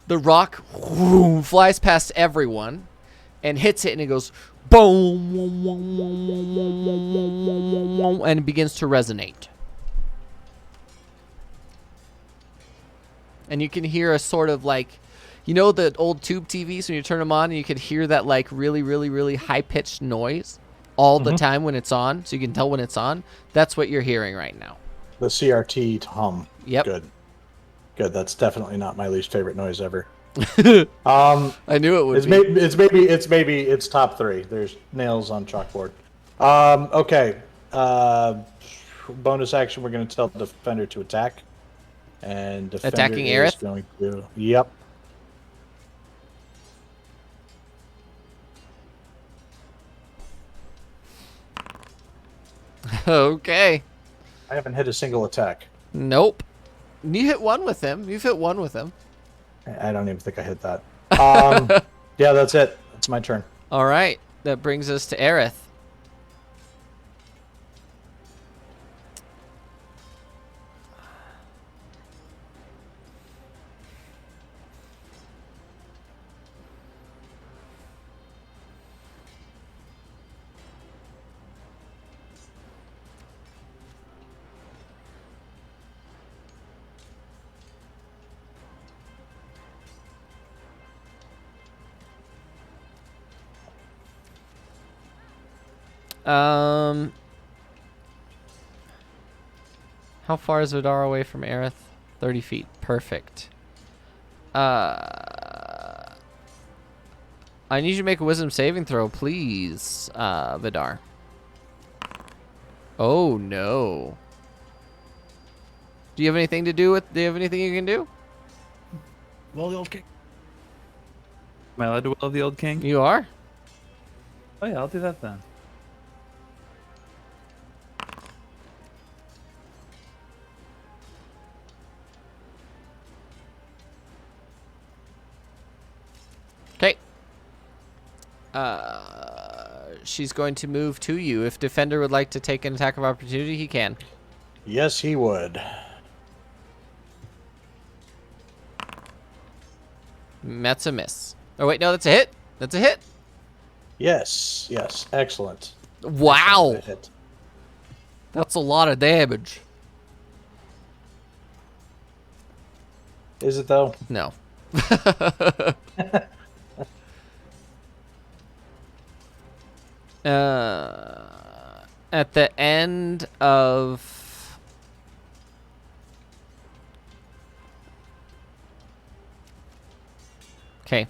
A: The rock flies past everyone and hits it, and it goes boom, and it begins to resonate. And you can hear a sort of like, you know, the old tube TVs when you turn them on, and you can hear that like really, really, really high pitched noise all the time when it's on, so you can tell when it's on. That's what you're hearing right now.
B: The CRT hum.
A: Yep.
B: Good. That's definitely not my least favorite noise ever.
A: I knew it would be.
B: It's top 3. There's nails on chalkboard. Okay. Bonus action. We're going to tell the defender to attack, and defender
A: Attacking
B: is
A: Aerith?
B: going to. Yep.
A: Okay.
B: I haven't hit a single attack.
A: Nope. You hit one with him. You've hit one with him.
B: I don't even think I hit that. Yeah, that's it. That's my turn.
A: All right. That brings us to Aerith. How far is Vidar away from Aerith? 30 feet. Perfect. I need you to make a wisdom saving throw, please, Vidar. Oh, no. Do you have anything to do with... Do you have anything you can do?
C: Well, the old king.
D: Am I allowed to will of the old king?
A: You are?
D: Oh yeah, I'll do that then.
A: Okay. she's going to move to you. If Defender would like to take an attack of opportunity, he can.
B: Yes, he would.
A: That's a miss. Oh, wait, no, that's a hit. That's a hit.
B: Yes, yes, excellent.
A: Wow.
B: Excellent hit.
A: That's a lot of damage.
B: Is it though?
A: No. At the end of... Okay.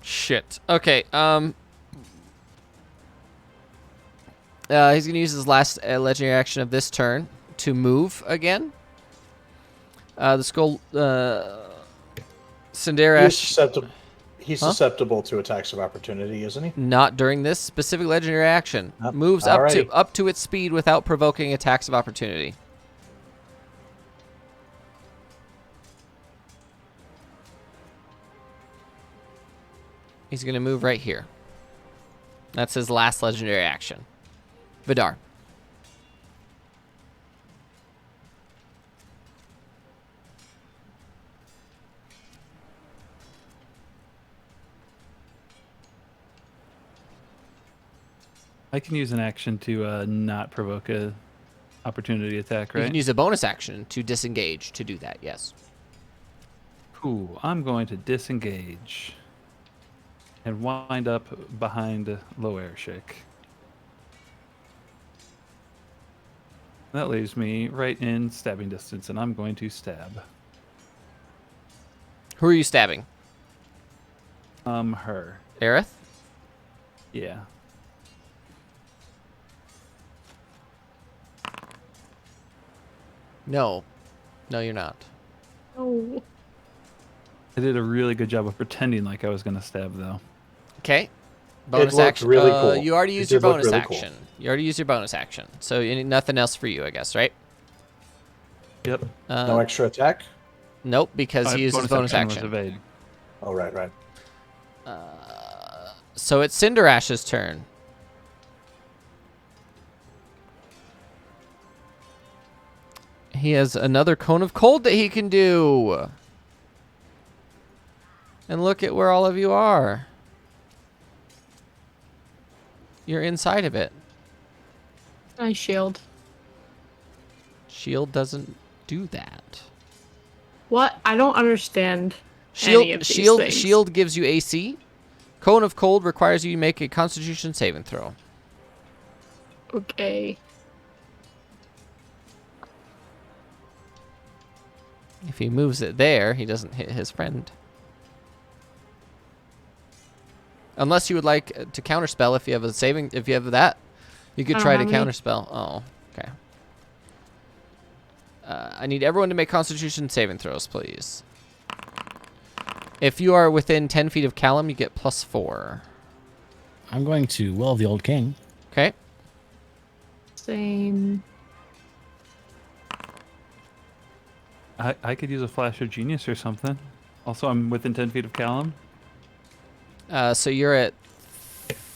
A: Shit. Okay, he's gonna use his last legendary action of this turn to move again. The skull, Cinderesh,
B: He's
A: Huh?
B: susceptible to attacks of opportunity, isn't he?
A: not during this specific legendary action,
B: Nope.
A: moves
B: Alrighty.
A: up to its speed without provoking attacks of opportunity. He's gonna move right here. That's his last legendary action. Vidar.
D: I can use an action to not provoke a opportunity attack,
A: You
D: right?
A: can use a bonus action to disengage to do that, yes.
D: Cool. I'm going to disengage and wind up behind Low Airshik. That leaves me right in stabbing distance, and I'm going to stab.
A: Who are you stabbing?
D: Her.
A: Aerith?
D: Yeah.
A: No. No, you're not.
E: Oh.
D: I did a really good job of pretending like I was going to stab, though.
A: Okay. Bonus
B: looked
A: action.
B: really cool.
A: You already
B: It
A: used your
B: did look
A: bonus
B: really cool.
A: action. You already used your bonus action. So nothing else for you, I guess, right?
D: Yep.
B: No extra attack?
A: Nope, because he used his bonus
D: was
A: action.
D: evade.
B: Oh, right.
A: So it's Cinderash's turn. He has another cone of cold that he can do. And look at where all of you are. You're inside of it.
E: I shield.
A: Shield doesn't do that.
E: What? I don't understand any of these things.
A: Shield gives you AC. Cone of cold requires you to make a Constitution saving throw.
E: Okay.
A: If he moves it there, he doesn't hit his friend. Unless you would like to counterspell if you have that, you could
E: I don't
A: try to
E: have any.
A: counterspell. Oh, okay. I need everyone to make Constitution saving throws, please. If you are within 10 feet of Callum, you get +4.
C: I'm going to Will of the Old King.
A: Okay.
E: Same.
D: I could use a flash of genius or something. Also, I'm within 10 feet of Callum.
A: So you're at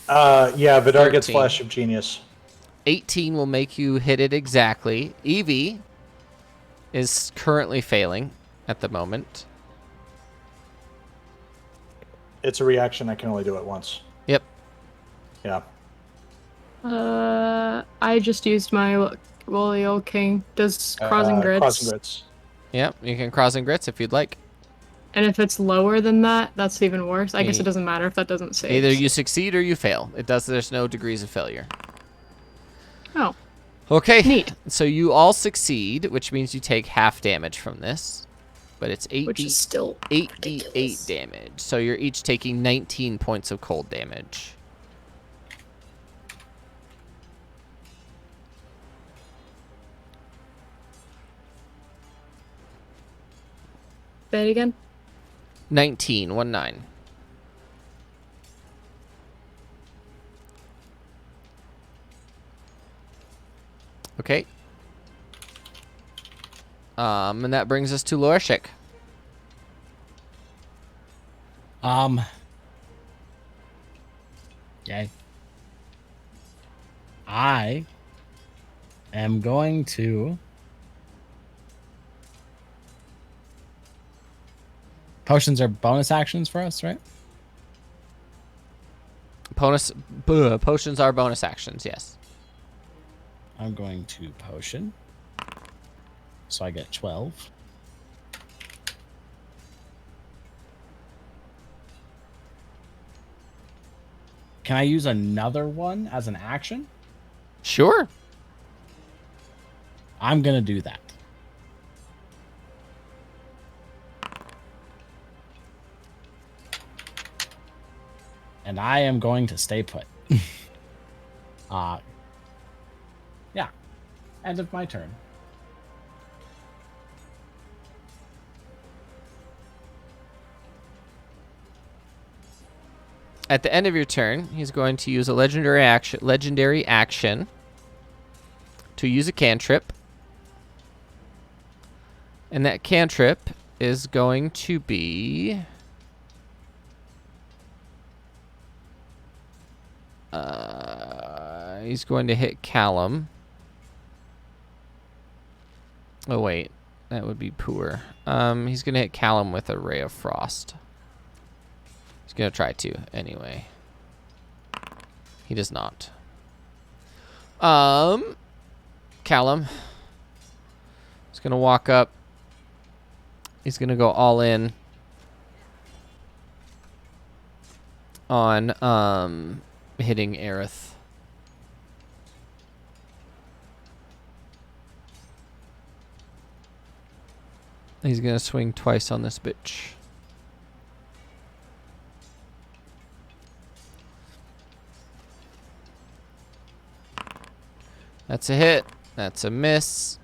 B: Yeah, Vidar gets
A: 13.
B: Flash of Genius.
A: 18 will make you hit it exactly. Evie is currently failing at the moment.
B: It's a reaction. I can only do it once.
A: Yep.
B: Yeah.
E: I just used my Will Old King. Does crossing grids?
B: Crossing Grits.
A: Yep, you can cross and grits if you'd like.
E: And if it's lower than that, that's even worse. I guess
A: Ye-
E: it doesn't matter if that doesn't save.
A: Either you succeed or you fail. There's no degrees of failure.
E: Oh,
A: Okay.
E: neat.
A: So you all succeed, which means you take half damage from this. But it's
E: Which is still
A: 8d8
E: ridiculous.
A: damage. So you're each taking 19 points of cold damage.
E: Say it again.
A: 19, 19. Okay. And that brings us to Lorshik.
C: Okay. I am going to potions are bonus actions for us, right?
A: Potions are bonus actions, yes.
C: I'm going to potion. So I get 12. Can I use another one as an action?
A: Sure.
C: I'm going to do that. And I am going to stay put. Yeah. End of my turn.
A: At the end of your turn, he's going to use a legendary action to use a cantrip. And that cantrip is going to be he's going to hit Callum. Oh wait, that would be poor. He's going to hit Callum with a Ray of Frost. He's going to try to anyway. He does not. Callum is going to walk up. He's going to go all in on hitting Aerith. He's going to swing twice on this bitch. That's a hit. That's a miss.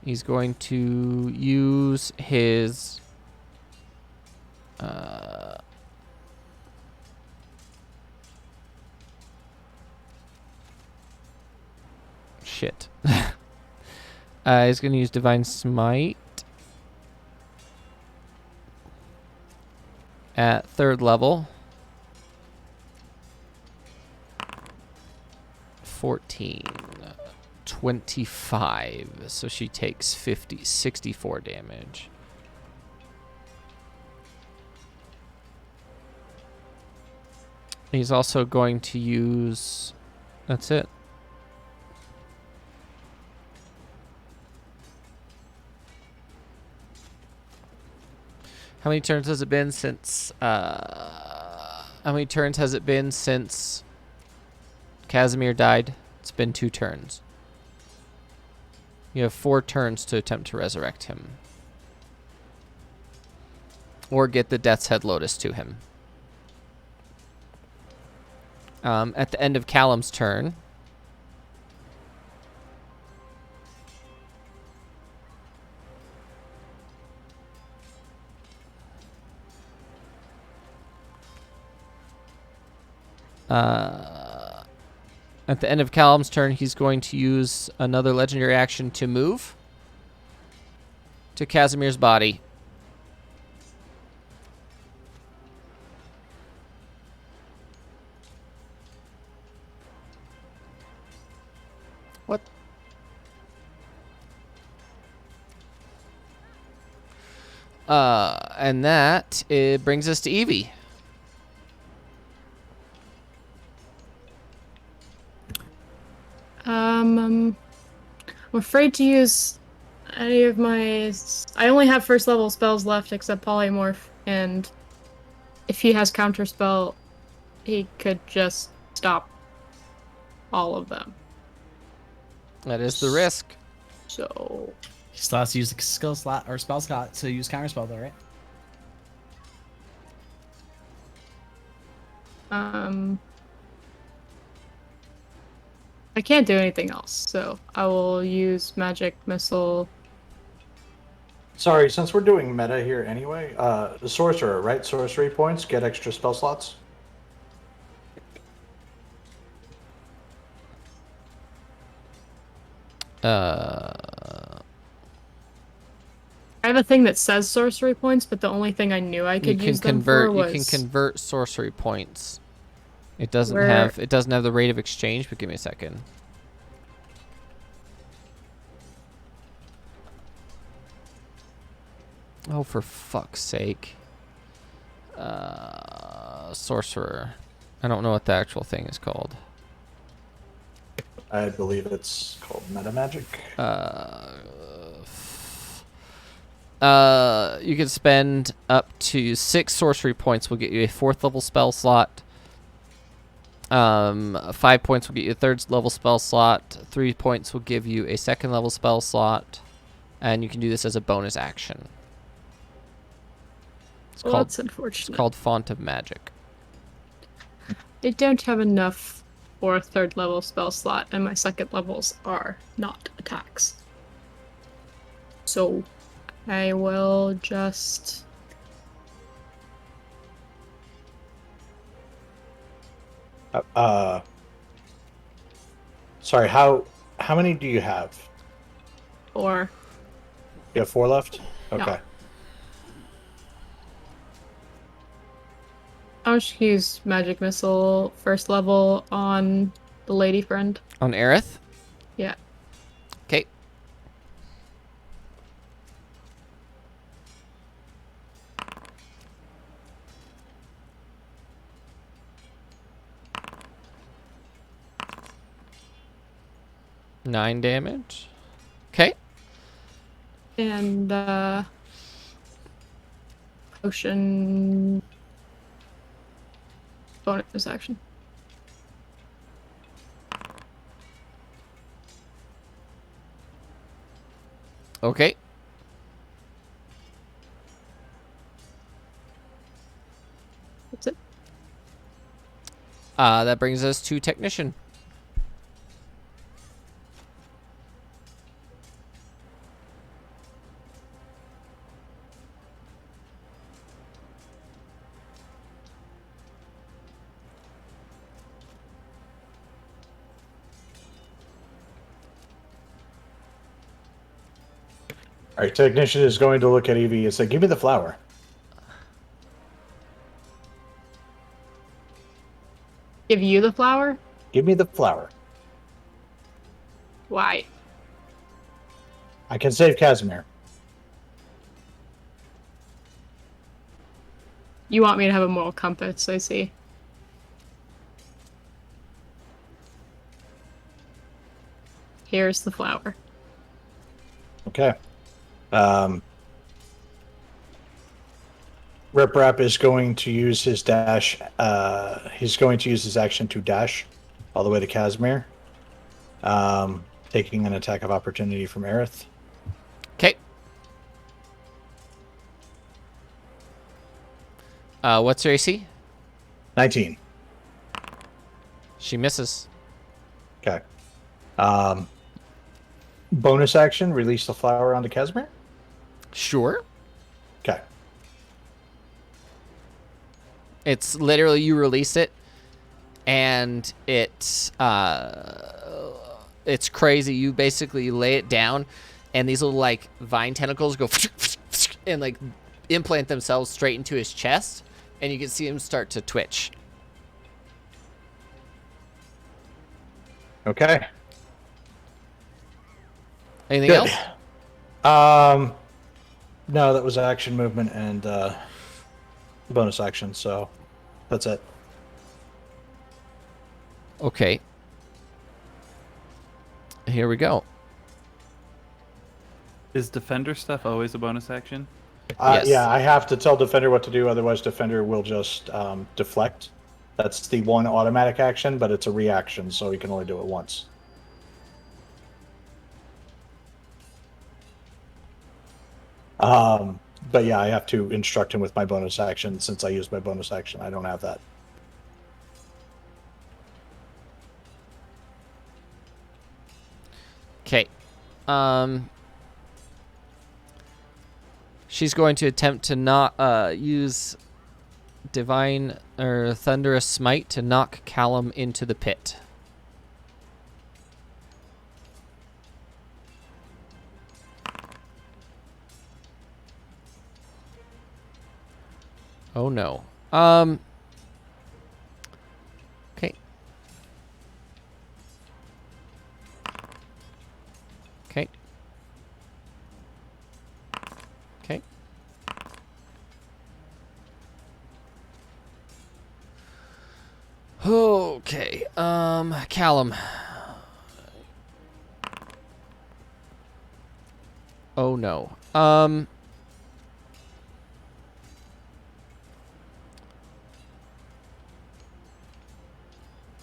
A: He's going to use his shit. He's going to use Divine Smite at 3rd level. 14. 25. So she takes 64 damage. He's also going to use... That's it. How many turns has it been since... how many turns has it been since Casimir died? It's been 2 turns. You have 4 turns to attempt to resurrect him. Or get the Death's Head Lotus to him. At the end of Callum's turn, he's going to use another legendary action to move to Casimir's body. What? And that it brings us to Evie.
E: I'm afraid to use any of my... I only have 1st level spells left except Polymorph, and if he has Counterspell, he could just stop all of them.
A: That is the risk.
E: So...
C: He still has to use the skill slot or spell slot to use counterspell though, right?
E: I can't do anything else, so I will use Magic Missile.
B: Sorry, since we're doing meta here anyway, the sorcerer, right? Sorcery points get extra spell slots.
E: I have a thing that says sorcery points, but the only thing I knew I could use them for was...
A: You can convert sorcery points. It doesn't
E: Where-
A: have the rate of exchange, but give me a second. Oh, for fuck's sake. Sorcerer. I don't know what the actual thing is called.
B: I believe it's called meta magic.
A: You can spend up to 6 sorcery points will get you a 4th level spell slot. 5 points will get you a 3rd level spell slot. 3 points will give you a 2nd level spell slot. And you can do this as a bonus action.
E: Well, that's unfortunate.
A: It's called Font of Magic.
E: I don't have enough for a 3rd level spell slot, and my 2nd levels are not attacks. So I will just...
B: Sorry, how many do you have?
E: 4.
B: You have 4 left? Okay.
E: Yeah. I'll just use Magic Missile 1st level on the lady friend.
A: On Aerith?
E: Yeah.
A: Okay. Nine damage. Okay.
E: And, potion... bonus action.
A: Okay.
E: That's it.
A: That brings us to Technician.
B: All right, technician is going to look at Evie and say, "Give me the flower."
E: Give you the flower?
B: Give me the flower.
E: Why?
B: I can save Casimir.
E: You want me to have a moral compass, I see. Here's the flower.
B: Okay. Rip Rap is going to use his dash. He's going to use his action to dash all the way to Casimir, taking an attack of opportunity from Aerith.
A: Okay. What's your AC?
B: 19.
A: She misses.
B: Okay. Bonus action, release the flower onto Casimir.
A: Sure.
B: Okay.
A: It's literally you release it, and it's crazy. You basically lay it down, and these little like vine tentacles go and like implant themselves straight into his chest, and you can see him start to twitch.
B: Okay.
A: Anything
B: Good.
A: else?
B: No, that was action, movement, and bonus action. So that's it.
A: Okay. Here we go.
D: Is defender stuff always a bonus action?
A: Yes.
B: Yeah, I have to tell defender what to do. Otherwise, defender will just deflect. That's the one automatic action, but it's a reaction, so he can only do it once. But yeah, I have to instruct him with my bonus action. Since I used my bonus action, I don't have that.
A: Okay. She's going to attempt to not use divine or thunderous smite to knock Callum into the pit. Oh no. Okay. Okay. Okay. Okay. Callum. Oh no.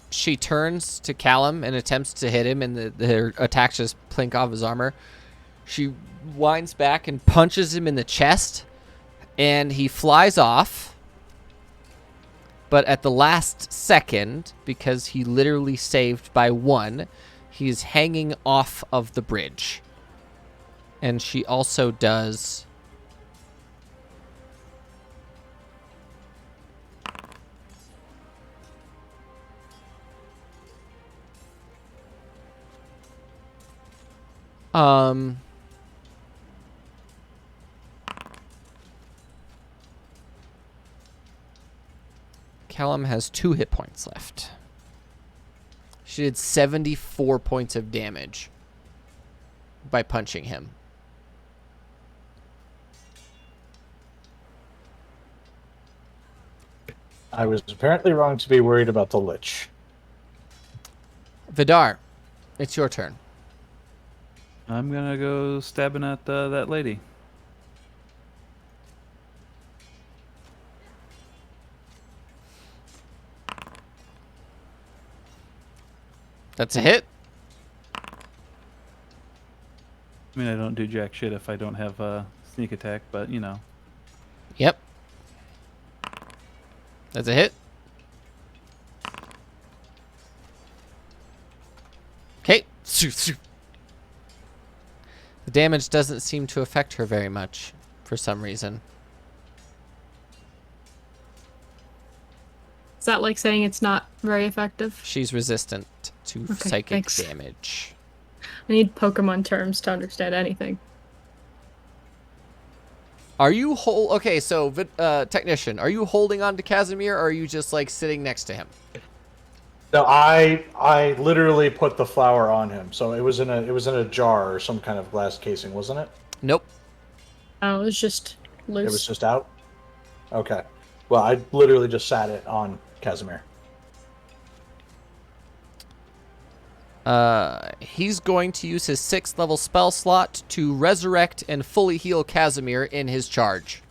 A: She turns to Callum and attempts to hit him, and her attacks just plink off his armor. She winds back and punches him in the chest, and he flies off. But at the last second, because he literally saved by 1, he is hanging off of the bridge. And she also does... Callum has 2 hit points left. She did 74 points of damage by punching him.
B: I was apparently wrong to be worried about the Lich.
A: Vidar, it's your turn.
D: I'm gonna go stabbing at that lady.
A: That's a hit.
D: I mean, I don't do jack shit if I don't have a sneak attack, but you know.
A: Yep. That's a hit. Okay. The damage doesn't seem to affect her very much for some reason.
E: Is that like saying it's not very effective?
A: She's resistant to
E: Okay,
A: psychic
E: thanks.
A: damage.
E: I need Pokemon terms to understand anything.
A: Are you okay, so technician, are you holding on to Casimir, or are you just like sitting next to him?
B: No, I literally put the flower on him, so it was in a jar or some kind of glass casing, wasn't it?
A: Nope.
E: Oh, it was just loose.
B: It was just out. Okay. Well, I literally just sat it on Casimir.
A: He's going to use his 6th level spell slot to resurrect and fully heal Casimir in his charge.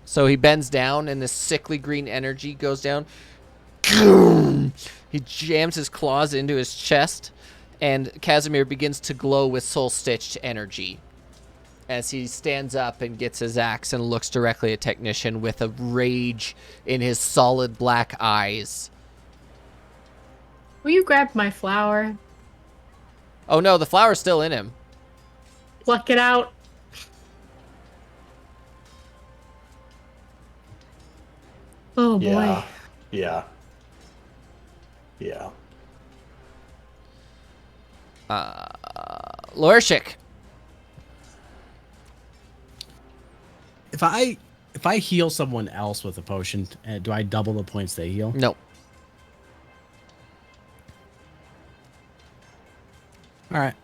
A: So he bends down and this sickly green energy goes down. He jams his claws into his chest and Casimir begins to glow with soul-stitched energy as he stands up and gets his axe and looks directly at Technician with a rage in his solid black eyes.
E: Will you grab my flower?
A: Oh no, the flower's still in him.
E: Pluck it out. Oh boy.
B: Yeah. Yeah. Yeah.
A: Lorshik.
C: If I heal someone else with a potion, do I double the points they heal?
A: No.
C: All right.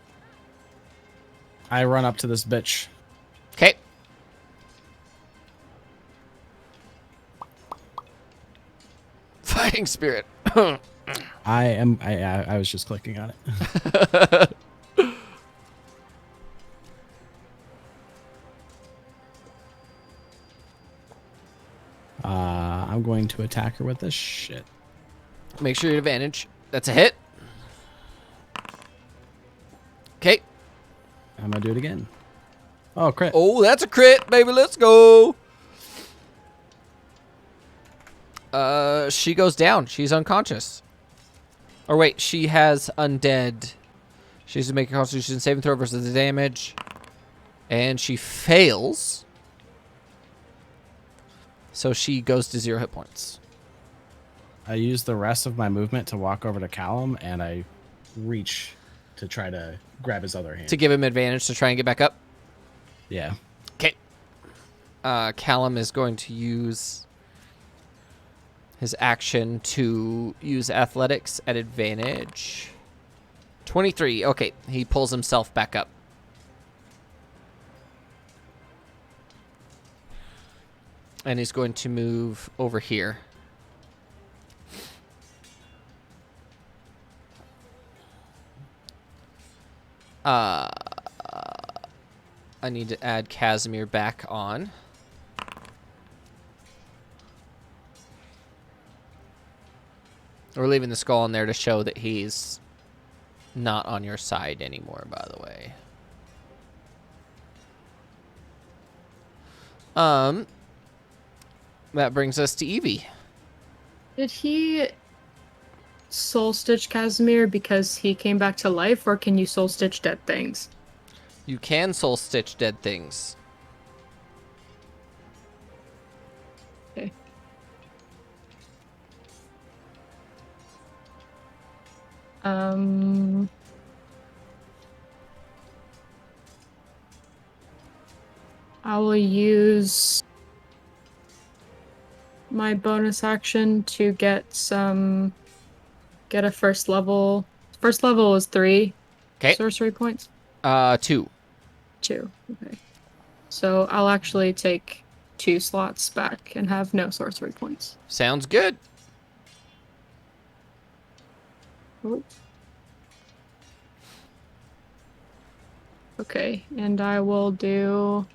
C: I run up to this bitch.
A: Okay. Fighting spirit.
C: I was just clicking on it. I'm going to attack her with this shit.
A: Make sure you have advantage. That's a hit. Okay.
C: I'm gonna do it again. Oh, crit.
A: Oh, that's a crit, baby. Let's go. She goes down. She's unconscious. Or wait, she has undead. She's to make a Constitution saving throw versus the damage. And she fails. So she goes to 0 hit points.
C: I use the rest of my movement to walk over to Callum, and I reach to try to grab his other hand.
A: To give him advantage to try and get back up.
C: Yeah.
A: Okay. Callum is going to use his action to use athletics at advantage. 23. Okay, he pulls himself back up. And he's going to move over here. I need to add Casimir back on. We're leaving the skull in there to show that he's not on your side anymore, by the way. That brings us to Evie.
E: Did he soul stitch Casimir because he came back to life, or can you soul stitch dead things?
A: You can soul stitch dead things.
E: Okay. I will use my bonus action to get a first level. First level is 3 sorcery points.
A: 2.
E: 2. Okay. So I'll actually take 2 slots back and have no sorcery points.
A: Sounds good.
E: Oh. Okay, and I will do...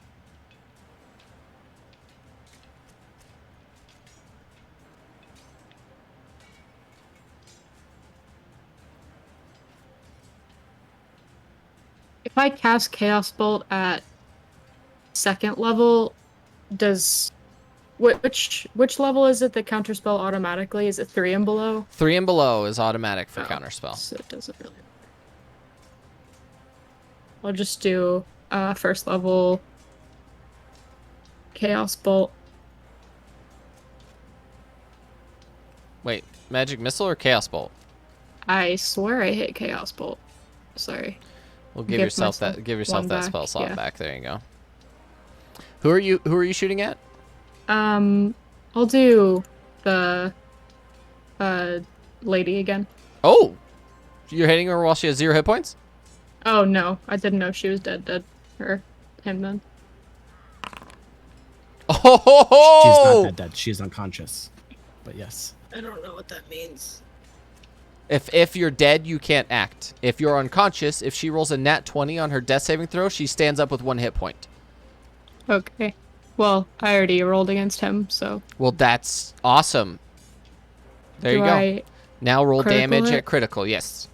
E: If I cast Chaos Bolt at 2nd level, does... Which level is it that counterspell automatically? Is it 3 and below?
A: 3 and below is automatic for counterspell.
E: So it doesn't really... I'll just do first level Chaos Bolt.
A: Wait, Magic Missile or Chaos Bolt?
E: I swear I hit Chaos Bolt. Sorry.
A: Well, give yourself that spell slot
E: yeah.
A: back. There you go. Who are you shooting at?
E: I'll do the lady again.
A: Oh, you're hitting her while she has 0 hit points?
E: Oh no, I didn't know she was dead. Or him then.
A: Oh,
C: She's not dead. She's unconscious. But yes.
E: I don't know what that means.
A: If you're dead, you can't act. If you're unconscious, if she rolls a nat 20 on her death saving throw, she stands up with 1 hit point.
E: Okay. Well, I already rolled against him, so.
A: Well, that's awesome. There you go. Now roll damage at critical. Yes.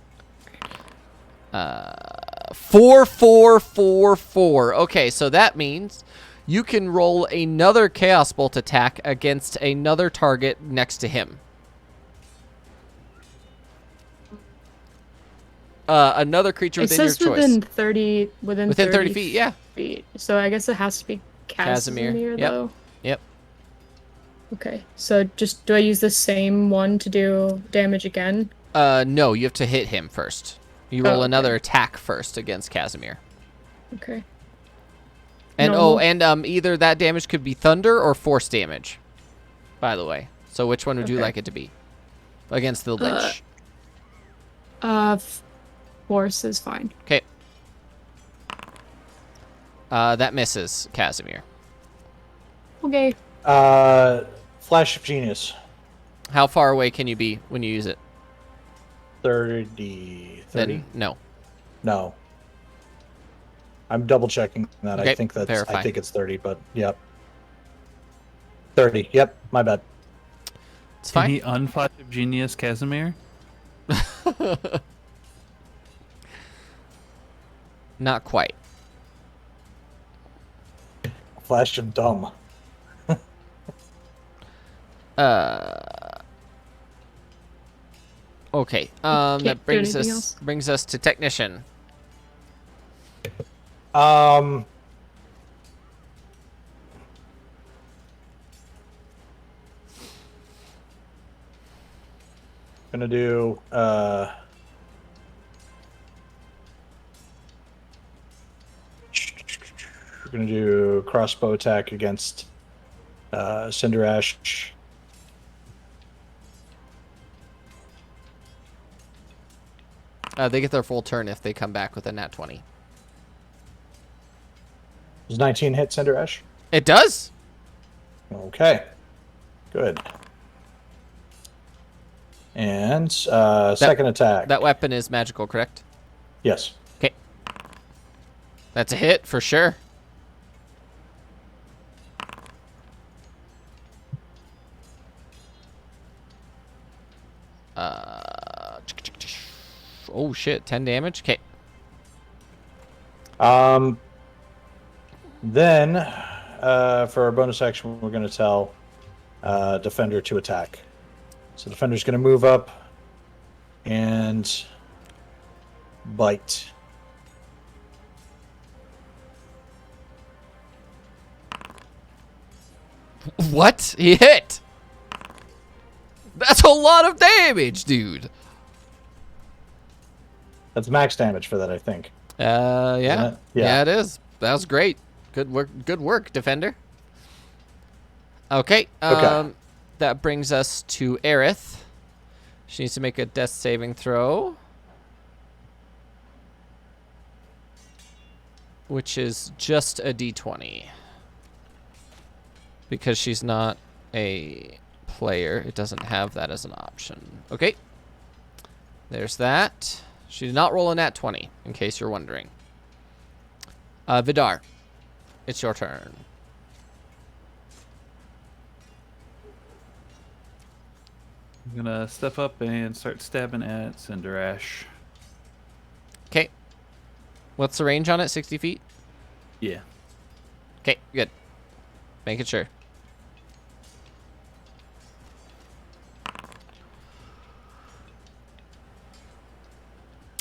A: 4, 4, 4, 4. Okay, so that means you can roll another Chaos Bolt attack against another target next to him. Another creature within your choice.
E: It says within
A: 30 feet, yeah.
E: Feet. So I guess it has to be Casimir though.
A: Yep.
E: Okay, so do I use the same one to do damage again?
A: No, you have to hit him first. You roll
E: okay.
A: another attack first against Casimir.
E: Okay.
A: And
E: Normal.
A: either that damage could be thunder or force damage. By the way, so which one would you
E: Okay.
A: like it to be? Against the Lich.
E: Force is fine.
A: Okay. That misses Casimir.
E: Okay.
B: Flash of Genius.
A: How far away can you be when you use it?
B: 30.
A: Then no.
B: No. I'm double checking that.
A: Okay,
B: I think
A: verify.
B: I think it's 30, but yep. 30. Yep, my bad.
A: It's
D: Can
A: fine.
D: he unflash of Genius Casimir?
A: Not quite.
B: Flash of Dumb.
A: Okay.
E: Can't
A: That
E: do anything else.
A: brings us to Technician.
B: Um. Gonna do. We're gonna do crossbow attack against Cinder Ash.
A: They get their full turn if they come back with a nat 20.
B: Does 19 hit Cinder Ash?
A: It does.
B: Okay. Good. And second attack.
A: That weapon is magical, correct?
B: Yes.
A: Okay. That's a hit for sure. Oh shit, 10 damage. Okay.
B: Then, for our bonus action, we're going to tell Defender to attack. So Defender's going to move up and bite.
A: What? He hit. That's a lot of damage, dude.
B: That's max damage for that, I think.
A: Yeah.
B: Isn't it?
A: Yeah, it is. That was great. Good work. Good work, Defender. Okay.
B: Okay.
A: That brings us to Aerith. She needs to make a death saving throw, which is just a d20. Because she's not a player, it doesn't have that as an option. Okay. There's that. She did not roll a nat 20, in case you're wondering. Vidar, it's your turn.
D: I'm gonna step up and start stabbing at Cinder Ash.
A: Okay. What's the range on it? 60 feet?
D: Yeah.
A: Okay, good. Making sure.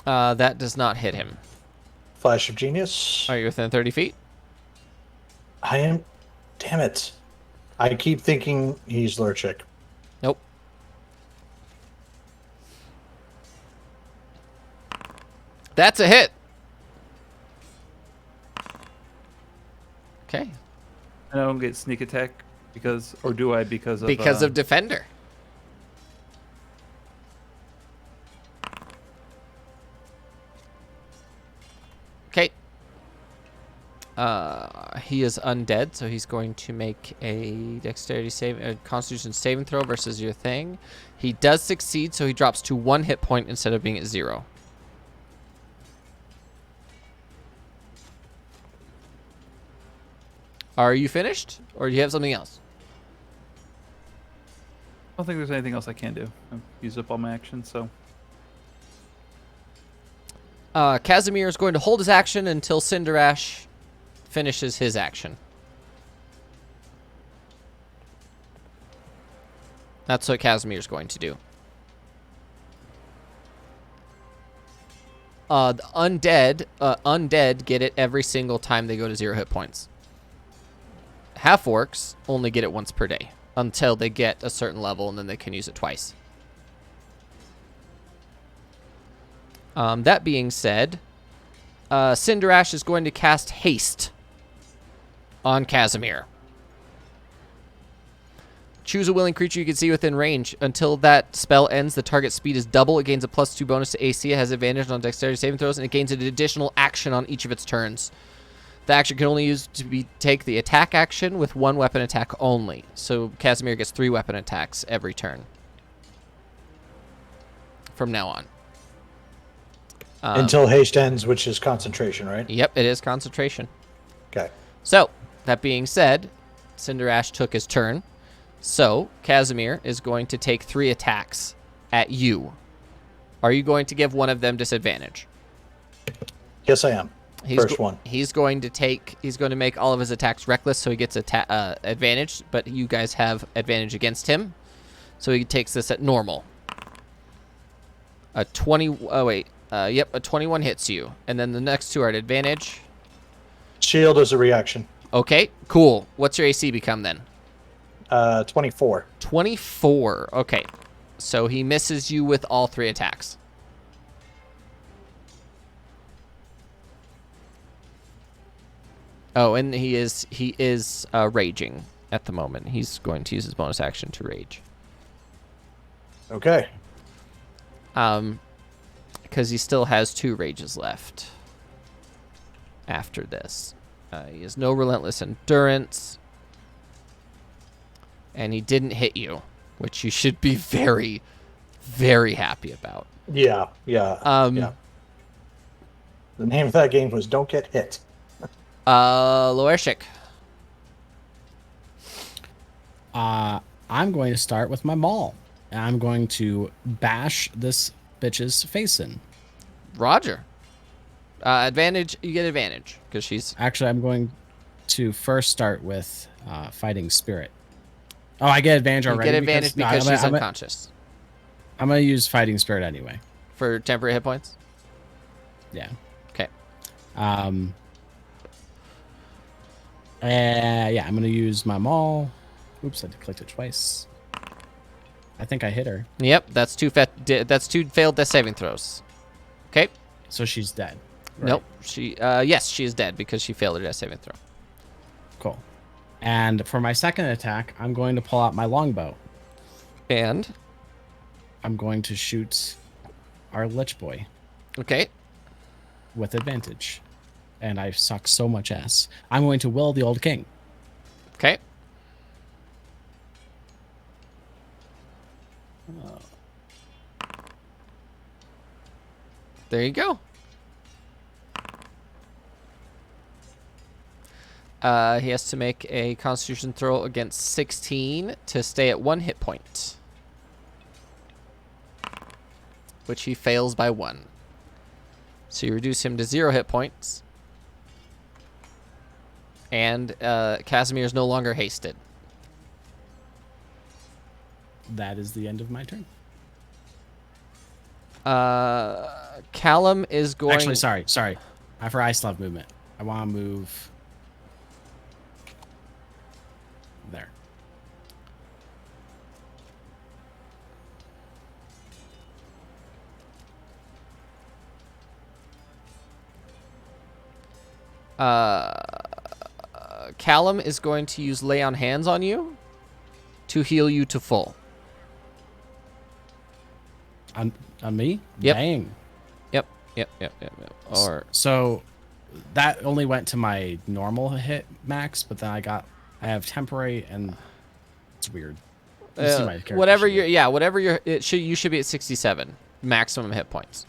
A: That does not hit him.
B: Flash of Genius.
A: Are you within 30 feet?
B: I am. Damn it. I keep thinking he's Lurchik.
A: Nope. That's a hit. Okay.
D: I don't get sneak attack because, or do I? Because
A: Because of Defender. Okay. He is undead, so he's going to make a Constitution saving throw versus your thing. He does succeed, so he drops to 1 hit point instead of being at 0. Are you finished, or do you have something else?
D: I don't think there's anything else I can do. I've used up all my actions, so.
A: Casimir is going to hold his action until Cinder Ash finishes his action. That's what Casimir is going to do. The undead get it every single time they go to 0 hit points. Half-orcs only get it once per day until they get a certain level, and then they can use it twice. That being said, Cinder Ash is going to cast Haste on Casimir. Choose a willing creature you can see within range. Until that spell ends, the target's speed is double. It gains a +2 bonus to AC. It has advantage on dexterity saving throws, and it gains an additional action on each of its turns. The action can only use to take the attack action with 1 weapon attack only. So Casimir gets 3 weapon attacks every turn from now on.
B: Until haste ends, which is concentration, right?
A: Yep, it is concentration.
B: Okay.
A: So, that being said, Cinder Ash took his turn. So, Casimir is going to take 3 attacks at you. Are you going to give one of them disadvantage?
B: Yes, I am. First one.
A: He's going to make all of his attacks reckless, so he gets advantage, but you guys have advantage against him. So he takes this at normal. A 21 hits you. And then the next 2 are at advantage.
B: Shield is a reaction.
A: Okay, cool. What's your AC become then?
B: 24.
A: 24. Okay. So he misses you with all 3 attacks. Oh, and he is raging at the moment. He's going to use his bonus action to rage.
B: Okay.
A: Because he still has 2 rages left after this. He has no relentless endurance. And he didn't hit you, which you should be very, very happy about.
B: Yeah.
A: Um,
B: The name of that game was Don't Get Hit.
A: Loershik.
C: I'm going to start with my maul. And I'm going to bash this bitch's face in.
A: Roger. Advantage. You get advantage because she's.
C: Actually, I'm going to first start with fighting spirit. Oh, I get advantage
A: You
C: already.
A: get advantage because she's unconscious.
C: I'm going to use fighting spirit anyway.
A: For temporary hit points?
C: Yeah.
A: Okay.
C: Yeah, I'm going to use my maul. Oops, I clicked it twice. I think I hit her.
A: Yep, that's 2 failed death saving throws. Okay.
C: So she's dead. Right?
A: Nope. Yes, she is dead because she failed her death saving throw.
C: Cool. And for my second attack, I'm going to pull out my longbow.
A: And?
C: I'm going to shoot our Lich Boy.
A: Okay.
C: With advantage. And I suck so much ass. I'm going to will the old king.
A: Okay. There you go. He has to make a Constitution throw against 16 to stay at 1 hit point, which he fails by 1. So you reduce him to 0 hit points, and Casimir is no longer hasted.
C: That is the end of my turn.
A: Callum is going.
C: Actually, sorry. I still have movement. I want to move there.
A: Callum is going to use lay on hands on you to heal you to full.
C: On me?
A: Yep.
C: Dang.
A: Yep. Or
C: so that only went to my normal hit max, but then I have temporary, and it's weird. You see my character
A: whatever
C: sheet.
A: you should be at 67 maximum hit points.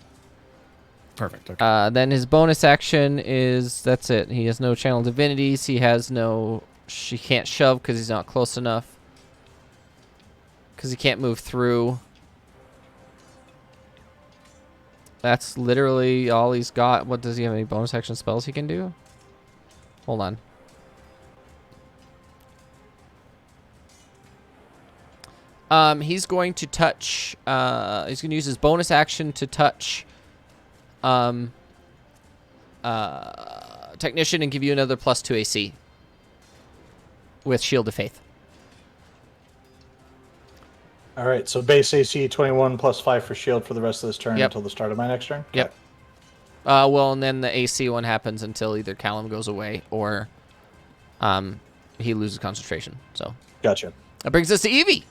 C: Perfect. Okay.
A: Then his bonus action is that's it. He has no channel divinities. She can't shove because he's not close enough. Because he can't move through. That's literally all he's got. What does he have? Any bonus action spells he can do? Hold on. He's going to touch. He's going to use his bonus action to touch. Technician and give you another +2 AC. With Shield of Faith.
B: All right, so base AC 21 plus 5 for shield for the rest of this turn
A: Yep.
B: until the start of my next turn?
A: Yep. Well, and then the AC one happens until either Callum goes away or he loses concentration. So
B: Gotcha.
A: that brings us to Evie.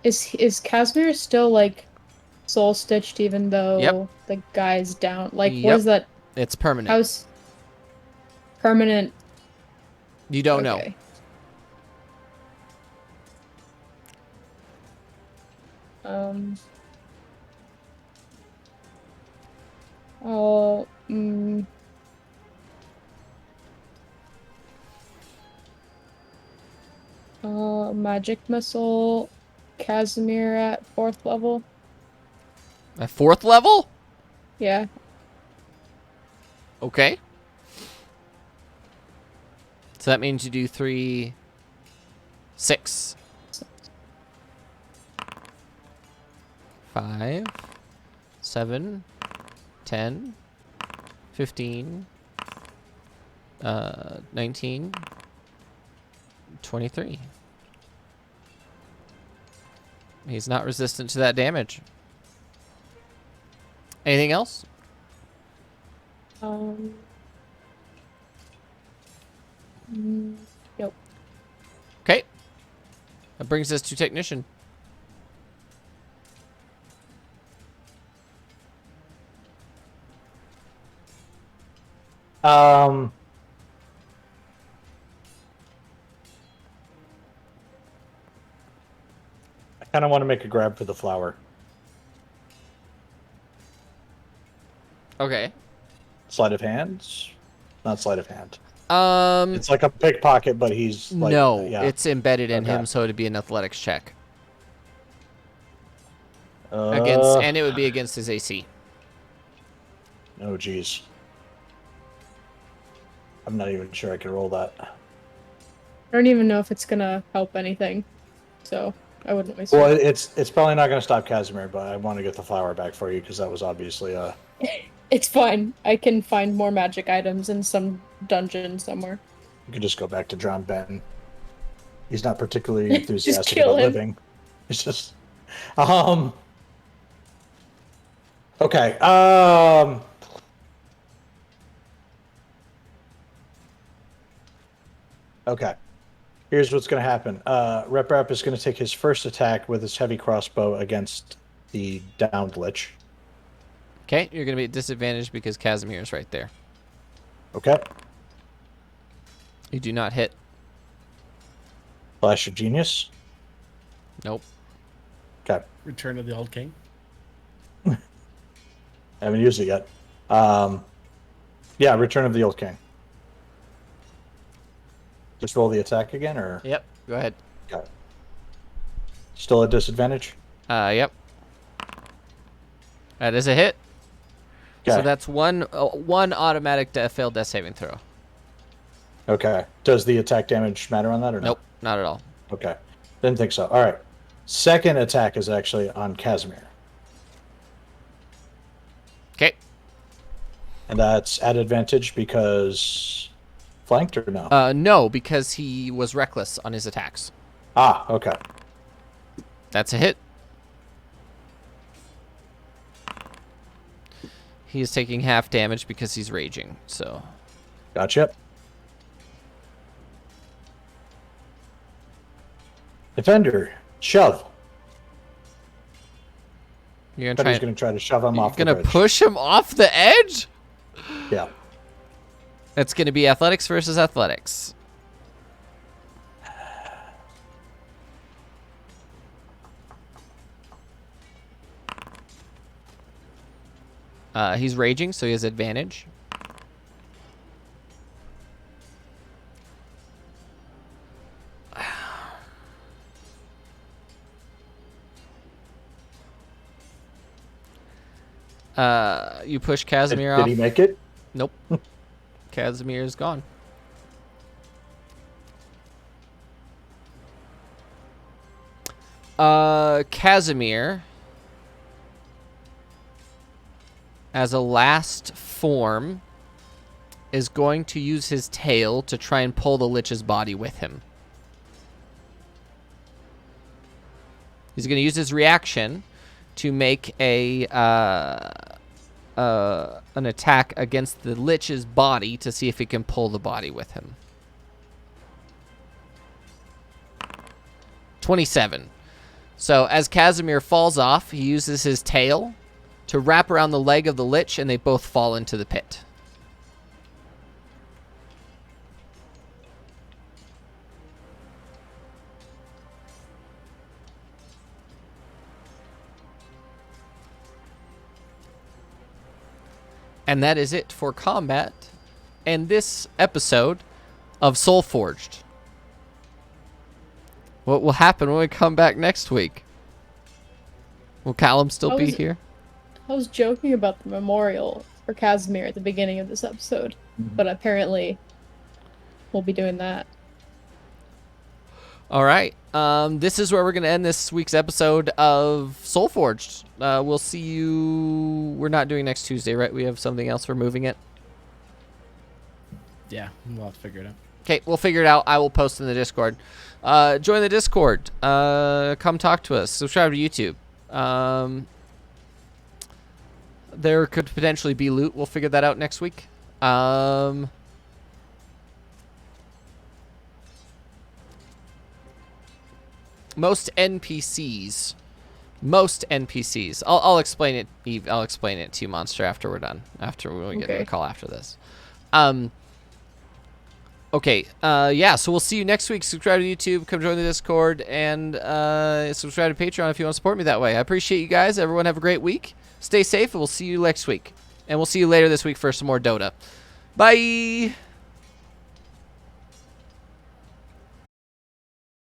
E: Is Casimir still like soul stitched even though
A: Yep.
E: the guy's down? Like,
A: Yep.
E: what is that?
A: It's permanent.
E: How's permanent?
A: You don't know.
E: Okay. Oh. Magic missile, Casimir at 4th level.
A: At 4th level?
E: Yeah.
A: Okay. So that means you do 3, 6, 5, 7, 10, 15, 19, 23. He's not resistant to that damage. Anything else?
E: Nope.
A: Okay. That brings us to Technician.
B: I kind of want to make a grab for the flower.
A: Okay.
B: Sleight of hands? Not sleight of hand.
A: Um,
B: It's like a pickpocket, but he's like...
A: no,
B: yeah.
A: it's embedded in
B: Okay.
A: him, so it'd be an athletics check. And it would be against his AC.
B: Oh, geez. I'm not even sure I can roll that.
E: I don't even know if it's gonna help anything, so I wouldn't waste
B: Well,
E: it.
B: it's probably not going to stop Casimir, but I want to get the flower back for you because that was obviously
E: It's fine. I can find more magic items in some dungeon somewhere.
B: You could just go back to John Benton. He's not particularly
E: Just
B: enthusiastic
E: kill
B: about
E: him.
B: living. It's just, okay. Okay. Here's what's going to happen. Rep is going to take his first attack with his heavy crossbow against the downed lich.
A: Okay, you're going to be at disadvantage because Casimir is right there.
B: Okay.
A: You do not hit.
B: Flash of Genius.
A: Nope.
B: Okay.
C: Return of the Old King.
B: I haven't used it yet. Yeah, Return of the Old King. Just roll the attack again, or?
A: Yep, go ahead.
B: Okay. Still at disadvantage?
A: Yep. That is a hit.
B: Okay.
A: So that's one automatic failed death saving throw.
B: Okay. Does the attack damage matter on that, or no?
A: Nope, not at all.
B: Okay. Didn't think so. All right. Second attack is actually on Casimir.
A: Okay.
B: And that's at advantage because flanked or no?
A: No, because he was reckless on his attacks.
B: Ah, okay.
A: That's a hit. He is taking half damage because he's raging, so.
B: Gotcha. Defender, shove.
A: You're
B: Defender's
A: gonna
B: going to try to shove him off the
A: gonna
B: bridge.
A: push him off the edge?
B: Yeah.
A: That's gonna be athletics versus athletics. He's raging, so he has advantage. You push Casimir
B: Did
A: off.
B: he make it?
A: Nope. Casimir is gone. Casimir, as a last form, is going to use his tail to try and pull the lich's body with him. He's going to use his reaction to make an attack against the lich's body to see if he can pull the body with him. 27. So as Casimir falls off, he uses his tail to wrap around the leg of the lich, and they both fall into the pit. And that is it for combat and this episode of Soulforged. What will happen when we come back next week? Will Callum still be here?
E: I was joking about the memorial for Casimir at the beginning of this episode, but apparently we'll be doing that.
A: All right. This is where we're going to end this week's episode of Soulforged. We'll see you. We're not doing next Tuesday, right? We have something else. We're moving it.
C: Yeah, we'll have to figure it out.
A: Okay, we'll figure it out. I will post in the Discord. Join the Discord. Come talk to us. Subscribe to YouTube. There could potentially be loot. We'll figure that out next week. Most NPCs. I'll explain it. Eve, I'll explain it to you, Monster, after we're done. After we get to the call after this. Okay. Yeah. So we'll see you next week. Subscribe to YouTube. Come join the Discord and subscribe to Patreon if you want to support me that way. I appreciate you guys. Everyone have a great week. Stay safe, and we'll see you next week. And we'll see you later this week for some more Dota. Bye.